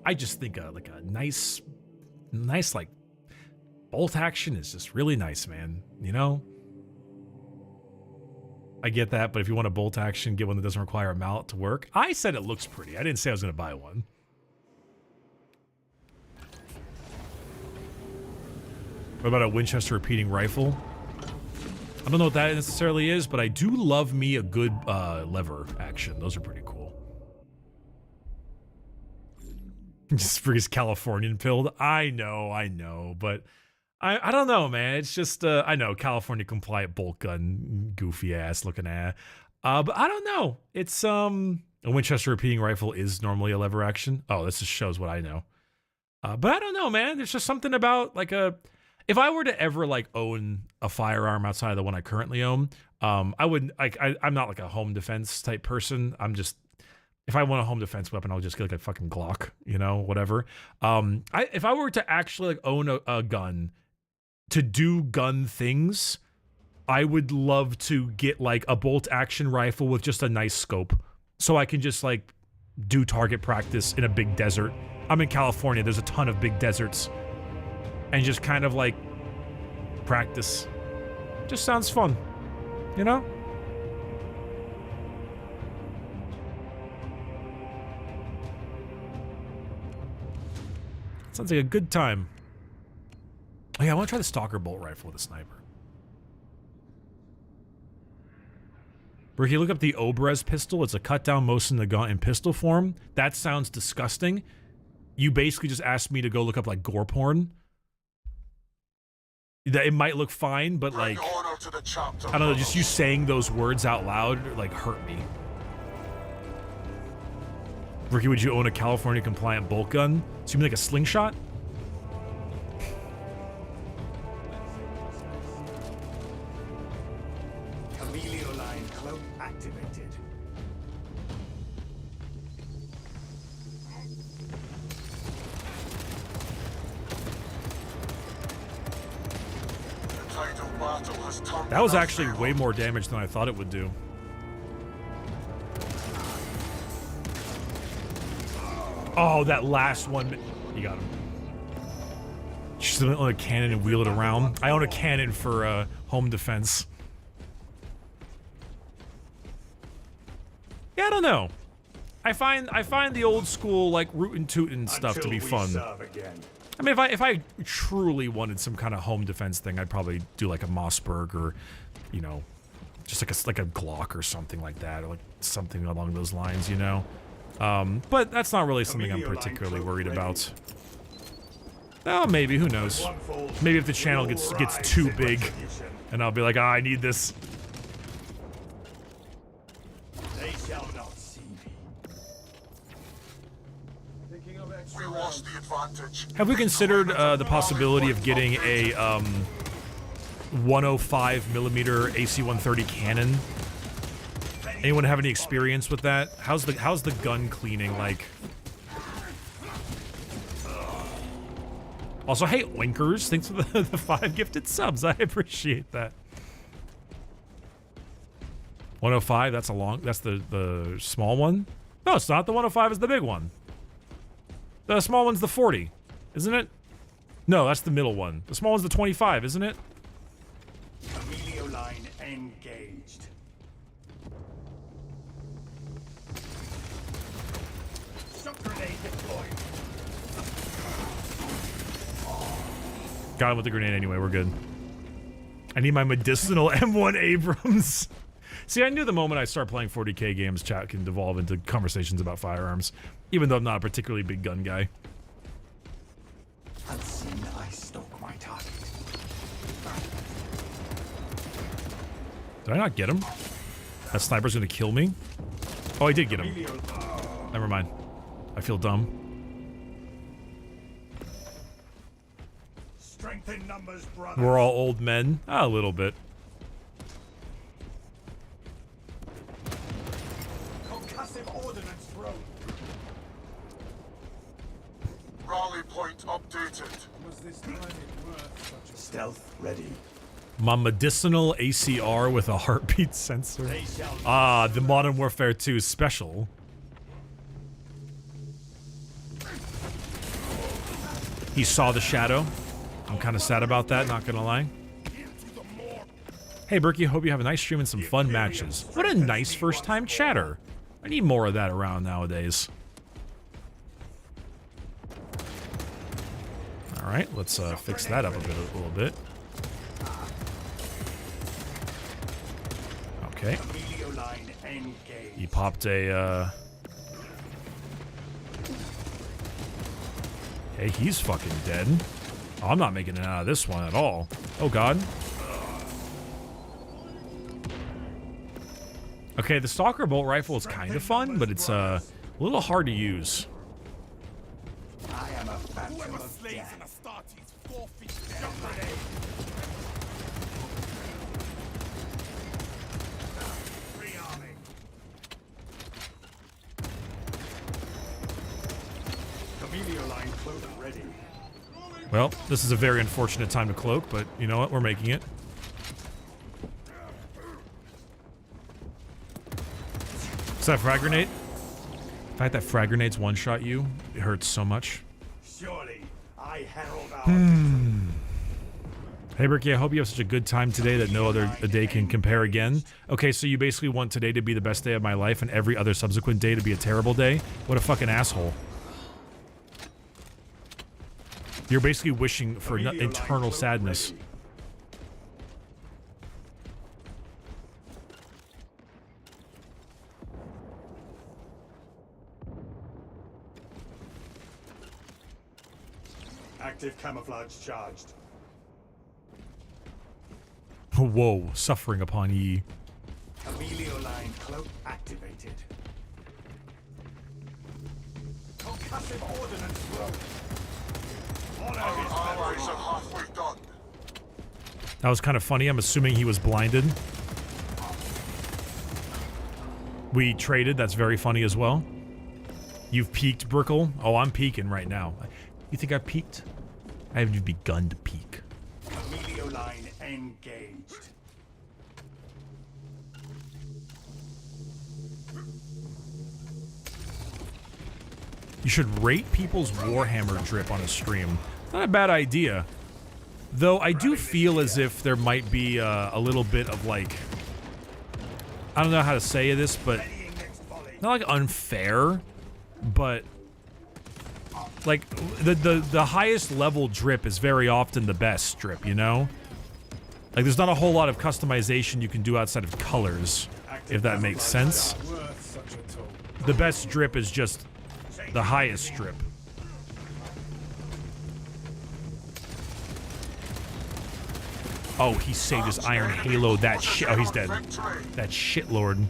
I just think like a nice like bolt action is just really nice, man. You know? I get that, but if you want a bolt action, get one that doesn't require a mallet to work. I said it looks pretty. I didn't say I was going to buy one. What about a Winchester repeating rifle? I don't know what that necessarily is, but I do love me a good lever action. Those are pretty cool. Just for his Californian pilled. I know, but I don't know, man. It's just, I know, California compliant bolt gun, goofy ass looking at. But I don't know. It's, a Winchester repeating rifle is normally a lever action. Oh, this just shows what I know. But I don't know, man. There's just something about like if I were to ever like own a firearm outside of the one I currently own, I wouldn't, I'm not like a home defense type person. I'm just, if I want a home defense weapon, I'll just get like a fucking Glock, you know, whatever. If I were to actually like own a gun to do gun things, I would love to get like a bolt action rifle with just a nice scope, so I can just like do target practice in a big desert. I'm in California. There's a ton of big deserts. And just kind of like practice. Just sounds fun, you know? Sounds like a good time. Oh yeah, I want to try the Stalker bolt rifle with a sniper. Ricky, look up the Obrez pistol. It's a cut down Mosin Nagant in pistol form. That sounds disgusting. You basically just asked me to go look up like gore porn. That it might look fine, but like, I don't know, just you saying those words out loud like hurt me. Ricky, would you own a California compliant bolt gun? So you mean like a slingshot? Activated. That was actually way more damage than I thought it would do. Oh, that last one. You got him. Just own a cannon and wheel it around. I own a cannon for home defense. Yeah, I don't know. I find the old school like rootin' tootin' stuff to be fun. I mean, if I truly wanted some kind of home defense thing, I'd probably do like a Mossberg or, you know, just like a Glock or something like that, or like something along those lines, you know. But that's not really something I'm particularly worried about. Oh, maybe, who knows? Maybe if the channel gets too big, and I'll be like, I need this. They shall not see me. We lost the advantage. Have we considered the possibility of getting a 105mm AC-130 cannon? Anyone have any experience with that? How's the gun cleaning like? Also, hey, Winkers, thanks for the 5 gifted subs. I appreciate that. 105, that's the small one? No, it's not. The 105 is the big one. The small one's the 40, isn't it? No, that's the middle one. The small one's the 25, isn't it? Emilio line engaged. Shock grenade deployed. Got him with the grenade anyway, we're good. I need my medicinal M1 Abrams. See, I knew the moment I start playing 40k games, chat can devolve into conversations about firearms, even though I'm not a particularly big gun guy. Unseen, I stalk my target. Did I not get him? That sniper's gonna kill me? Oh, I did get him. Never mind. I feel dumb. Strength in numbers, brother. We're all old men. A little bit. Concussive ordnance thrown. Rally point updated. Stealth ready. My medicinal ACR with a heartbeat sensor. They shall Ah, the Modern Warfare 2 special. He saw the shadow. I'm kind of sad about that, not gonna lie. Hey, Berkey, hope you have a nice stream and some fun matches. What a nice first-time chatter. I need more of that around nowadays. All right, let's fix that up a little bit. Okay. He popped a, Hey, he's fucking dead. Oh, I'm not making it out of this one at all. Oh, God. Okay, the Stalker bolt rifle is kind of fun, but it's a little hard to use. I am a phantom of death. Line cloak ready. Well, this is a very unfortunate time to cloak, but you know what? We're making it. Is that a frag grenade? The fact that frag grenades one-shot you, it hurts so much. Surely, I herald our Hey, Berkey, I hope you have such a good time today that no other day can compare again. Okay, so you basically want today to be the best day of my life and every other subsequent day to be a terrible day? What a fucking asshole. You're basically wishing for eternal sadness. active camouflage charged. Whoa, suffering upon ye. Amelio line cloak activated. Concussive ordnance thrown. Our allies are halfway done. That was kind of funny. I'm assuming he was blinded. We traded. That's very funny as well. You've peaked, Brickle. Oh, I'm peaking right now. You think I peaked? I haven't even begun to peak. Amelio line engaged. You should rate people's Warhammer drip on a stream. Not a bad idea. Though I do feel as if there might be a little bit of like... I don't know how to say this, but... Not like unfair, but... Like, the highest level drip is very often the best drip, you know? Like, there's not a whole lot of customization you can do outside of colors, if that makes sense. The best drip is just the highest drip. Oh, he saved his Iron Halo, that shit. Oh, he's dead. That shitlord.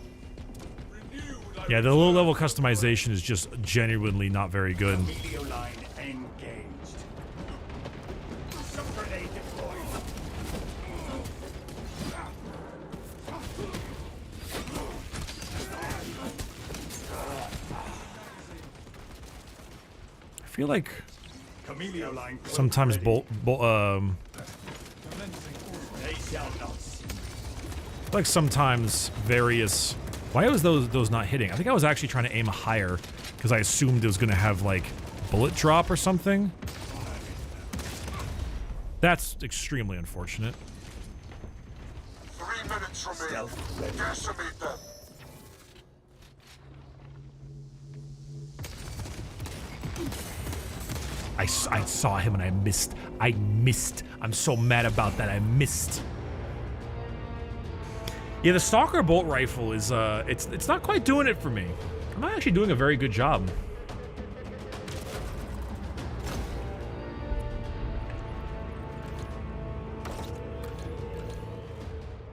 Yeah, the low-level customization is just genuinely not very good. Amelio line engaged. Grenade deployed. I feel like Amelio line cloak sometimes ready. They shall not see. like sometimes various... Why was those not hitting? I think I was actually trying to aim higher because I assumed it was going to have like bullet drop or something. That's extremely unfortunate. 3 minutes remain. Decimate them. I saw him and I missed. I missed. I'm so mad about that. I missed. Yeah, the Stalker bolt rifle is it's not quite doing it for me. I'm not actually doing a very good job.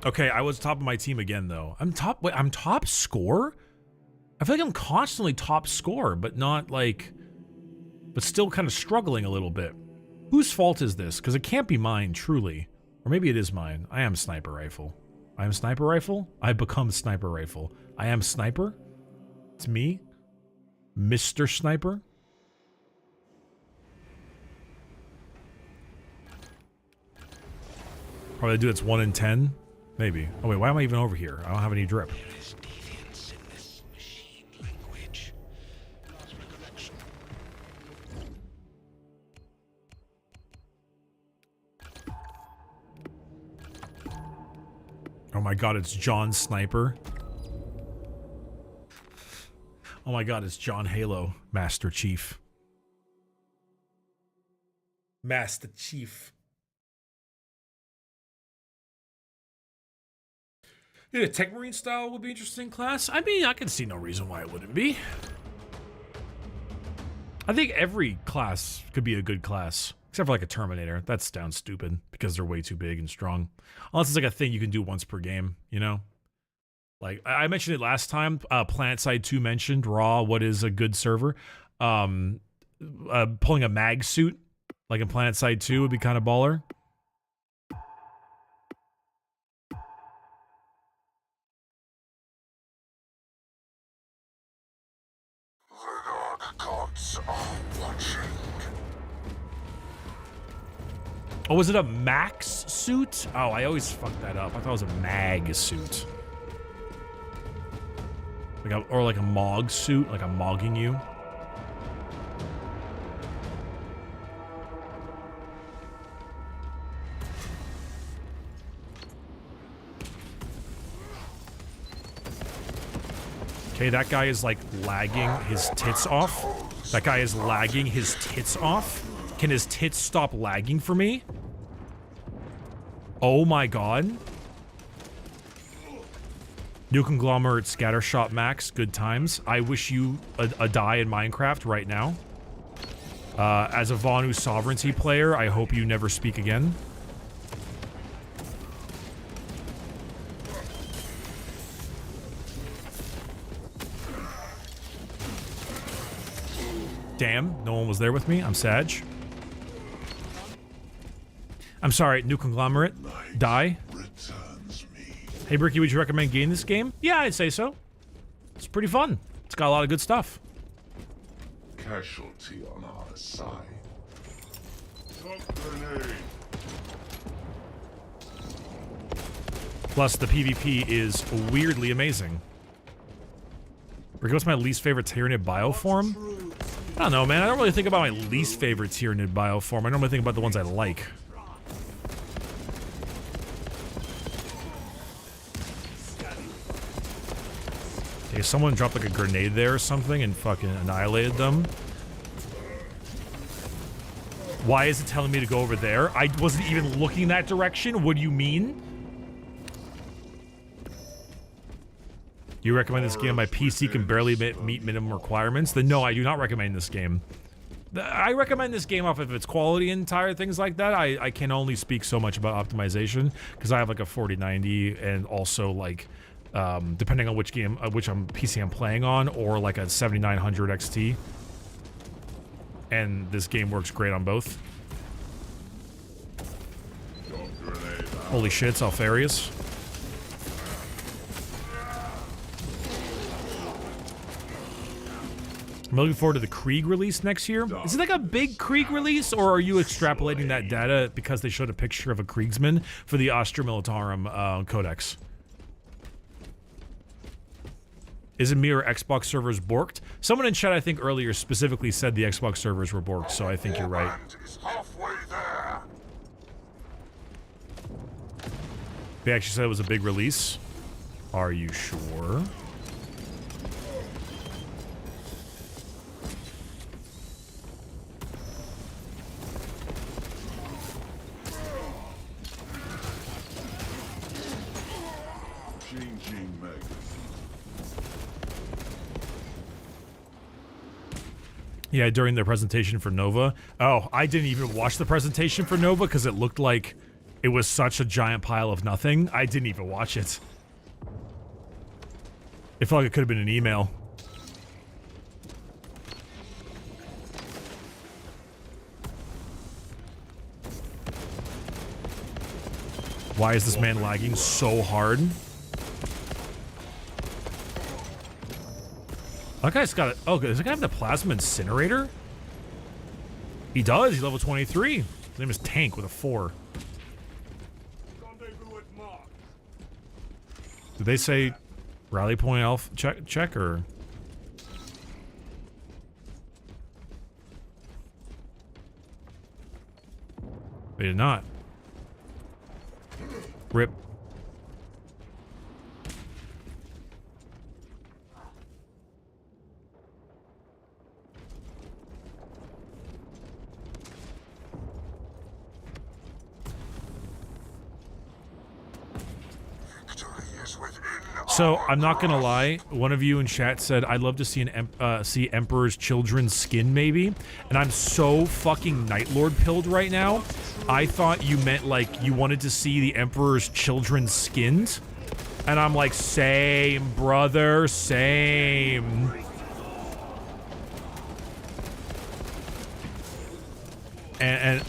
Okay, I was top of my team again though. I'm top score? I feel like I'm constantly top score, but not like, but still kind of struggling a little bit. Whose fault is this? Because it can't be mine, truly. Or maybe it is mine. I am sniper rifle. I am sniper rifle? I've become sniper rifle. I am sniper? It's me? Mr. Sniper? Probably a dude that's 1 in 10? Maybe. Oh wait, why am I even over here? I don't have any drip. Oh my god, it's John Sniper. Oh my god, it's John Halo, Master Chief. Master Chief. Yeah, a Tech Marine style would be interesting class. I mean, I can see no reason why it wouldn't be. I think every class could be a good class. Except for like a Terminator. That sounds stupid because they're way too big and strong. Unless it's like a thing you can do once per game, you know? Like, I mentioned it last time. PlanetSide 2 mentioned Raw, what is a good server. Pulling a mag suit, like in PlanetSide 2, would be kind of baller. The Dark Gods are watching. Oh, was it a max suit? Oh, I always fuck that up. I thought it was a mag suit. Or like a Mog suit, like I'm mogging you. Okay, that guy is like lagging his tits off. That guy is lagging his tits off. Can his tits stop lagging for me? Oh my god. New Conglomerate Scattershot Max, good times. I wish you a die in Minecraft right now. As a Vonu Sovereignty player, I hope you never speak again. Damn, no one was there with me. I'm Sag. I'm sorry, New Conglomerate. Die. Hey, Bricky, would you recommend getting this game? Yeah, I'd say so. It's pretty fun. It's got a lot of good stuff. Casualty on our side. Plus, the PvP is weirdly amazing. Bricky, what's my least favorite Tyranid bioform? I don't know, man. I don't really think about my least favorite Tyranid bioform. I normally think about the ones I like. Okay, someone dropped like a grenade there or something and fucking annihilated them. Why is it telling me to go over there? I wasn't even looking that direction. What do you mean? You recommend this game? My PC can barely meet minimum requirements? Then no, I do not recommend this game. I recommend this game off of its quality and things like that. I can only speak so much about optimization because I have like a 4090 and also like depending on which game, which PC I'm playing on, or like a 7900 XT. And this game works great on both. Holy shit, it's Alfarius. I'm looking forward to the Krieg release next year. Is it like a big Krieg release, or are you extrapolating that data because they showed a picture of a Kriegsman for the Astra Militarum Codex? Is it me or Xbox servers borked? Someone in chat, I think earlier, specifically said the Xbox servers were borked, so I think you're right. They actually said it was a big release. Are you sure? Yeah, during their presentation for Nova. Oh, I didn't even watch the presentation for Nova because it looked like it was such a giant pile of nothing. I didn't even watch it. It felt like it could have been an email. Why is this man lagging so hard? That guy's got it. Oh, does that guy have the plasma incinerator? He does. He's level 23. His name is Tank with a 4. Did they say rally point alpha check or? They did not. Rip. So I'm not gonna lie. One of you in chat said I'd love to see see Emperor's Children's skin, maybe. And I'm so fucking Nightlord pilled right now. I thought you meant like you wanted to see the Emperor's Children's skins, and I'm like, same, brother, same. And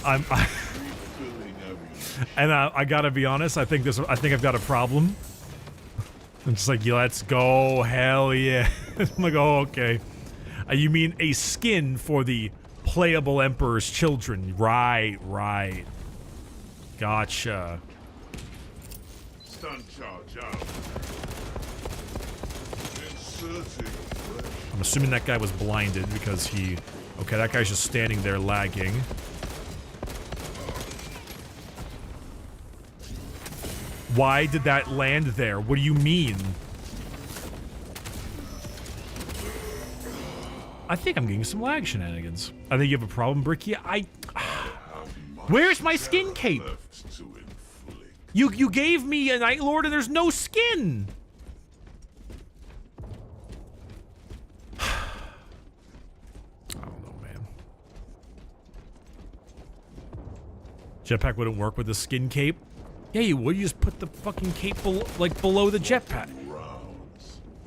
I gotta be honest. I think I've got a problem. I'm just like, yeah, let's go, hell yeah. I'm like, oh, okay. You mean a skin for the playable Emperor's Children. Right, right. Gotcha. Stun charge out. Inserting. I'm assuming that guy was blinded because he... Okay, that guy's just standing there lagging. Why did that land there? What do you mean? I think I'm getting some lag shenanigans. I think you have a problem, Bricky. Where's my skin cape? You gave me a Night Lord and there's no skin. I don't know, man. Jetpack wouldn't work with the skin cape. Yeah, you would. You just put the fucking cape below the jetpack.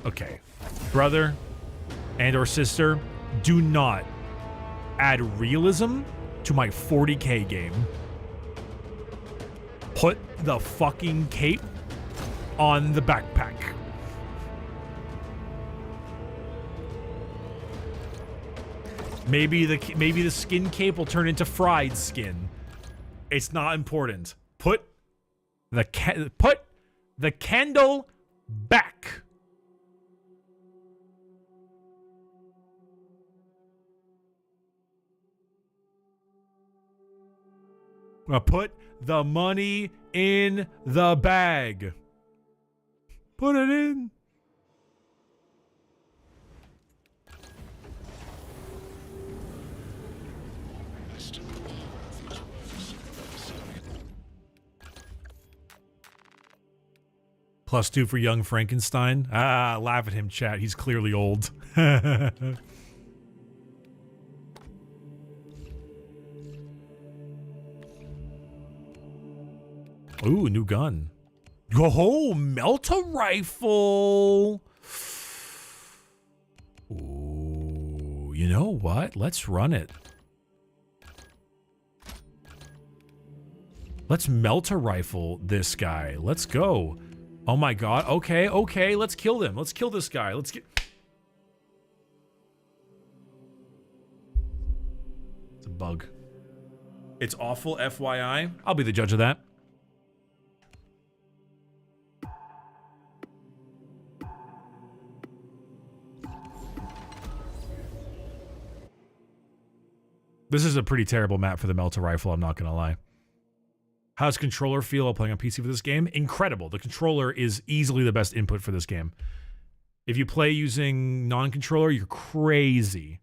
Okay. Brother and or sister, do not add realism to my 40k game. Put the fucking cape on the backpack. Maybe the skin cape will turn into fried skin. It's not important. Put the candle back. Put the money in the bag. Put it in. +2 for young Frankenstein. Ah, laugh at him, chat. He's clearly old. Ooh, new gun. Oh, Melta rifle. Ooh, you know what? Let's run it. Let's Melta rifle this guy. Let's go. Oh my god. Okay, okay. Let's kill them. Let's kill this guy. Let's get... It's a bug. It's awful, FYI. I'll be the judge of that. This is a pretty terrible map for the Melta rifle, I'm not gonna lie. How does controller feel while playing on PC for this game? Incredible. The controller is easily the best input for this game. If you play using non-controller, you're crazy.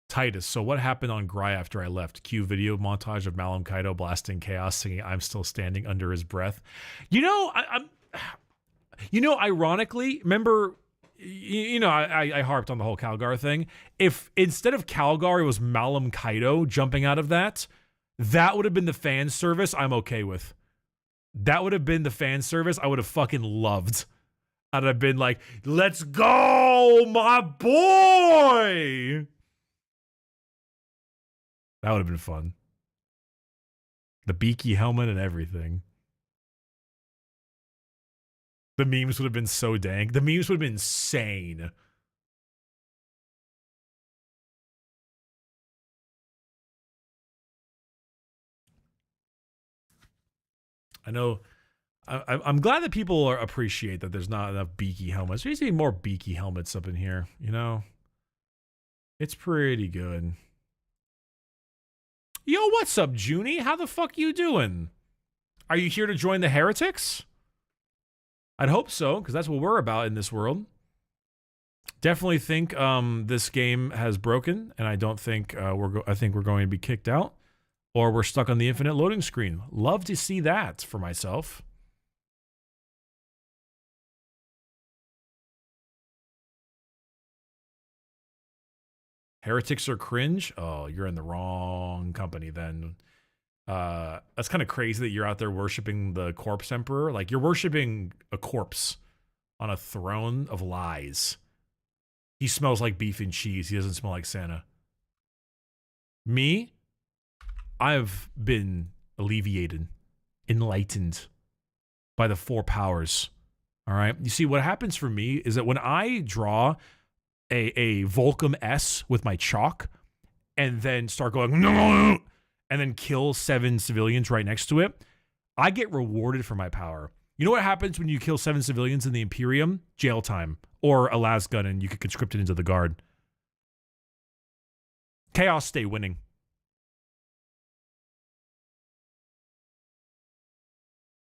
Titus, so what happened on Gry after I left? Cue video montage of Malum Kaido blasting chaos, singing "I'm Still Standing" under his breath. You know, ironically, remember you know, I harped on the whole Calgar thing. If instead of Calgar, it was Malum Kaido jumping out of that, that would have been the fan service I'm okay with. That would have been the fan service I would have fucking loved. I'd have been like, let's go, my boy! That would have been fun. The beaky helmet and everything. The memes would have been so dank. The memes would have been insane. I know. I'm glad that people appreciate that there's not enough beaky helmets. There needs to be more beaky helmets up in here, you know? It's pretty good. Yo, what's up, Junie? How the fuck you doing? Are you here to join the heretics? I'd hope so, because that's what we're about in this world. Definitely think this game has broken, and I don't think I think we're going to be kicked out, or we're stuck on the infinite loading screen. Love to see that for myself. Heretics are cringe? Oh, you're in the wrong company then. That's kind of crazy that you're out there worshiping the corpse emperor. Like, you're worshiping a corpse on a throne of lies. He smells like beef and cheese. He doesn't smell like Santa. Me? I've been alleviated, enlightened by the four powers. All right? You see, what happens for me is that when I draw a Volcom S with my chalk and then start going, no, and then kill 7 civilians right next to it, I get rewarded for my power. You know what happens when you kill 7 civilians in the Imperium? Jail time. Or a las gun and you get conscripted into the guard. Chaos stay winning.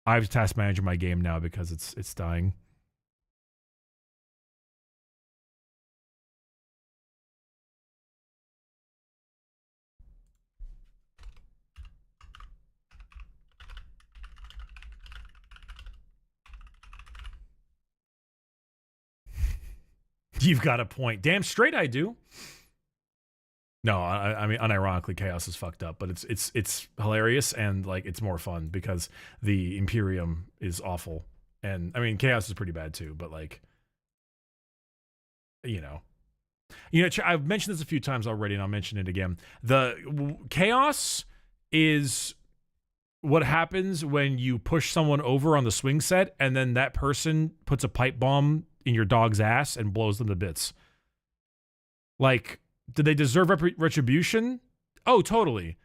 I have to task manager my game now because it's dying. You've got a point. Damn straight I do. No, I mean, unironically, Chaos is fucked up, but it's hilarious and like it's more fun because the Imperium is awful, and I mean, Chaos is pretty bad too. But like, you know, I've mentioned this a few times already, and I'll mention it again. The Chaos is what happens when you push someone over on the swing set, and then that person puts a pipe bomb in your dog's ass and blows them to bits. Like, did they deserve retribution? Oh, totally.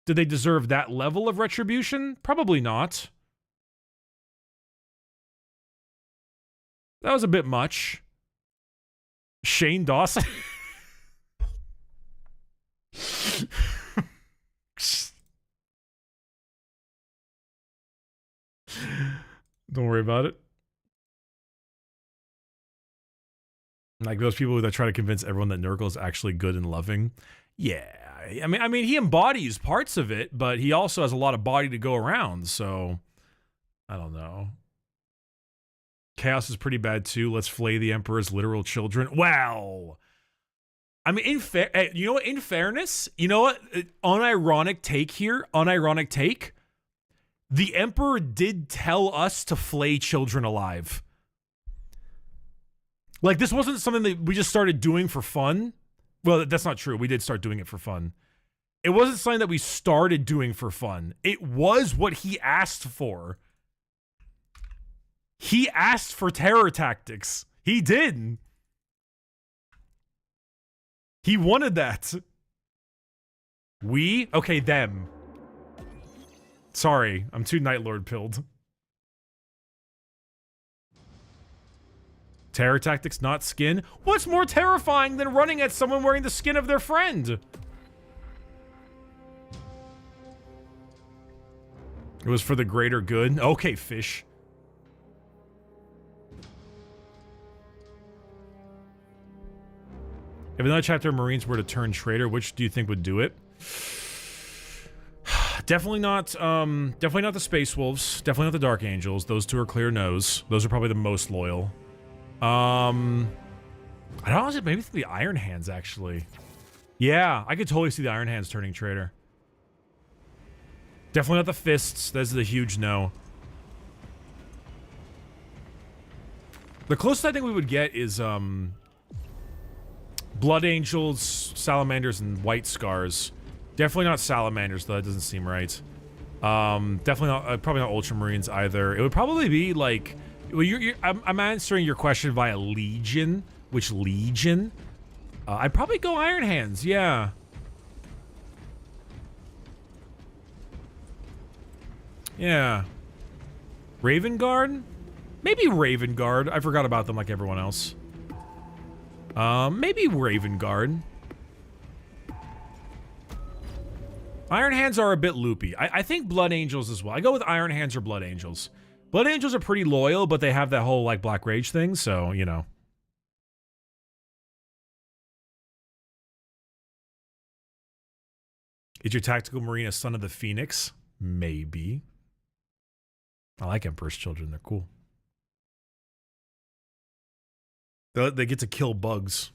Did they deserve that level of retribution? Probably not. That was a bit much. Shane Dawson. Don't worry about it. Like those people that try to convince everyone that Nurgle is actually good and loving. Yeah, I mean, he embodies parts of it, but he also has a lot of body to go around. So, I don't know. Chaos is pretty bad too. Let's flay the Emperor's literal children. Well, I mean, you know what? In fairness, you know what? Unironic take here. Unironic take. The Emperor did tell us to flay children alive. Like, this wasn't something that we just started doing for fun. Well, that's not true. We did start doing it for fun. It wasn't something that we started doing for fun. It was what he asked for. He asked for terror tactics. He did. He wanted that. We? Okay, them. Sorry, I'm too Night Lord pilled. Terror tactics, not skin? What's more terrifying than running at someone wearing the skin of their friend? It was for the greater good. Okay, fish. If another chapter of Marines were to turn traitor, which do you think would do it? Definitely not the Space Wolves. Definitely not the Dark Angels. Those two are clear no's. Those are probably the most loyal. I don't know, maybe the Iron Hands, actually. Yeah, I could totally see the Iron Hands turning traitor. Definitely not the fists. That's the huge no. The closest I think we would get is, Blood Angels, Salamanders, and White Scars. Definitely not Salamanders, though. That doesn't seem right. Definitely not, probably not Ultramarines either. It would probably be, like... Well, I'm answering your question via Legion. Which Legion? I'd probably go Iron Hands, yeah. Yeah. Raven Guard? Maybe Raven Guard. I forgot about them like everyone else. Maybe Raven Guard. Iron Hands are a bit loopy. I think Blood Angels as well. I go with Iron Hands or Blood Angels. Blood Angels are pretty loyal, but they have that whole, like, Black Rage thing, so, you know. Is your Tactical Marine a Son of the Phoenix? Maybe. I like Emperor's Children. They're cool. They get to kill bugs.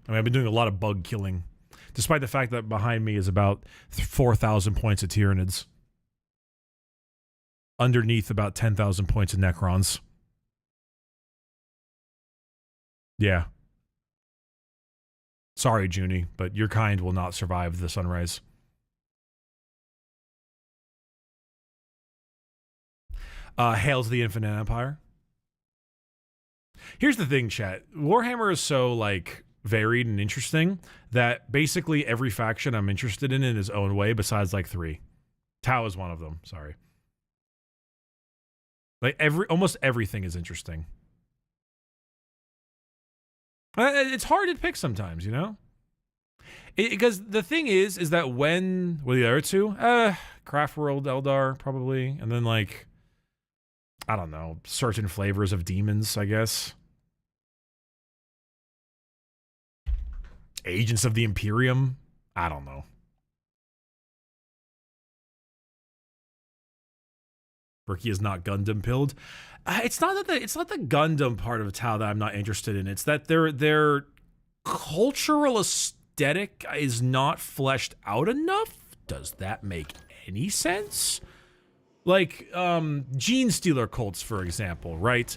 I mean, I've been doing a lot of bug killing. Despite the fact that behind me is about 4,000 points of Tyranids. Underneath about 10,000 points of Necrons. Yeah. Sorry, Junie, but your kind will not survive the sunrise. Hail to the Infinite Empire. Here's the thing, chat. Warhammer is so, like, varied and interesting that basically every faction I'm interested in its own way besides, like, 3. Tau is one of them, sorry. Like, almost everything is interesting. It's hard to pick sometimes, you know? Because the thing is that when... What are the other two? Craft World, Eldar, probably. And then, like... I don't know. Certain flavors of demons, I guess. Agents of the Imperium? I don't know. Berkey is not Gundam pilled. It's not the Gundam part of Tau that I'm not interested in. It's that their cultural aesthetic is not fleshed out enough. Does that make any sense? Like Gene Stealer cults, for example, right?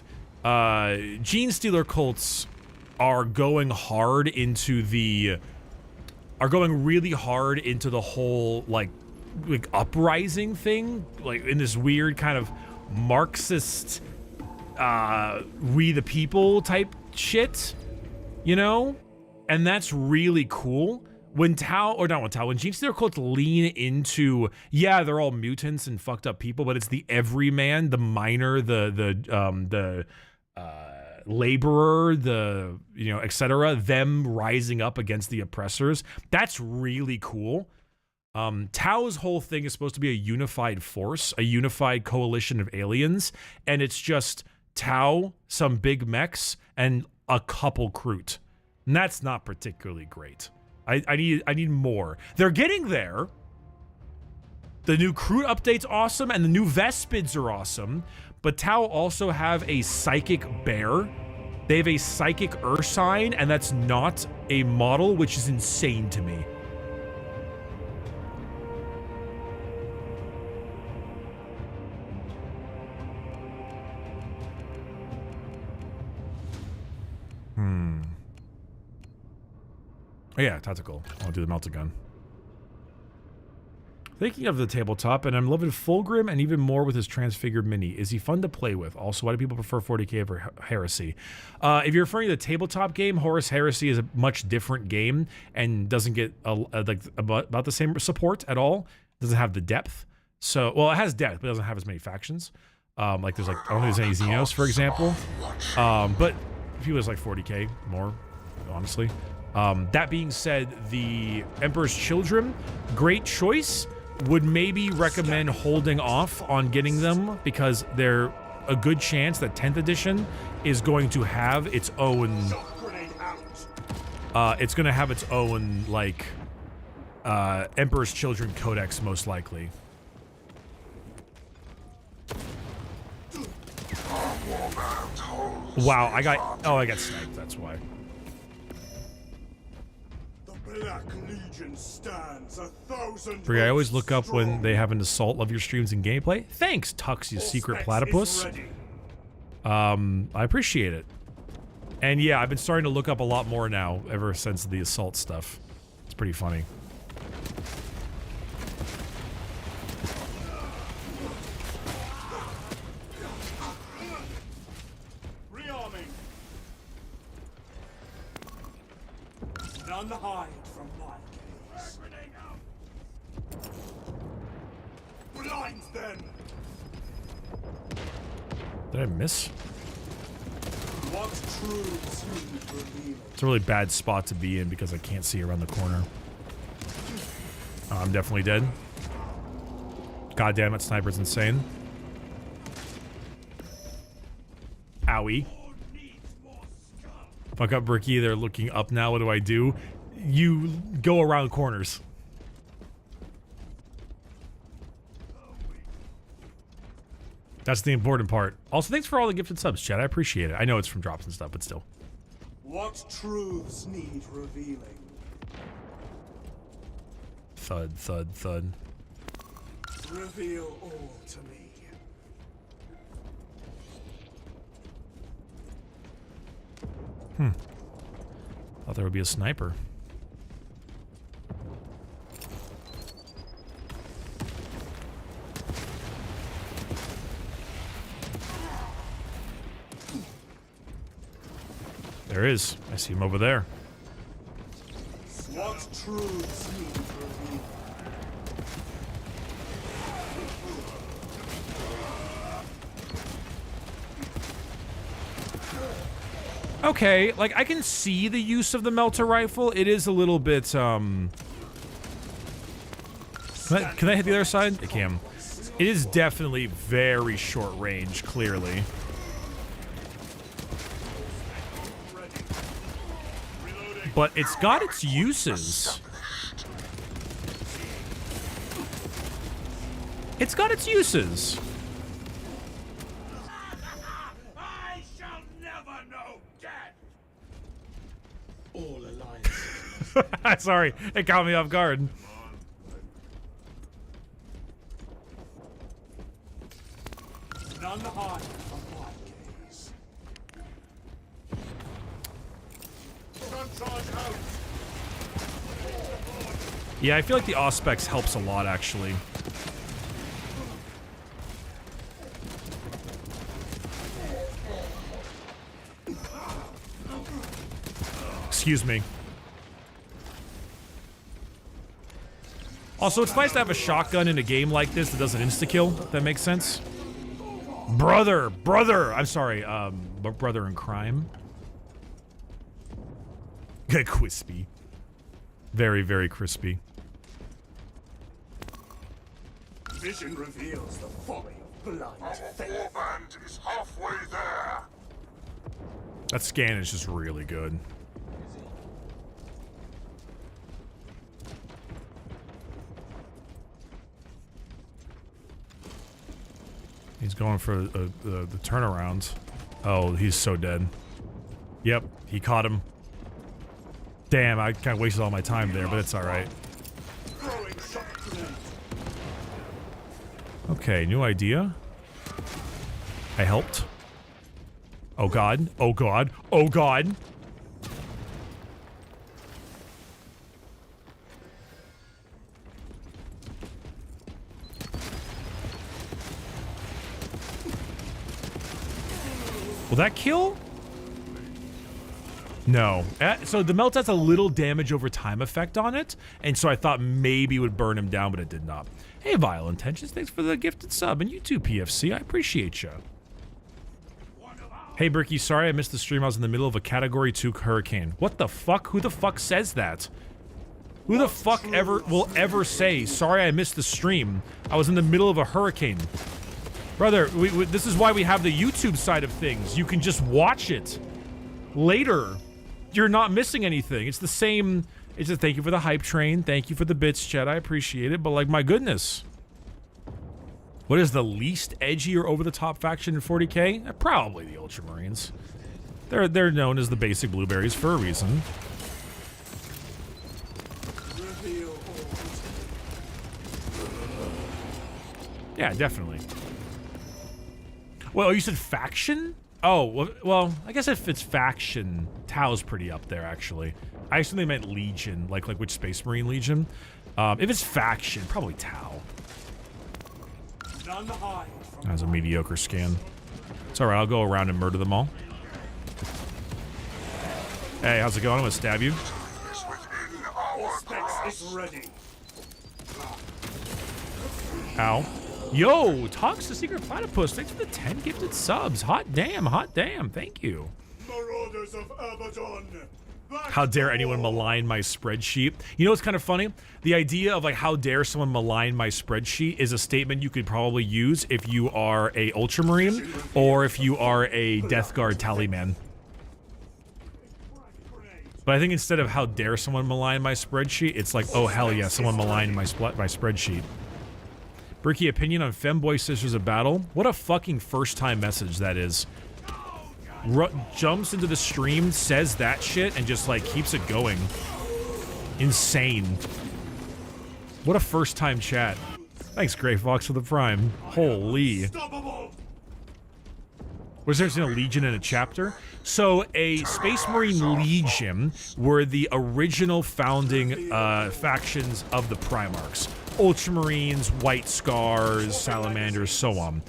Gene Stealer cults are going really hard into the whole like uprising thing, like in this weird kind of Marxist we the people type shit, you know? And that's really cool. When when Gene Stealer cults lean into, yeah, they're all mutants and fucked up people, but it's the everyman, the miner, the laborer, etc., them rising up against the oppressors. That's really cool. Tau's whole thing is supposed to be a unified force, a unified coalition of aliens, and it's just Tau, some big mechs, and a couple Kroot. And that's not particularly great. I need more. They're getting there. The new Kroot update's awesome, and the new Vespids are awesome. But Tau also have a psychic bear. They have a psychic Ursine, and that's not a model, which is insane to me. Oh yeah, tactical. I'll do the melted gun. Thinking of the tabletop, and I'm loving Fulgrim and even more with his transfigured mini. Is he fun to play with? Also, why do people prefer 40k over Heresy? If you're referring to the tabletop game, Horus Heresy is a much different game and doesn't get about the same support at all. Doesn't have the depth. So, well, it has depth, but it doesn't have as many factions. Like there's like, I don't think there's any Xenos, for example. But if he was like 40k more, honestly. That being said, the Emperor's Children, great choice. Would maybe recommend holding off on getting them because they're a good chance that 10th edition is going to have its own like Emperor's Children Codex, most likely. Our warband holds Wow, I got sniped, that's why. The Black Legion stands 1,000. Bri, I always look up when they have an assault. Love your streams and gameplay. Thanks, Tux, you secret platypus. I appreciate it. And yeah, I've been starting to look up a lot more now ever since the assault stuff. It's pretty funny. Rearming. None hide from my gaze. Blind them. Did I miss? What truths you reveal? It's a really bad spot to be in because I can't see around the corner. Oh, I'm definitely dead. God damn it, sniper's insane. Owie. Fuck up, Bricky. They're looking up now. What do I do? You go around corners. That's the important part. Also, thanks for all the gifted subs, chat. I appreciate it. I know it's from drops and stuff, but still. What truths need revealing? Thud, thud, thud. Reveal all to me. Thought there would be a sniper. There is. I see him over there. What truths need revealing? Okay, like, I can see the use of the melter rifle. It is a little bit, Can I hit the other side? I can. It is definitely very short range, clearly. But it's got its uses. It's got its uses. I shall never know death. All alliances. Sorry, it caught me off guard. None hide from my gaze. Sunshine out. Yeah, I feel like the Auspex helps a lot, actually. Excuse me. Also, it's nice to have a shotgun in a game like this that does an insta-kill, if that makes sense. Brother! I'm sorry, brother in crime. Crispy. Very, very crispy. Vision reveals the folly of blind faith. Warband is halfway there. That scan is just really good. He's going for the turnaround. Oh, he's so dead. Yep, he caught him. Damn, I kind of wasted all my time there, but it's alright. Okay, new idea. I helped. Oh god, oh god, oh god! Will that kill? No. So the melt has a little damage over time effect on it, and so I thought maybe it would burn him down, but it did not. Hey, Vile Intentions, thanks for the gifted sub, and you too, PFC, I appreciate you. Hey, Bricky, sorry I missed the stream. I was in the middle of a Category 2 hurricane. What the fuck? Who the fuck says that? Who the fuck will ever say, sorry I missed the stream? I was in the middle of a hurricane. Brother, this is why we have the YouTube side of things. You can just watch it later. You're not missing anything. It's the same. It's just thank you for the hype train. Thank you for the bits, chat. I appreciate it. But like, my goodness. What is the least edgy or over-the-top faction in 40k? Probably the Ultramarines. They're known as the basic blueberries for a reason. Yeah, definitely. Well, you said faction? Oh, well, I guess if it's faction, Tau's pretty up there, actually. I assume they meant Legion, like which Space Marine Legion. If it's faction, probably Tau. That was a mediocre scan. It's alright, I'll go around and murder them all. Hey, how's it going? I'm gonna stab you. Ow. Yo, Talks to Secret Platypus. Thanks for the 10 gifted subs. Hot damn, thank you. Marauders of Abaddon. How dare anyone malign my spreadsheet? You know what's kind of funny? The idea of like, how dare someone malign my spreadsheet is a statement you could probably use if you are a Ultramarine or if you are a Death Guard Tallyman. But I think instead of how dare someone malign my spreadsheet, it's like, oh hell yeah, someone maligned my spreadsheet. Bricky opinion on Femboy Sisters of Battle. What a fucking first time message that is. Jumps into the stream, says that shit, and just like keeps it going. Insane. What a first time chat. Thanks, Grey Fox, for the prime. Holy. Was there a Legion in a chapter? So, a Space Marine Legion were the original founding factions of the Primarchs. Ultramarines, White Scars, Salamanders, so on.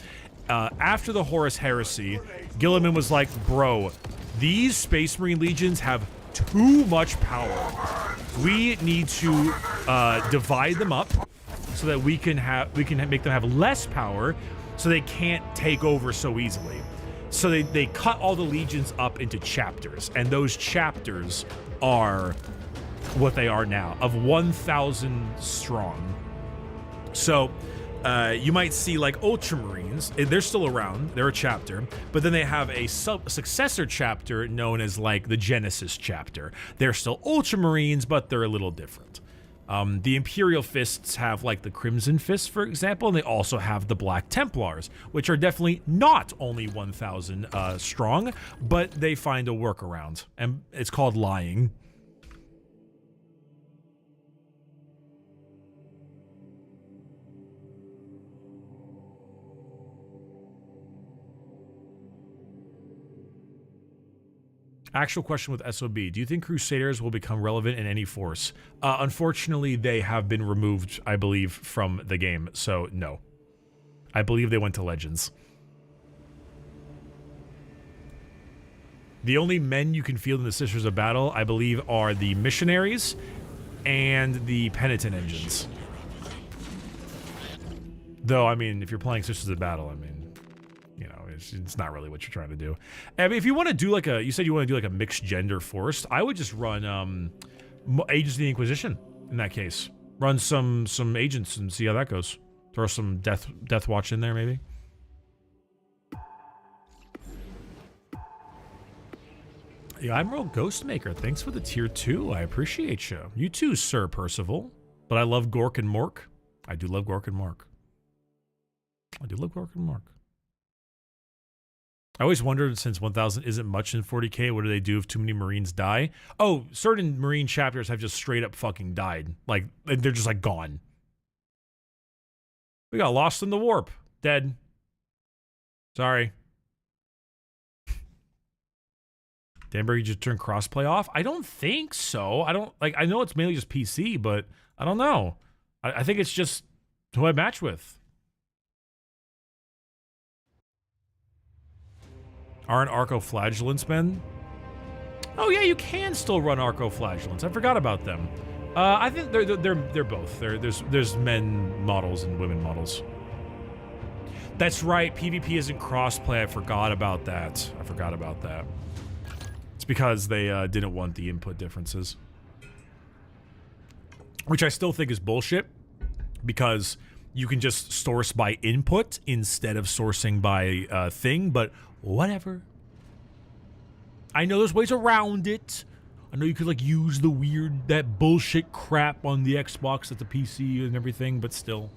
After the Horus Heresy, Gilliman was like, bro, these Space Marine Legions have too much power. We need to divide them up so that we can make them have less power so they can't take over so easily. So they cut all the legions up into chapters, and those chapters are what they are now, of 1,000 strong. So you might see like Ultramarines, they're still around, they're a chapter, but then they have a successor chapter known as like the Genesis chapter. They're still Ultramarines, but they're a little different. The Imperial Fists have like the Crimson Fists, for example, and they also have the Black Templars, which are definitely not only 1,000 strong, but they find a workaround, and it's called lying. Actual question with SOB. Do you think Crusaders will become relevant in any force? Unfortunately, they have been removed, I believe, from the game, so no. I believe they went to Legends. The only men you can field in the Sisters of Battle, I believe, are the Missionaries and the Penitent Engines. Though, I mean, if you're playing Sisters of Battle, I mean, you know, it's not really what you're trying to do. I mean, if you want to do like a, you said you want to do like a mixed gender force, I would just run Agents of the Inquisition in that case. Run some agents and see how that goes. Throw some Death Watch in there maybe. Yeah, Admiral Ghostmaker, thanks for the tier 2. I appreciate you. You too, Sir Percival. But I love Gork and Mork. I do love Gork and Mork. I do love Gork and Mork. I always wondered, since 1,000 isn't much in 40k, what do they do if too many Marines die? Oh, certain Marine chapters have just straight up fucking died. Like, they're just like gone. We got lost in the warp. Dead. Sorry. Danbury just turned crossplay off? I don't think so. I know it's mainly just PC, but I don't know. I think it's just who I match with. Aren't Arcoflagellants men? Oh yeah, you can still run Arcoflagellants. I forgot about them. I think they're both. There's men models and women models. That's right. PvP isn't crossplay. I forgot about that. It's because they didn't want the input differences, which I still think is bullshit, because you can just source by input instead of sourcing by thing, but whatever. I know there's ways around it. I know you could like use that bullshit crap on the Xbox at the PC and everything, but still.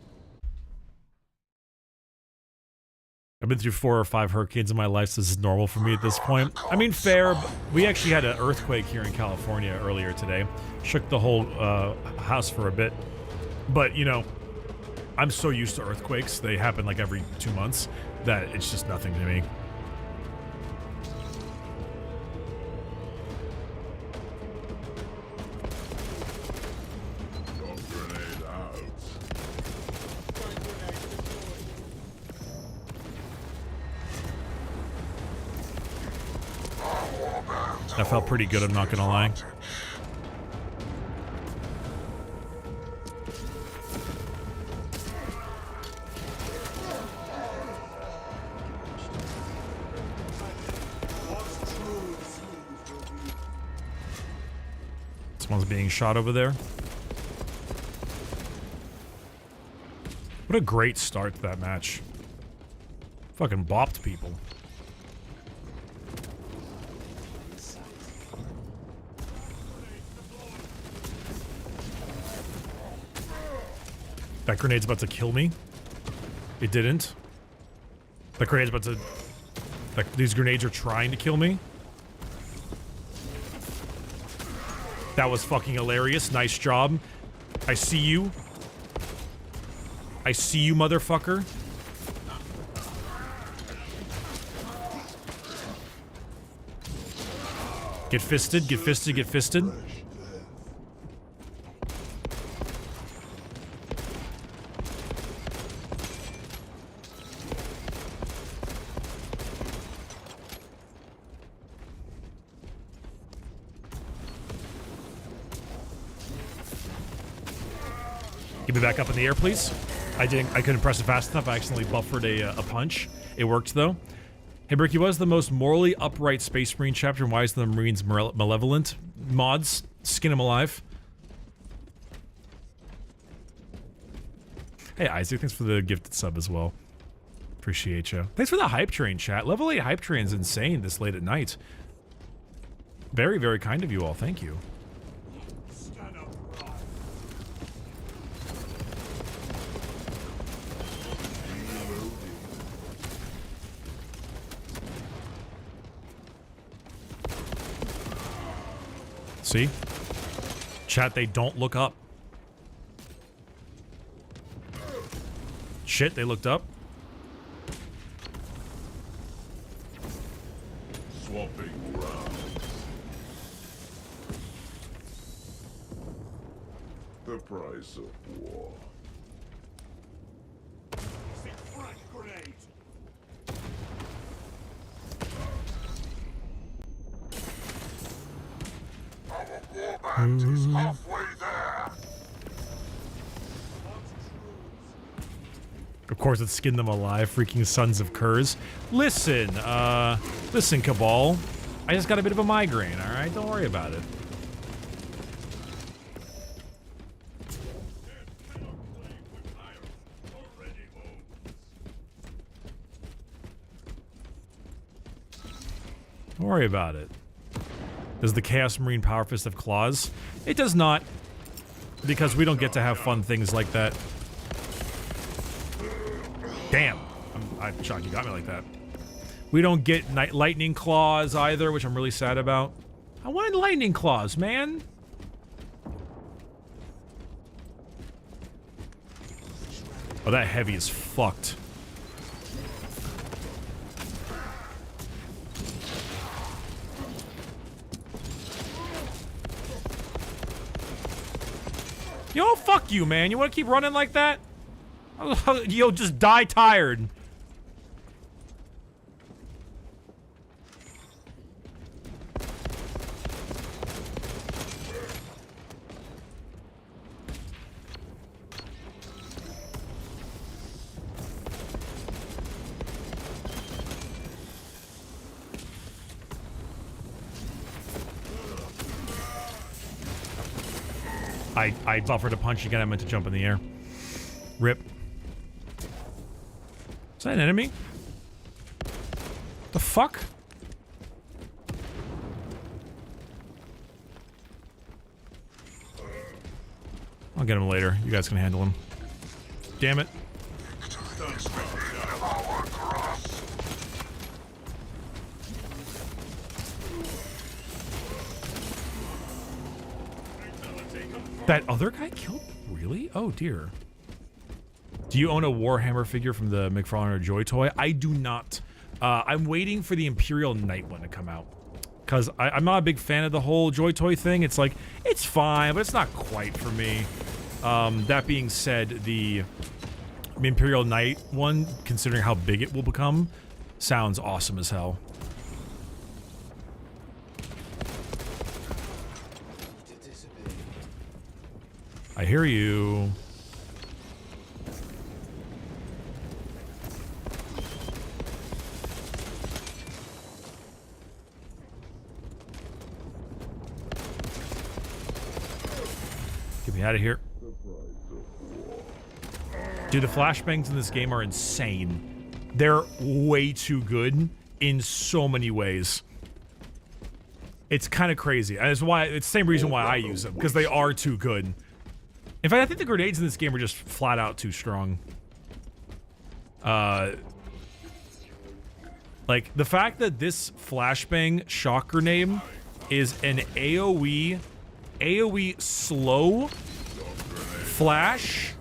I've been through 4 or 5 hurricanes in my life, so this is normal for me at this point. I mean, fair, but we actually had an earthquake here in California earlier today. Shook the whole house for a bit. But, you know, I'm so used to earthquakes. They happen like every 2 months that it's just nothing to me. Grenade out. That felt pretty good, I'm not gonna lie. Someone's being shot over there. What a great start to that match. Fucking bopped people. That grenade's about to kill me. It didn't. That grenade's about to... these grenades are trying to kill me. That was fucking hilarious. Nice job. I see you. I see you, motherfucker. Get fisted, get fisted, get fisted. Get me back up in the air, please. I couldn't press it fast enough. I accidentally buffered a punch. It worked, though. Hey, Bricky, what is the most morally upright Space Marine chapter, and why is the Marines malevolent? Mods, skin them alive. Hey, Isaac, thanks for the gifted sub as well. Appreciate you. Thanks for the hype train, chat. Level 8 hype train's insane this late at night. Very, very kind of you all. Thank you. See? Chat, they don't look up. Shit, they looked up. Swapping rounds. The price of war. Is halfway there. Of course, it's skin them alive, freaking sons of curs. Listen, listen, Cabal. I just got a bit of a migraine, alright? Don't worry about it. Don't worry about it. Does the Chaos Marine Power Fist have claws? It does not, because we don't get to have fun things like that. Damn. I'm shocked you got me like that. We don't get lightning claws either, which I'm really sad about. I wanted lightning claws, man. Oh, that heavy is fucked. Yo, fuck you, man. You want to keep running like that? You'll just die tired. I buffered a punch again. I meant to jump in the air. Rip. Is that an enemy? The fuck? I'll get him later. You guys can handle him. Damn it. Victory is within our grasp. That other guy killed? Really? Oh, dear. Do you own a Warhammer figure from the McFarlane or Joy Toy? I do not. I'm waiting for the Imperial Knight one to come out. Because I'm not a big fan of the whole Joy Toy thing. It's like, it's fine, but it's not quite for me. That being said, the Imperial Knight one, considering how big it will become, sounds awesome as hell. I hear you. Get me out of here. Dude, the flashbangs in this game are insane. They're way too good in so many ways. It's kind of crazy. And it's the same reason why I use them, because they are too good. In fact, I think the grenades in this game are just flat out too strong. Like, the fact that this flashbang shock grenade is an AoE slow flash.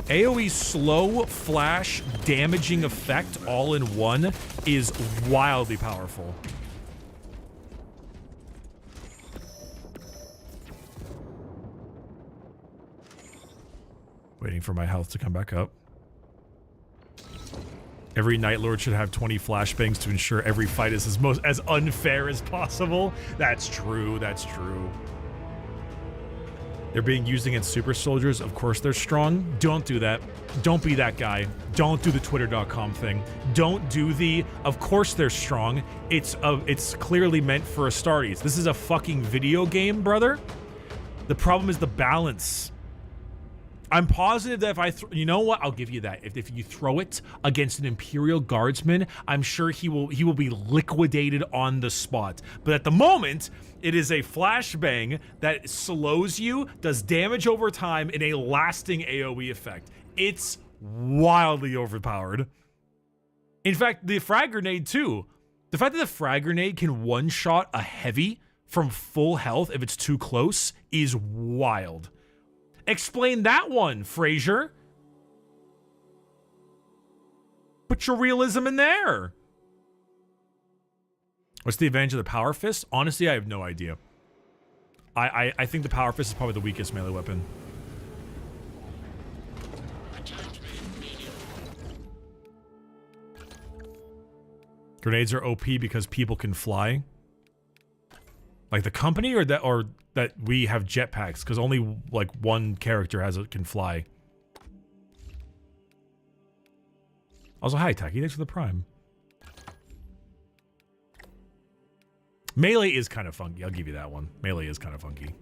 AoE slow flash damaging effect all in one is wildly powerful. Waiting for my health to come back up. Every Night Lord should have 20 flashbangs to ensure every fight is as unfair as possible. That's true, that's true. They're being used against super soldiers. Of course they're strong. Don't do that. Don't be that guy. Don't do the twitter.com thing. Don't do the, of course they're strong. It's clearly meant for Astartes. This is a fucking video game, brother. The problem is the balance. I'm positive that if you know what? I'll give you that. If you throw it against an Imperial Guardsman, I'm sure he will be liquidated on the spot. But at the moment, it is a flashbang that slows you, does damage over time in a lasting AoE effect. It's wildly overpowered. In fact, the frag grenade too. The fact that the frag grenade can one-shot a heavy from full health if it's too close is wild. Explain that one, Frazier. Put your realism in there. What's the advantage of the Power Fist? Honestly, I have no idea. I think the Power Fist is probably the weakest melee weapon. Grenades are OP because people can fly. Like the company, or that we have jetpacks, because only like one character can fly. Also, hi Taki, thanks for the prime. Melee is kind of funky. I'll give you that one. Melee is kind of funky.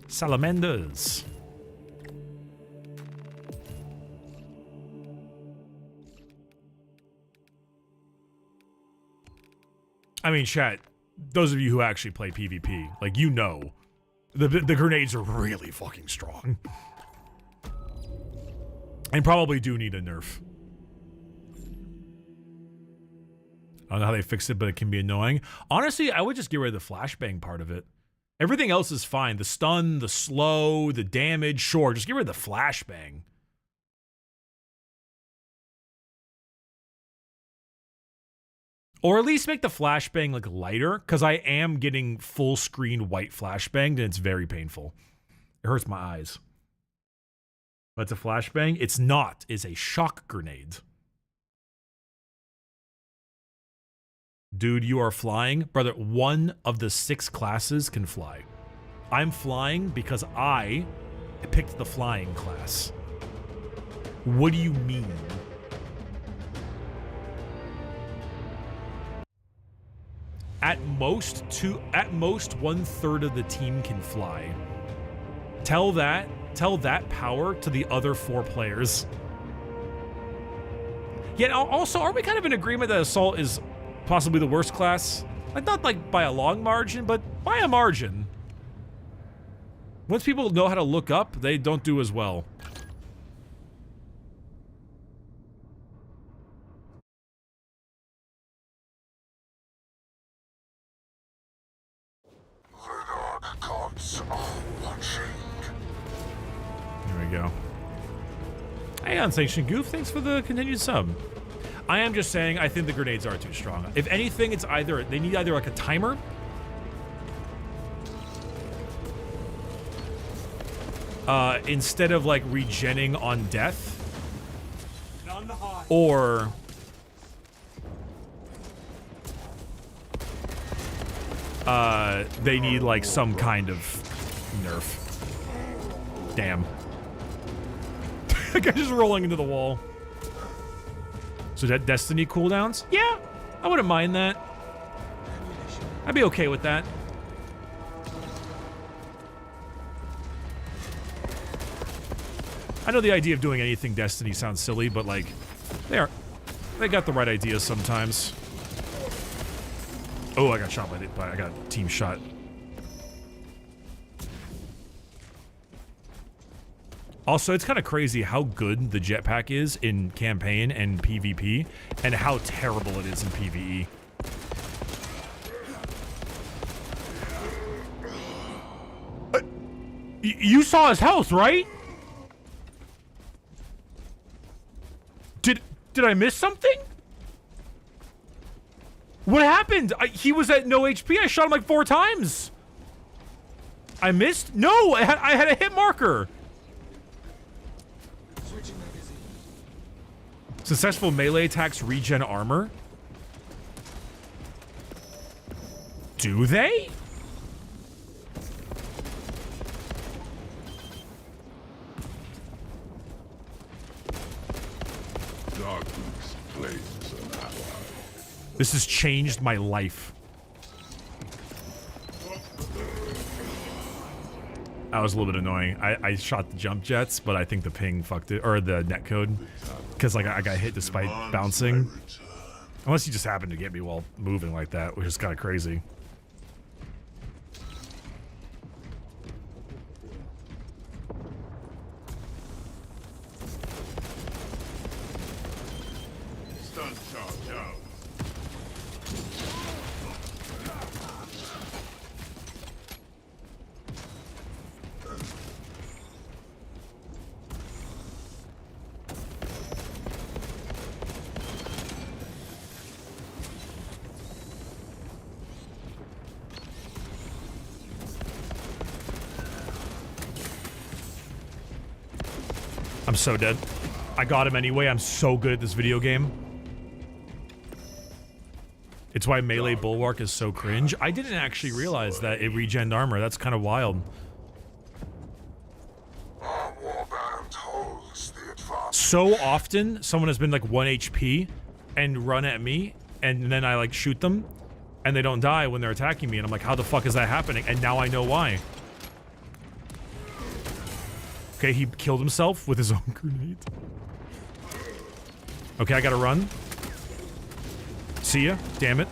Salamanders. I mean, chat. Those of you who actually play PvP, like, you know, the grenades are really fucking strong. And probably do need a nerf. I don't know how they fixed it, but it can be annoying. Honestly, I would just get rid of the flashbang part of it. Everything else is fine. The stun, the slow, the damage, sure. Just get rid of the flashbang. Or at least make the flashbang like lighter, because I am getting full screen white flashbanged and it's very painful. It hurts my eyes. But it's a flashbang? It's not. It's a shock grenade. Dude, you are flying? Brother, one of the 6 classes can fly. I'm flying because I picked the flying class. What do you mean? At most 1/3 of the team can fly. Tell that power to the other 4 players. Yet also, are we kind of in agreement that Assault is possibly the worst class? Like, not like by a long margin, but by a margin. Once people know how to look up, they don't do as well. go. Hey, Unsanctioned Goof, thanks for the continued sub. I am just saying, I think the grenades are too strong. If anything, it's either, they need either like a timer instead of like regenning on death, or they need like some kind of nerf. Damn. That guy just rolling into the wall. So that Destiny cooldowns? Yeah, I wouldn't mind that. I'd be okay with that. I know the idea of doing anything Destiny sounds silly, but like, they got the right ideas sometimes. Oh, I got shot I got team shot. Also, it's kind of crazy how good the jetpack is in campaign and PvP, and how terrible it is in PvE. You saw his health, right? Did I miss something? What happened? He was at no HP. I shot him like 4 times. I missed? No, I had a hit marker. Successful melee attacks regen armor. Do they? Darkness claims an ally. This has changed my life. That was a little bit annoying. I shot the jump jets, but I think the ping fucked it, or the netcode, because like I got hit despite bouncing. Unless he just happened to get me while moving like that, which is kind of crazy. Stun charge out. I'm so dead. I got him anyway. I'm so good at this video game. It's why Melee Bulwark is so cringe. I didn't actually realize that it regened armor. That's kind of wild. Our warband holds the advantage. So often, someone has been like 1 HP and run at me, and then I like shoot them, and they don't die when they're attacking me, and I'm like, how the fuck is that happening? And now I know why. Okay, he killed himself with his own grenade. Okay, I gotta run. See ya. Damn it.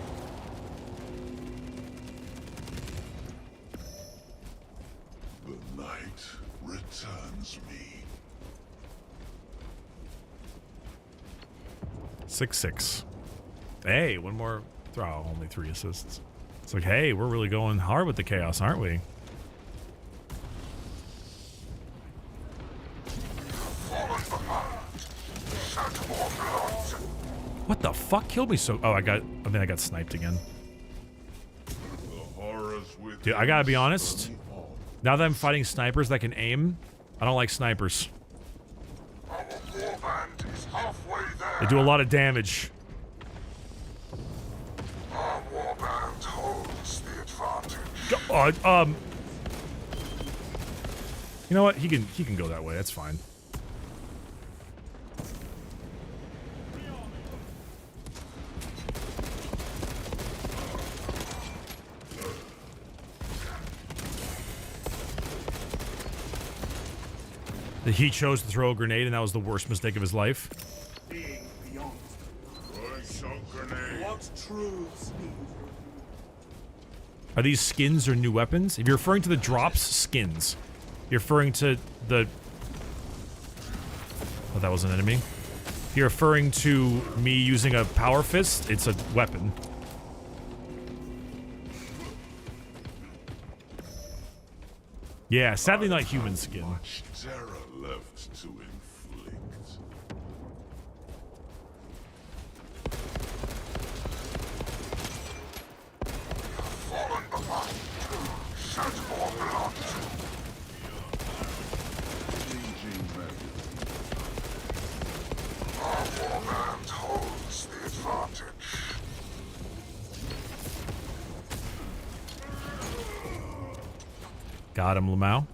The night returns me. 6-6. Hey, one more throw. Only 3 assists. It's like, hey, we're really going hard with the chaos, aren't we? What the fuck killed me so? Oh, I think I got sniped again. Dude, I gotta be honest. Now that I'm fighting snipers that can aim, I don't like snipers. Our warband is halfway there. They do a lot of damage. Our warband holds the advantage. You know what? He can go that way. That's fine. He chose to throw a grenade, and that was the worst mistake of his life. Being beyond. Grenade. What truths need? Are these skins or new weapons? If you're referring to the drops, skins. You're referring to the... Oh, that was an enemy. If you're referring to me using a power fist, it's a weapon. Yeah, sadly not human skin. Much terror left to inflict. Fallen behind. Shed more blood. Changing magazine. Our warband holds the advantage. Got him, Lamau.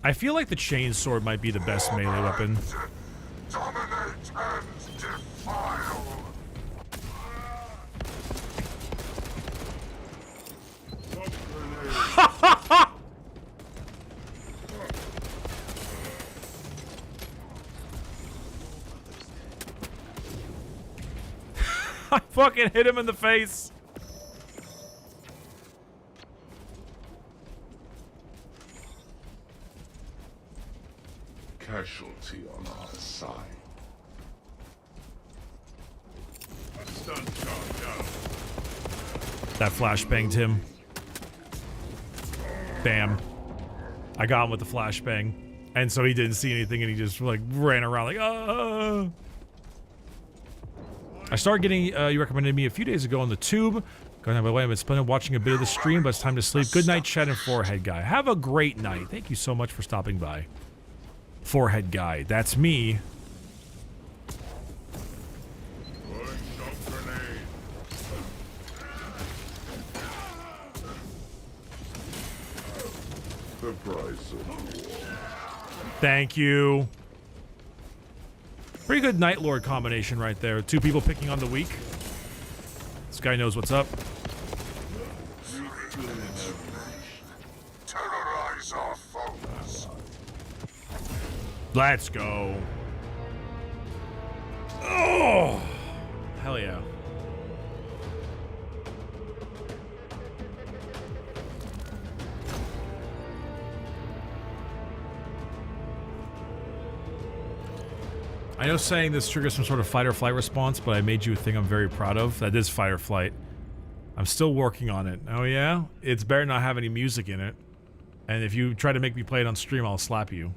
I feel like the chainsword might be the best melee weapon. Dominate and defile. I fucking hit him in the face. Casualty on our side. A stun charge down. That flashbanged him. Damn. I got him with the flashbang. And so he didn't see anything and he just like ran around like, ah. I started getting, you recommended me a few days ago on the tube. Going on my way, I've been spending watching a bit of the stream, but it's time to sleep. Good night, Chet and Forehead Guy. Have a great night. Thank you so much for stopping by. Forehead Guy, that's me. Throwing shock grenade. The price of war. Thank you. Pretty good Night Lord combination right there. Two people picking on the weak. This guy knows what's up. Terrorize our foes. Let's go. Oh, hell yeah. I know saying this triggers some sort of fight or flight response, but I made you a thing I'm very proud of. That is fight or flight. I'm still working on it. Oh yeah? It's better not have any music in it. And if you try to make me play it on stream, I'll slap you.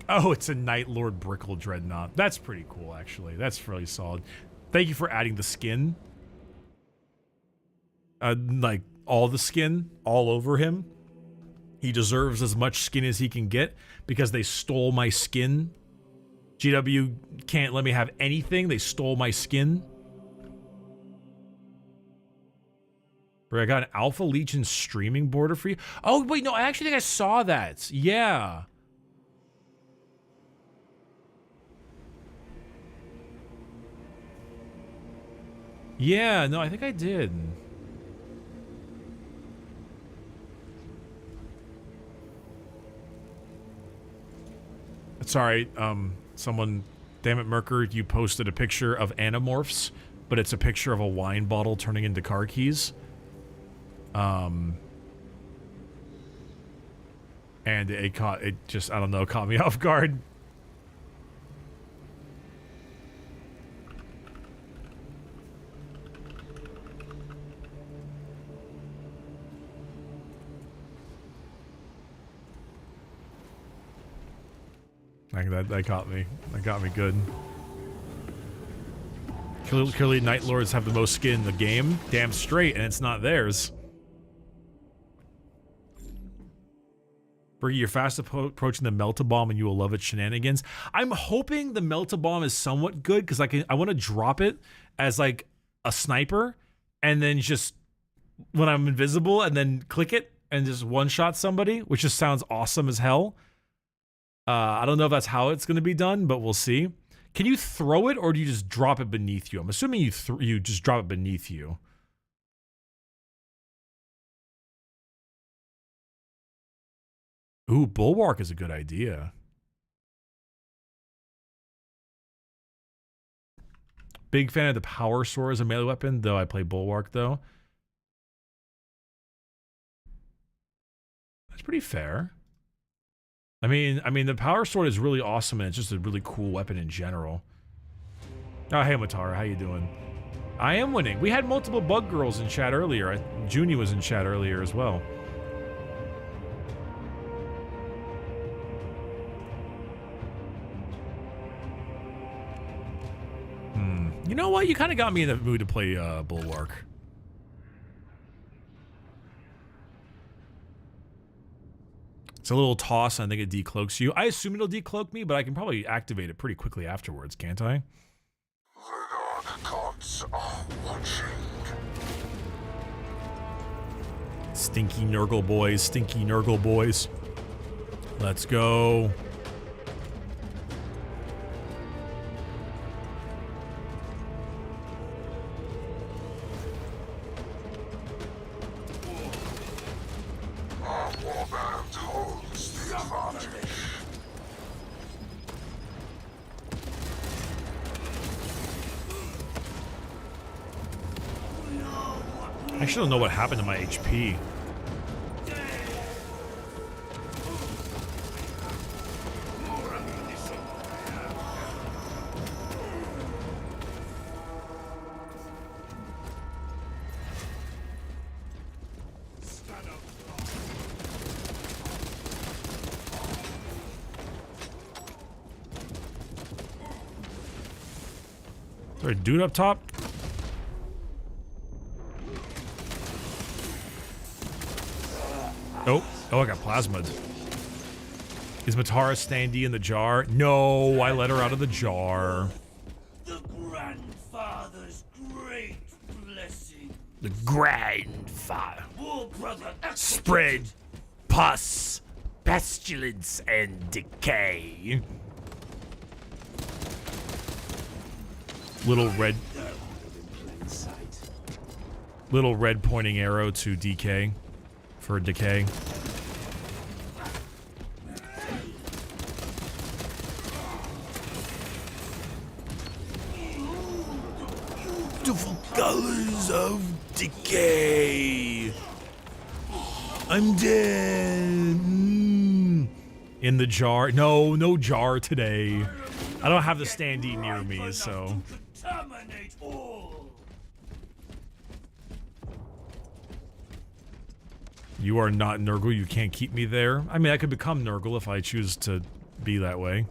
Oh, it's a Night Lord Brickle Dreadnought. That's pretty cool, actually. That's really solid. Thank you for adding the skin. Like, all the skin all over him. He deserves as much skin as he can get because they stole my skin. GW can't let me have anything. They stole my skin. Bro, I got an Alpha Legion streaming border for you. Oh, wait, no, I actually think I saw that. Yeah. Yeah, no, I think I did. Sorry, someone, damn it, Merker, you posted a picture of Animorphs, but it's a picture of a wine bottle turning into car keys. And it just, I don't know, caught me off guard. That got me. That got me good. Clearly, Night Lords have the most skin in the game. Damn straight, and it's not theirs. Briggy, you're fast approaching the Melt-A-Bomb and you will love its shenanigans. I'm hoping the Melt-A-Bomb is somewhat good because I want to drop it as like a sniper and then just when I'm invisible and then click it and just one-shot somebody, which just sounds awesome as hell. I don't know if that's how it's going to be done, but we'll see. Can you throw it, or do you just drop it beneath you? I'm assuming you just drop it beneath you. Ooh, Bulwark is a good idea. Big fan of the Power Sword as a melee weapon, though I play Bulwark, though. That's pretty fair. I mean, the Power Sword is really awesome, and it's just a really cool weapon in general. Oh, hey, Matara, how you doing? I am winning. We had multiple bug girls in chat earlier. Junie was in chat earlier as well. You know what? You kind of got me in the mood to play Bulwark. It's a little toss, and I think it decloaks you. I assume it'll decloak me, but I can probably activate it pretty quickly afterwards, can't I? The dark gods are watching. Stinky Nurgle boys, stinky Nurgle boys. Let's go. Our warband holds the advantage. I actually don't know what happened to my HP. Is there a dude up top? Oh, I got plasmid. Is Matara standee in the jar? No, I let her out of the jar. The grandfather's great blessing. The grandfather. War brother Spread pus, pestilence, and decay. Little red pointing arrow to DK for decay. Beautiful colors of decay. I'm dead. In the jar. No jar today. I don't have the standee near me, so. contaminate all. You are not Nurgle. You can't keep me there. I mean, I could become Nurgle if I choose to be that way.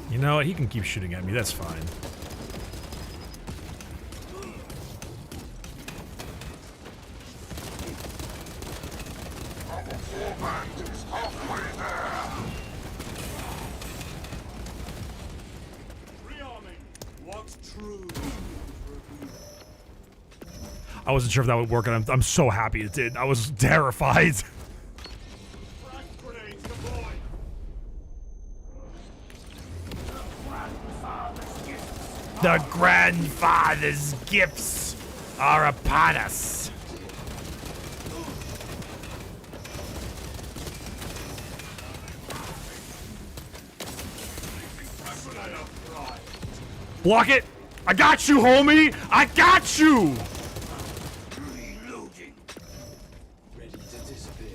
You know what? He can keep shooting at me. That's fine. Our warband is halfway there. Rearming. What's true? I wasn't sure if that would work, and I'm so happy it did. I was terrified. Grenades deployed. The grandfather's gifts are upon us. Block it! I got you, homie! I got you! Reloading. Ready to disappear.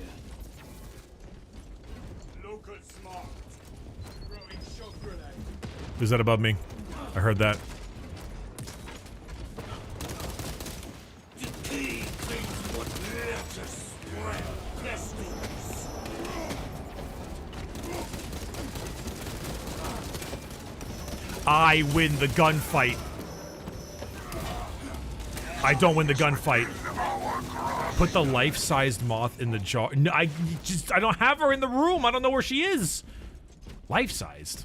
Local smart. Throwing shock grenade. Is that above me? I heard that. Decay brings what left us spread pestilence. I win the gunfight. I don't win the gunfight. Put the life-sized moth in the jar. No, I don't have her in the room. I don't know where she is. Life-sized.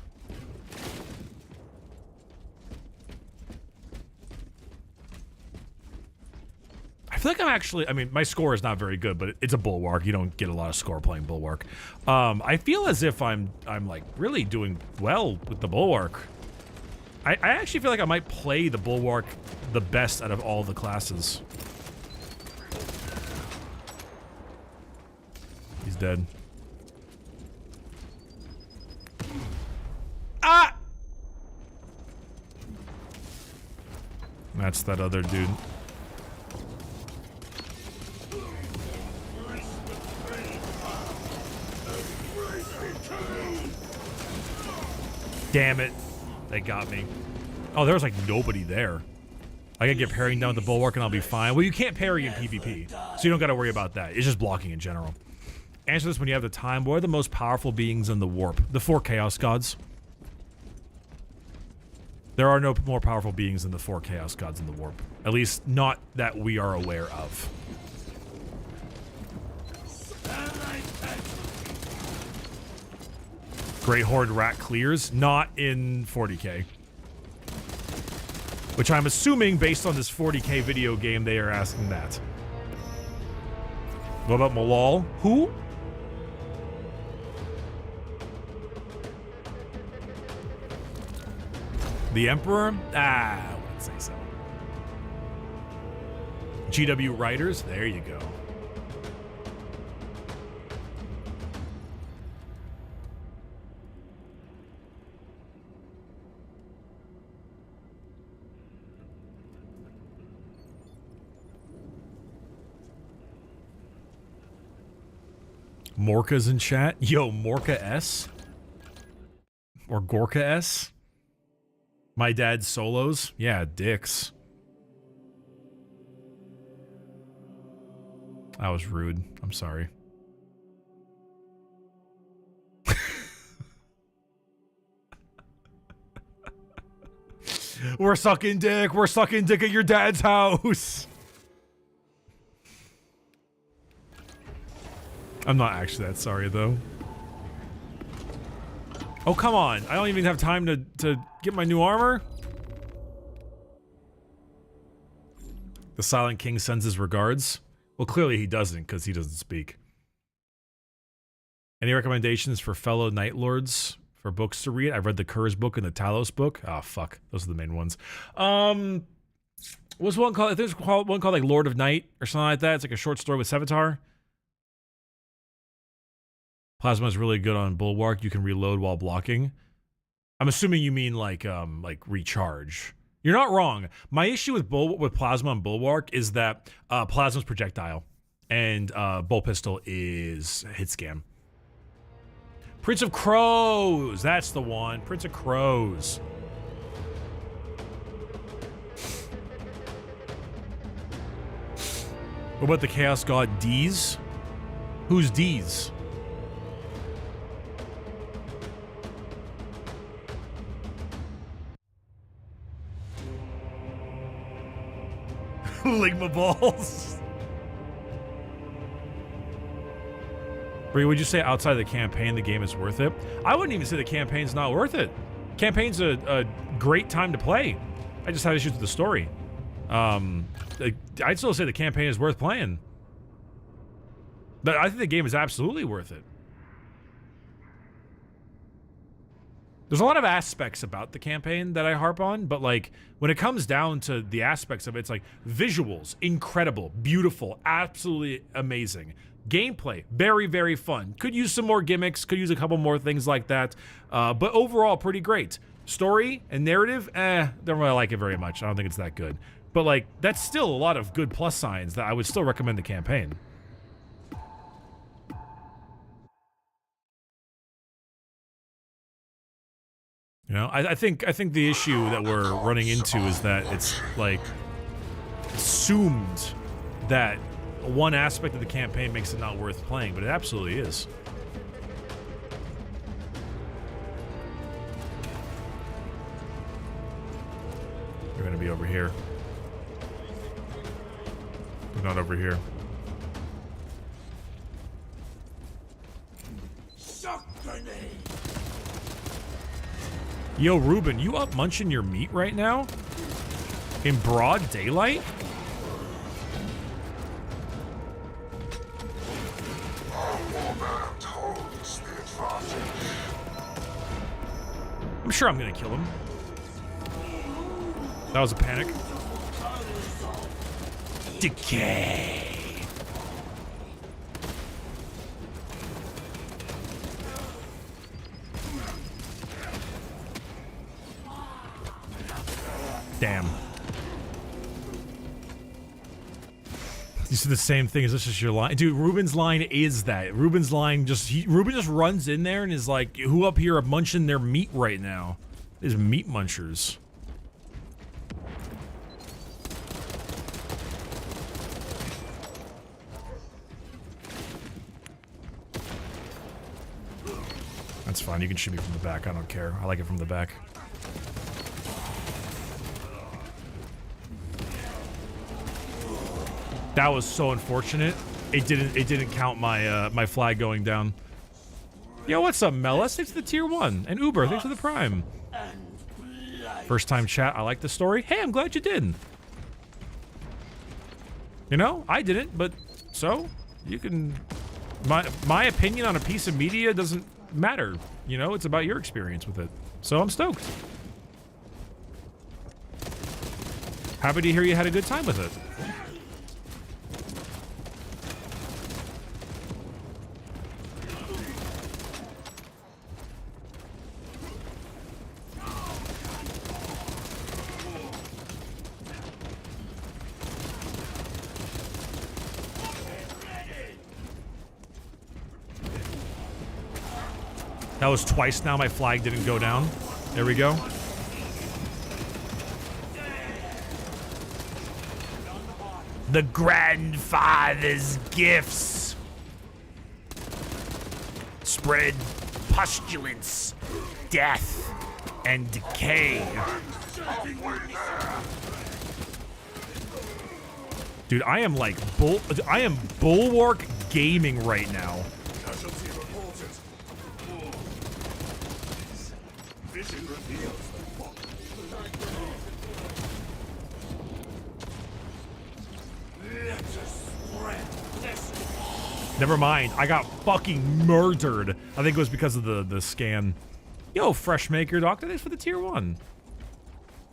I feel like I'm actually, I mean, my score is not very good, but it's a bulwark. You don't get a lot of score playing bulwark. I feel as if I'm like really doing well with the bulwark. I actually feel like I might play the bulwark the best out of all the classes. He's dead. Ah! That's that other dude. Damn it. They got me. Oh, there was like nobody there. I gotta get parrying down with the bulwark and I'll be fine. Well, you can't parry in PvP, so you don't gotta worry about that. It's just blocking in general. Answer this when you have the time. What are the most powerful beings in the warp? The 4 Chaos Gods. There are no more powerful beings than the 4 Chaos Gods in the warp. At least not that we are aware of. Great Horde Rat clears, not in 40k. Which I'm assuming, based on this 40k video game, they are asking that. What about Malal? Who? The Emperor? Ah, I wouldn't say so. GW Writers? There you go. Morka's in chat. Yo, Morka S? Or Gorka S? My dad's solos? Yeah, dicks. I was rude. I'm sorry. We're sucking dick. We're sucking dick at your dad's house. I'm not actually that sorry, though. Oh, come on. I don't even have time to get my new armor. The Silent King sends his regards. Well, clearly he doesn't, because he doesn't speak. Any recommendations for fellow Night Lords for books to read? I've read the Curse book and the Talos book. Oh, fuck. Those are the main ones. What's one called? I think there's one called like Lord of Night or something like that. It's like a short story with Sevatar. Plasma is really good on Bulwark. You can reload while blocking. I'm assuming you mean like recharge. You're not wrong. My issue with Plasma and Bulwark is that Plasma's projectile and Bolt Pistol is hit scan. Prince of Crows. That's the one. Prince of Crows. What about the Chaos God D's? Who's D's? Ligma balls. Bree, would you say outside of the campaign the game is worth it? I wouldn't even say the campaign's not worth it. Campaign's a great time to play. I just have issues with the story. I'd still say the campaign is worth playing. But I think the game is absolutely worth it. There's a lot of aspects about the campaign that I harp on, but like when it comes down to the aspects of it, it's like visuals, incredible, beautiful, absolutely amazing. Gameplay, very, very fun. Could use some more gimmicks, could use a couple more things like that. But overall, pretty great. Story and narrative, don't really like it very much. I don't think it's that good. But like, that's still a lot of good plus signs that I would still recommend the campaign. You know, I think the issue that we're running into is that it's like assumed that one aspect of the campaign makes it not worth playing, but it absolutely is. You're gonna be over here. You're not over here. Yo, Ruben, you up munching your meat right now? In broad daylight? I'm sure I'm gonna kill him. That was a panic. Decay. Damn. These are the same thing. Is this just your line? Dude, Ruben's line is that. Ruben's line Ruben just runs in there and is like, who up here are munching their meat right now? These meat munchers. That's fine. You can shoot me from the back. I don't care. I like it from the back. That was so unfortunate. It didn't count my my flag going down. Yo, what's up, Mella? Thanks for the tier 1. And Uber, thanks for the prime. First time chat. I like the story. Hey, I'm glad you did. You know, I didn't, but so you can. My opinion on a piece of media doesn't matter. You know, it's about your experience with it. So I'm stoked. Happy to hear you had a good time with it. That was twice now my flag didn't go down. There we go. The grandfather's gifts. Spread pustulence, death, and decay. Dude, I am like I am bulwark gaming right now. Casualty reported. Vision reveals the bomb. Let us spread destiny. Never mind. I got fucking murdered. I think it was because of the scan. Yo, Fresh Maker Doctor, thanks for the tier 1.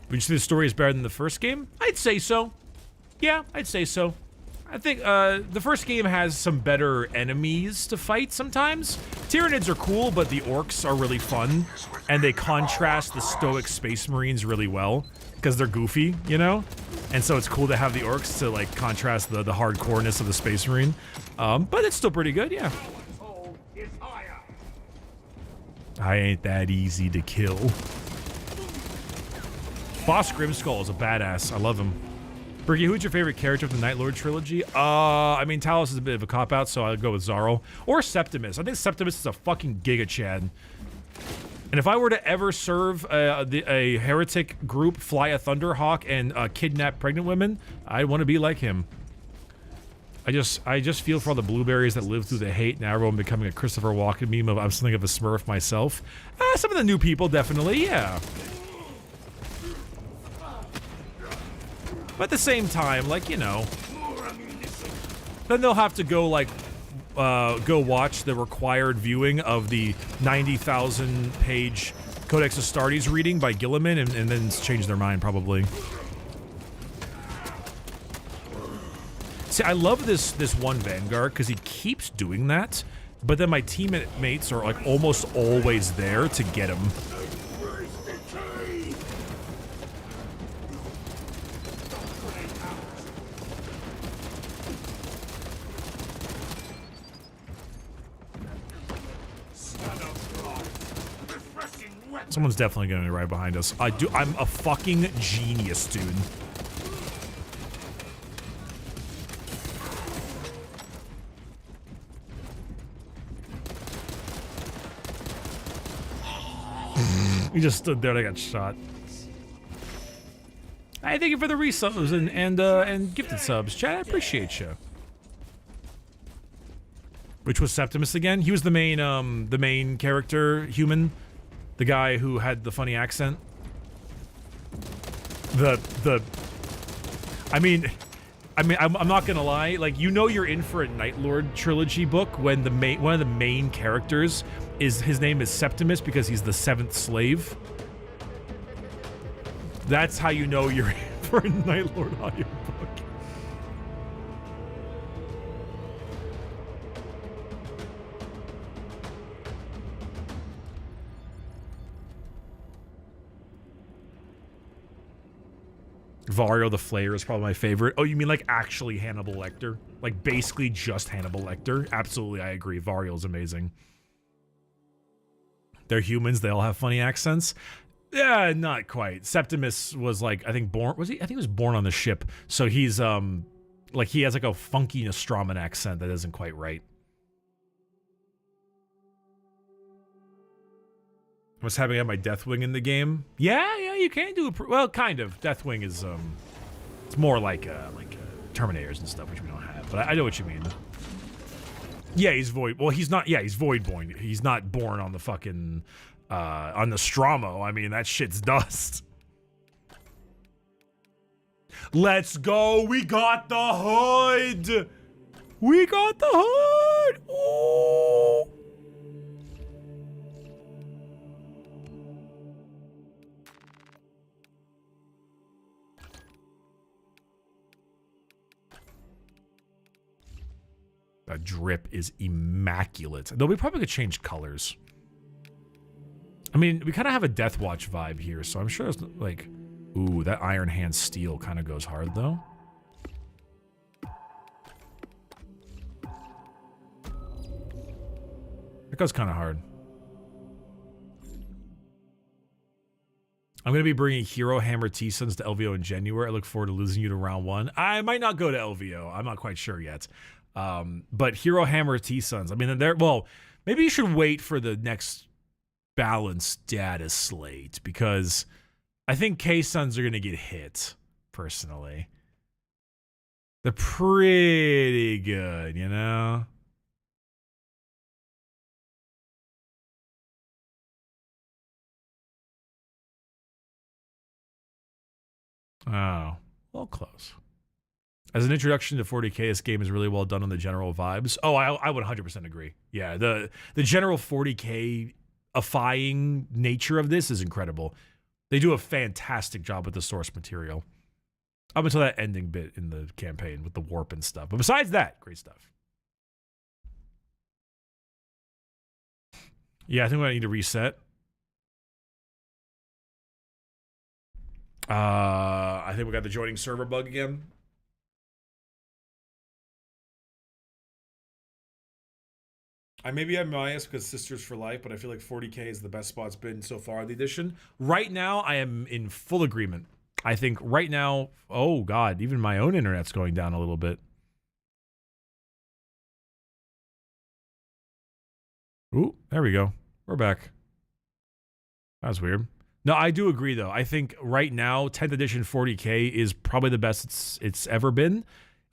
Would you say the story is better than the first game? I'd say so. Yeah, I'd say so. I think the first game has some better enemies to fight sometimes. Tyranids are cool, but the orcs are really fun. And they contrast the stoic space marines really well. Because they're goofy, you know? And so it's cool to have the orcs to like contrast the hardcoreness of the space marine. But it's still pretty good, yeah. I ain't that easy to kill. Boss Grimskull is a badass. I love him. Bricky, who's your favorite character of the Night Lord trilogy? I mean, Talos is a bit of a cop-out, so I'll go with Zarl. Or Septimus. I think Septimus is a fucking Giga Chad. And if I were to ever serve a heretic group, fly a Thunderhawk, and kidnap pregnant women, I'd want to be like him. I just feel for all the blueberries that live through the hate. Now everyone becoming a Christopher Walken meme of I'm something of a Smurf myself. Some of the new people, definitely, yeah. But at the same time, like, you know, then they'll have to go, like, go watch the required viewing of the 90,000 page Codex Astartes reading by Gilliman and then change their mind, probably. See, I love this one Vanguard because he keeps doing that, but then my teammates are, like, almost always there to get him. Someone's definitely going to be right behind us. I'm a fucking genius, dude. We just stood there and I got shot. I thank you for the resubs and gifted subs. Chat, I appreciate you. Which was Septimus again? He was the main character, human. The guy who had the funny accent. I mean, I'm not gonna lie. Like, you know, you're in for a Night Lord trilogy book when one of the main characters his name is Septimus because he's the 7th slave. That's how you know you're in for a Night Lord audiobook. Vario the Flayer is probably my favorite. Oh, you mean like actually Hannibal Lecter? Like basically just Hannibal Lecter? Absolutely, I agree. Vario's amazing. They're humans. They all have funny accents. Yeah, not quite. Septimus was like, I think born, was he? I think he was born on the ship. So he's, like he has like a funky Nostroman accent that isn't quite right. What's happening at my Deathwing in the game? Yeah, you can do it. Well, kind of. Deathwing is, it's more like Terminators and stuff, which we don't have. But I know what you mean. Yeah, he's Void. Well, he's not. Yeah, he's Voidborn. He's not born on the fucking, on the Nostromo. I mean, that shit's dust. Let's go. We got the hood. We got the hood. Ooh. That drip is immaculate. Though we probably could change colors. I mean, we kind of have a Death Watch vibe here, so I'm sure it's like... Ooh, that Iron Hand steel kind of goes hard, though. It goes kind of hard. I'm going to be bringing Hero Hammer T-Sons to LVO in January. I look forward to losing you to round 1. I might not go to LVO. I'm not quite sure yet. But Hero Hammer T-Sons, I mean, they're, well, maybe you should wait for the next balanced data slate, because I think K-Sons are going to get hit, personally. They're pretty good, you know? Oh, a little close. As an introduction to 40k, this game is really well done on the general vibes. Oh, I would 100% agree. Yeah, the general 40k-ifying nature of this is incredible. They do a fantastic job with the source material. Up until that ending bit in the campaign with the warp and stuff. But besides that, great stuff. Yeah, I think we might need to reset. I think we got the joining server bug again. I maybe I'm biased because Sisters for Life, but I feel like 40k is the best spot it's been so far in the edition. Right now, I am in full agreement. I think right now, oh god, even my own internet's going down a little bit. Ooh, there we go. We're back. That was weird. No, I do agree though. I think right now, 10th edition 40k is probably the best it's ever been.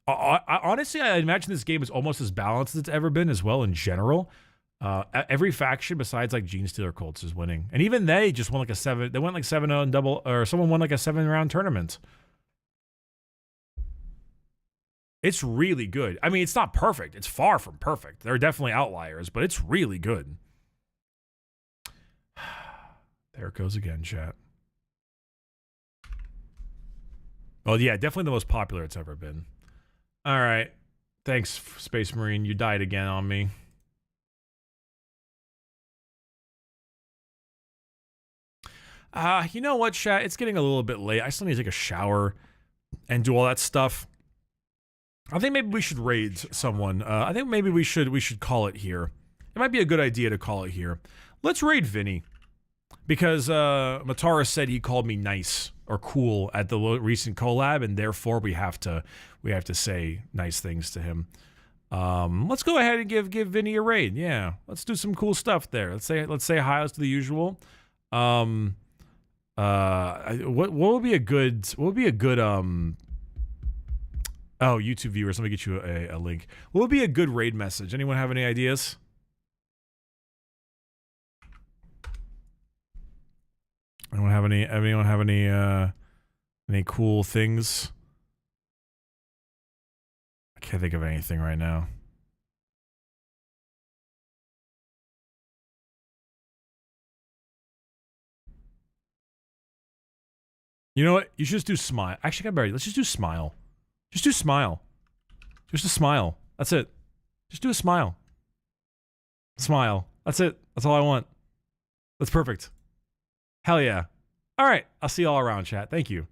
Honestly, I imagine this game is almost as balanced as it's ever been as well in general. Every faction besides like Gene Stealer Cults is winning. And even they just won like a 7. They went like 7-0 and double, or someone won like a 7-round tournament. It's really good. I mean, it's not perfect. It's far from perfect. There are definitely outliers, but it's really good. There it goes again, chat. Oh yeah, definitely the most popular it's ever been. All right. Thanks, Space Marine. You died again on me. You know what, chat? It's getting a little bit late. I still need to take a shower and do all that stuff. I think maybe we should raid someone. I think maybe we should call it here. It might be a good idea to call it here. Let's raid Vinny. Because Matara said he called me nice or cool at the recent collab, and therefore we have to say nice things to him. Let's go ahead and give Vinny a raid. Yeah, let's do some cool stuff there. Let's say hi to the usual. What would be a good oh, YouTube viewers, let me get you a link. What would be a good raid message? Anyone have any ideas? Anyone have any cool things? I can't think of anything right now. You know what? You should just do smile. Actually, I better. Let's just do smile. Just do smile. Just a smile. That's it. Just do a smile. Smile. That's it. That's all I want. That's perfect. Hell yeah. All right. I'll see you all around, chat. Thank you.